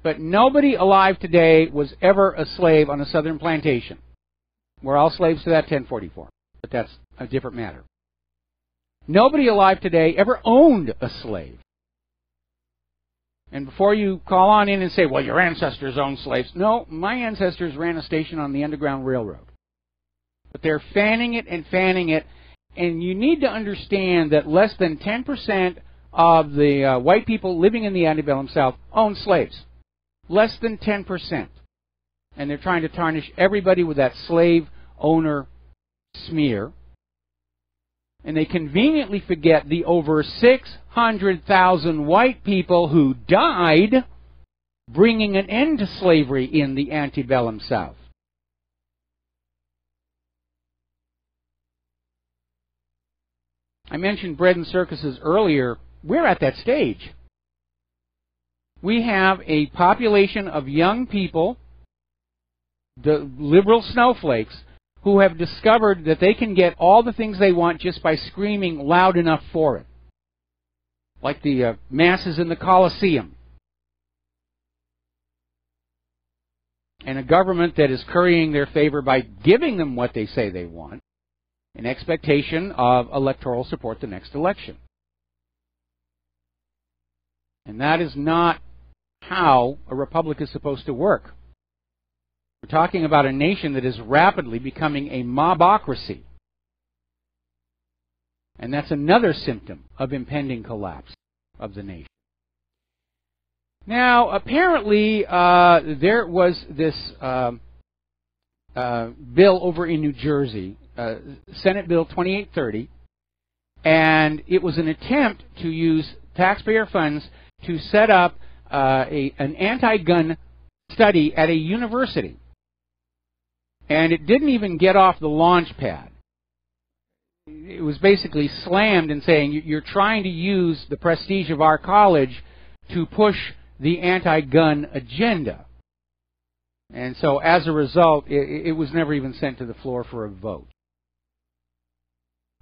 But nobody alive today was ever a slave on a southern plantation. We're all slaves to that 1044. But that's a different matter. Nobody alive today ever owned a slave. And before you call on in and say, well, your ancestors owned slaves. No, my ancestors ran a station on the Underground Railroad. But they're fanning it, and you need to understand that less than 10% of the white people living in the antebellum South owned slaves. Less than 10%. And they're trying to tarnish everybody with that slave owner smear. And they conveniently forget the over 600,000 white people who died bringing an end to slavery in the antebellum South. I mentioned bread and circuses earlier. We're at that stage. We have a population of young people, the liberal snowflakes, who have discovered that they can get all the things they want just by screaming loud enough for it. Like the masses in the Colosseum. And a government that is currying their favor by giving them what they say they want, in expectation of electoral support the next election. And that is not how a republic is supposed to work. We're talking about a nation that is rapidly becoming a mobocracy. And that's another symptom of impending collapse of the nation. Now, apparently, there was this bill over in New Jersey, Senate Bill 2830, and it was an attempt to use taxpayer funds to set up an anti-gun study at a university. And it didn't even get off the launch pad. It was basically slammed and saying, you're trying to use the prestige of our college to push the anti-gun agenda. And so as a result, it was never even sent to the floor for a vote.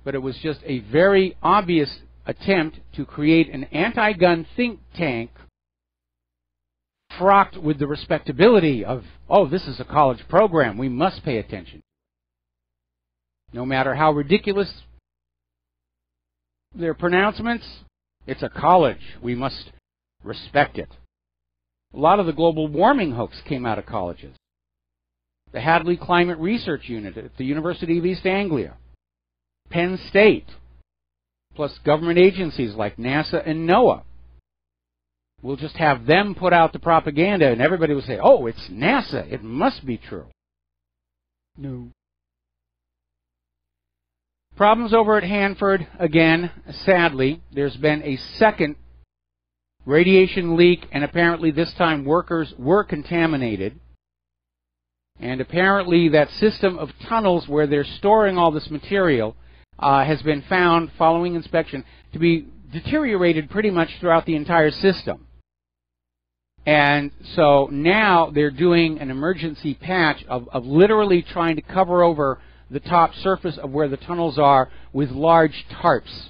But it was just a very obvious attempt to create an anti-gun think tank fraught with the respectability of, oh, this is a college program, we must pay attention. No matter how ridiculous their pronouncements, it's a college, we must respect it. A lot of the global warming hoax came out of colleges. The Hadley Climate Research Unit at the University of East Anglia, Penn State, plus government agencies like NASA and NOAA. We'll just have them put out the propaganda and everybody will say, oh, it's NASA, it must be true. No. Problems over at Hanford, again, sadly. There's been a second radiation leak, and apparently this time workers were contaminated. And apparently that system of tunnels where they're storing all this material has been found, following inspection, to be deteriorated pretty much throughout the entire system. And so now they're doing an emergency patch of literally trying to cover over the top surface of where the tunnels are with large tarps,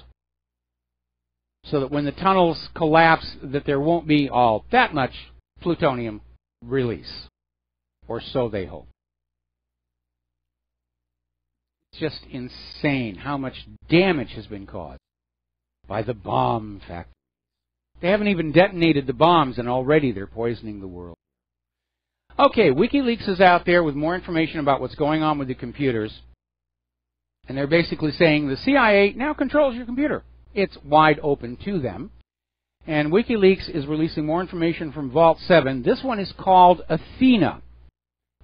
so that when the tunnels collapse, that there won't be all that much plutonium release, or so they hope. It's just insane how much damage has been caused by the bomb factory. They haven't even detonated the bombs, and already they're poisoning the world. Okay, WikiLeaks is out there with more information about what's going on with the computers. And they're basically saying the CIA now controls your computer. It's wide open to them. And WikiLeaks is releasing more information from Vault 7. This one is called Athena.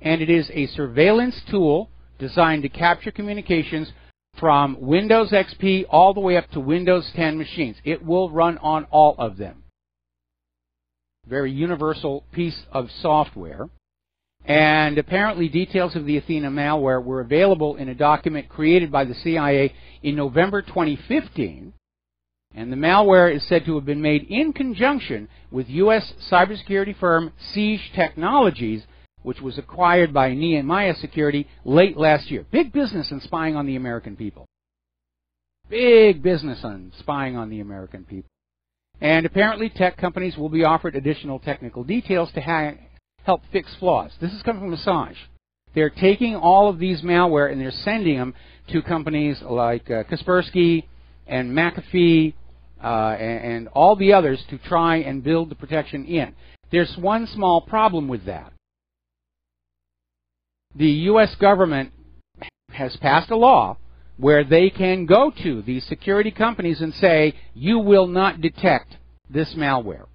And it is a surveillance tool designed to capture communications from Windows XP all the way up to Windows 10 machines. It will run on all of them. Very universal piece of software. And apparently details of the Athena malware were available in a document created by the CIA in November 2015. And the malware is said to have been made in conjunction with U.S. cybersecurity firm Siege Technologies, which was acquired by Nehemiah Security late last year. Big business in spying on the American people. Big business on spying on the American people. And apparently tech companies will be offered additional technical details to help fix flaws. This is coming from Assange. They're taking all of these malware and they're sending them to companies like Kaspersky and McAfee and all the others to try and build the protection in. There's one small problem with that. The U.S. government has passed a law where they can go to these security companies and say, you will not detect this malware.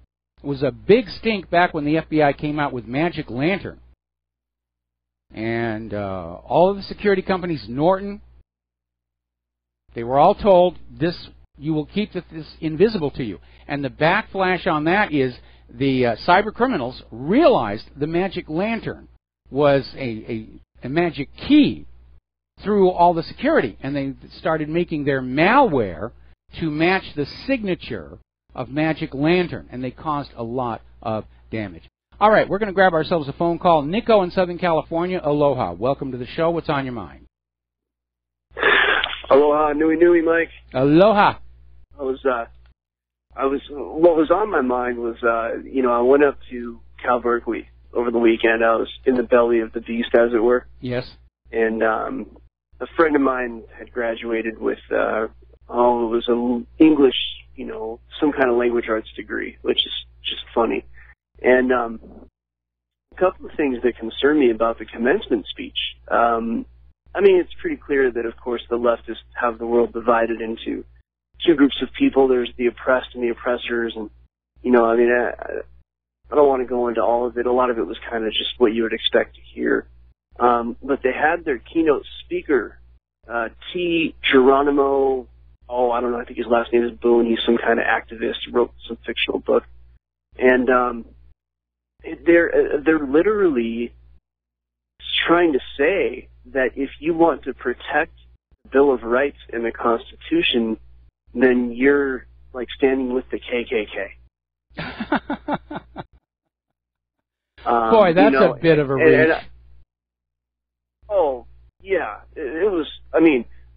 It was a big stink back when the FBI came out with Magic Lantern. And all of the security companies, Norton, they were all told, this, you will keep this invisible to you. And the backflash on that is the cyber criminals realized the Magic Lantern was a magic key through all the security. And they started making their malware to match the signature of Magic Lantern. And they caused a lot of damage. All right, we're going to grab ourselves a phone call. Nico in Southern California, aloha. Welcome to the show. What's on your mind? Aloha, nui, Mike. Aloha. What was on my mind was, I went up to Cal Berkeley over the weekend. I was in the belly of the beast, as it were. Yes. And a friend of mine had graduated with, it was an English, some kind of language arts degree, which is just funny. And a couple of things that concern me about the commencement speech. It's pretty clear that, of course, the leftists have the world divided into two groups of people. There's the oppressed and the oppressors. And, I don't want to go into all of it. A lot of it was kind of just what you would expect to hear. But they had their keynote speaker, T. Geronimo, I don't know, I think his last name is Boone. He's some kind of activist, wrote some fictional book. And they're literally trying to say that if you want to protect the Bill of Rights and the Constitution, then you're like standing with the KKK. Boy, that's a bit of a reach. It was,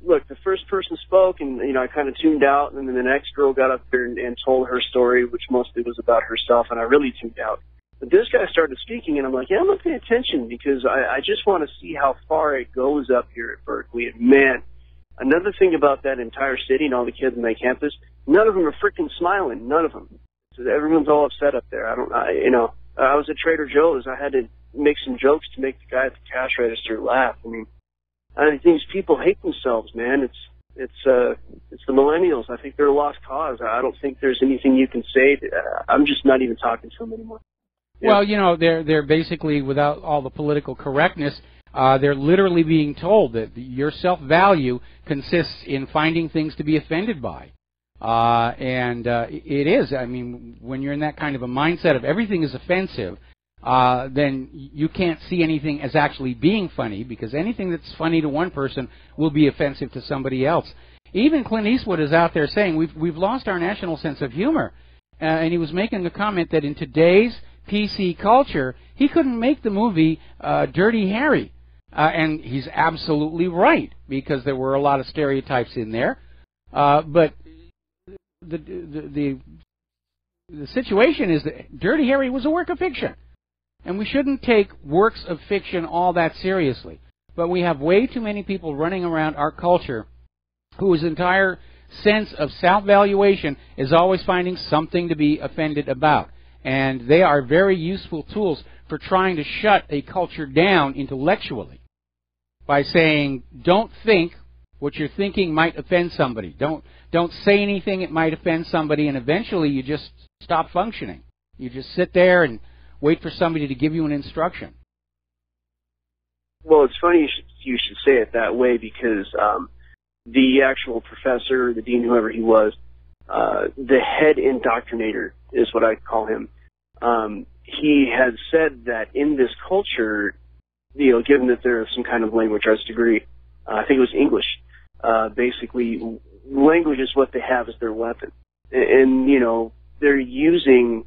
look, the first person spoke, and, I kind of tuned out, and then the next girl got up there and told her story, which mostly was about herself, and I really tuned out. But this guy started speaking, and I'm like, I'm going to pay attention, because I just want to see how far it goes up here at Berkeley. And, man, another thing about that entire city and all the kids on that campus, none of them are freaking smiling, none of them. So everyone's all upset up there. I was at Trader Joe's. I had to make some jokes to make the guy at the cash register laugh. These people hate themselves, man. It's the millennials. I think they're a lost cause. I don't think there's anything you can say. I'm just not even talking to them anymore. Yeah. Well, they're basically, without all the political correctness, they're literally being told that your self-value consists in finding things to be offended by. It is. When you're in that kind of a mindset of everything is offensive, then you can't see anything as actually being funny, because anything that's funny to one person will be offensive to somebody else. Even Clint Eastwood is out there saying we've lost our national sense of humor. And he was making the comment that in today's PC culture, he couldn't make the movie Dirty Harry. And he's absolutely right, because there were a lot of stereotypes in there. But the situation is that Dirty Harry was a work of fiction. And we shouldn't take works of fiction all that seriously. But we have way too many people running around our culture whose entire sense of self-valuation is always finding something to be offended about. And they are very useful tools for trying to shut a culture down intellectually by saying, don't think what you're thinking might offend somebody. Don't say anything that might offend somebody, and eventually you just stop functioning. You just sit there and wait for somebody to give you an instruction. Well, it's funny you should say it that way, because the actual professor, the dean, whoever he was, the head indoctrinator is what I call him. He had said that in this culture, you know, given that there's some kind of language arts degree, I think it was English, basically language is what they have as their weapon. And, you know, they're using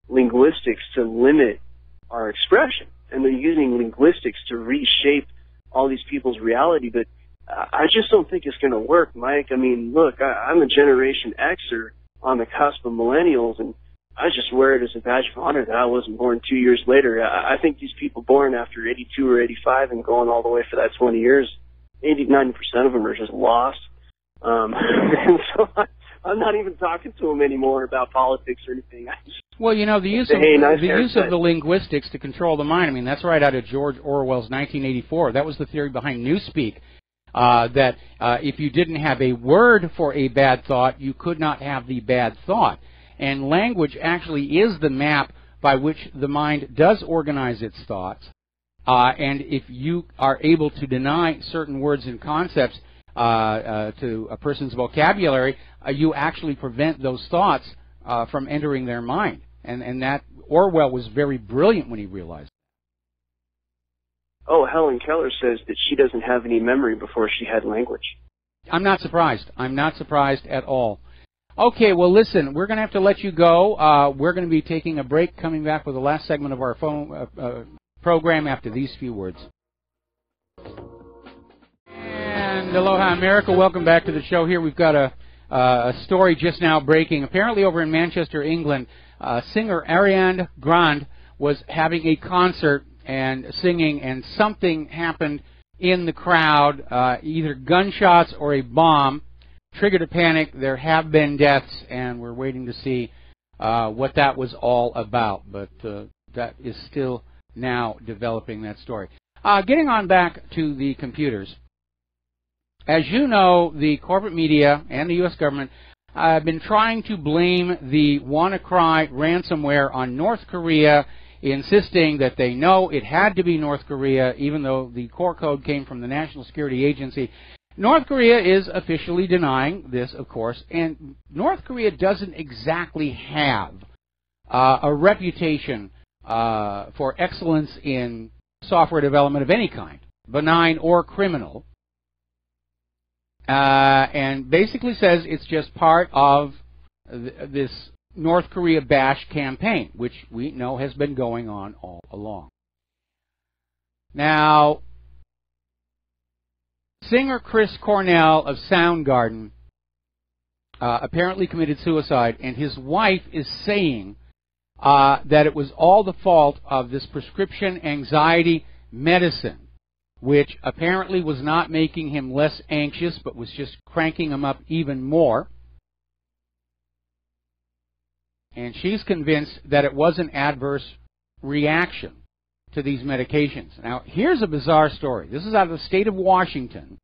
linguistics to limit our expression, and they're using linguistics to reshape all these people's reality. But I just don't think it's going to work, Mike. I mean, look, I'm a Generation Xer on the cusp of millennials, and I just wear it as a badge of honor that I wasn't born 2 years later. I think these people born after 82 or 85 and going all the way for that 20 years, 80-90% of them are just lost. And so I'm not even talking to them anymore about politics or anything. Well, you know, the use of the linguistics to control the mind, I mean, that's right out of George Orwell's 1984. That was the theory behind Newspeak, that if you didn't have a word for a bad thought, you could not have the bad thought. And language actually is the map by which the mind does organize its thoughts. And if you are able to deny certain words and concepts to a person's vocabulary, you actually prevent those thoughts from entering their mind. And that Orwell was very brilliant when he realized it. Oh, Helen Keller says that she doesn't have any memory before she had language. I'm not surprised. I'm not surprised at all. Okay, well, listen, we're going to have to let you go. We're going to be taking a break, coming back with the last segment of our program after these few words. And aloha, America. Welcome back to the show here. We've got a story just now breaking. Apparently over in Manchester, England, singer Ariana Grande was having a concert and singing, and something happened in the crowd, either gunshots or a bomb. Triggered a panic. There have been deaths, and we're waiting to see what that was all about. But that is still now developing, that story. Getting on back to the computers. As you know, the corporate media and the U.S. government have been trying to blame the WannaCry ransomware on North Korea, insisting that they know it had to be North Korea, even though the core code came from the National Security Agency. North Korea is officially denying this, of course, and North Korea doesn't exactly have a reputation for excellence in software development of any kind, benign or criminal, and basically says it's just part of this North Korea bash campaign, which we know has been going on all along. Now, singer Chris Cornell of Soundgarden apparently committed suicide, and his wife is saying that it was all the fault of this prescription anxiety medicine, which apparently was not making him less anxious, but was just cranking him up even more. And she's convinced that it was an adverse reaction to these medications. Now, here's a bizarre story. This is out of the state of Washington,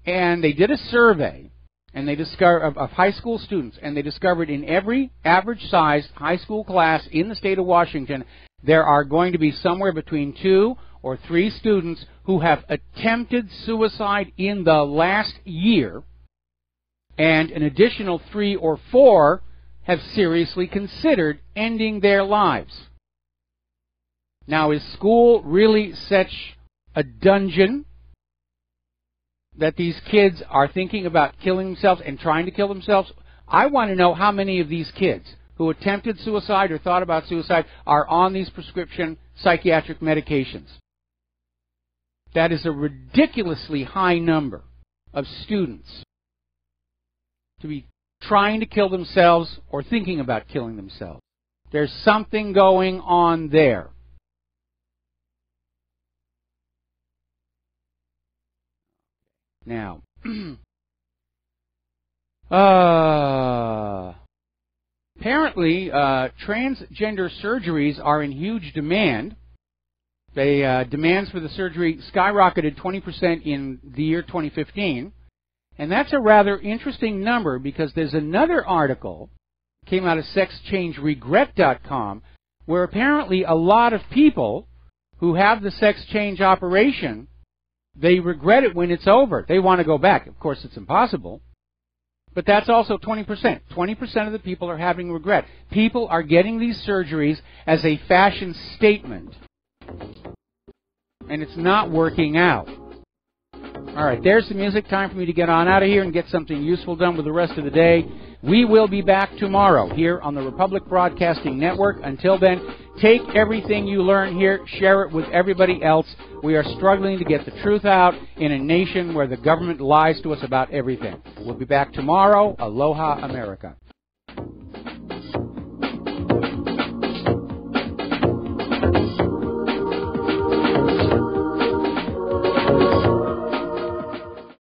and they did a survey and they discovered of high school students, and they discovered in every average-sized high school class in the state of Washington, there are going to be somewhere between 2 or 3 students who have attempted suicide in the last year, and an additional 3 or 4 have seriously considered ending their lives. Now, is school really such a dungeon that these kids are thinking about killing themselves and trying to kill themselves? I want to know how many of these kids who attempted suicide or thought about suicide are on these prescription psychiatric medications. That is a ridiculously high number of students to be trying to kill themselves or thinking about killing themselves. There's something going on there. Now, apparently, transgender surgeries are in huge demand. Demands for the surgery skyrocketed 20% in the year 2015. And that's a rather interesting number because there's another article, came out of sexchangeregret.com, where apparently a lot of people who have the sex change operation, they regret it when it's over. They want to go back. Of course, it's impossible. But that's also 20%. 20% of the people are having regret. People are getting these surgeries as a fashion statement. And it's not working out. All right, there's the music. Time for me to get on out of here and get something useful done with the rest of the day. We will be back tomorrow here on the Republic Broadcasting Network. Until then, take everything you learn here, share it with everybody else. We are struggling to get the truth out in a nation where the government lies to us about everything. We'll be back tomorrow. Aloha, America.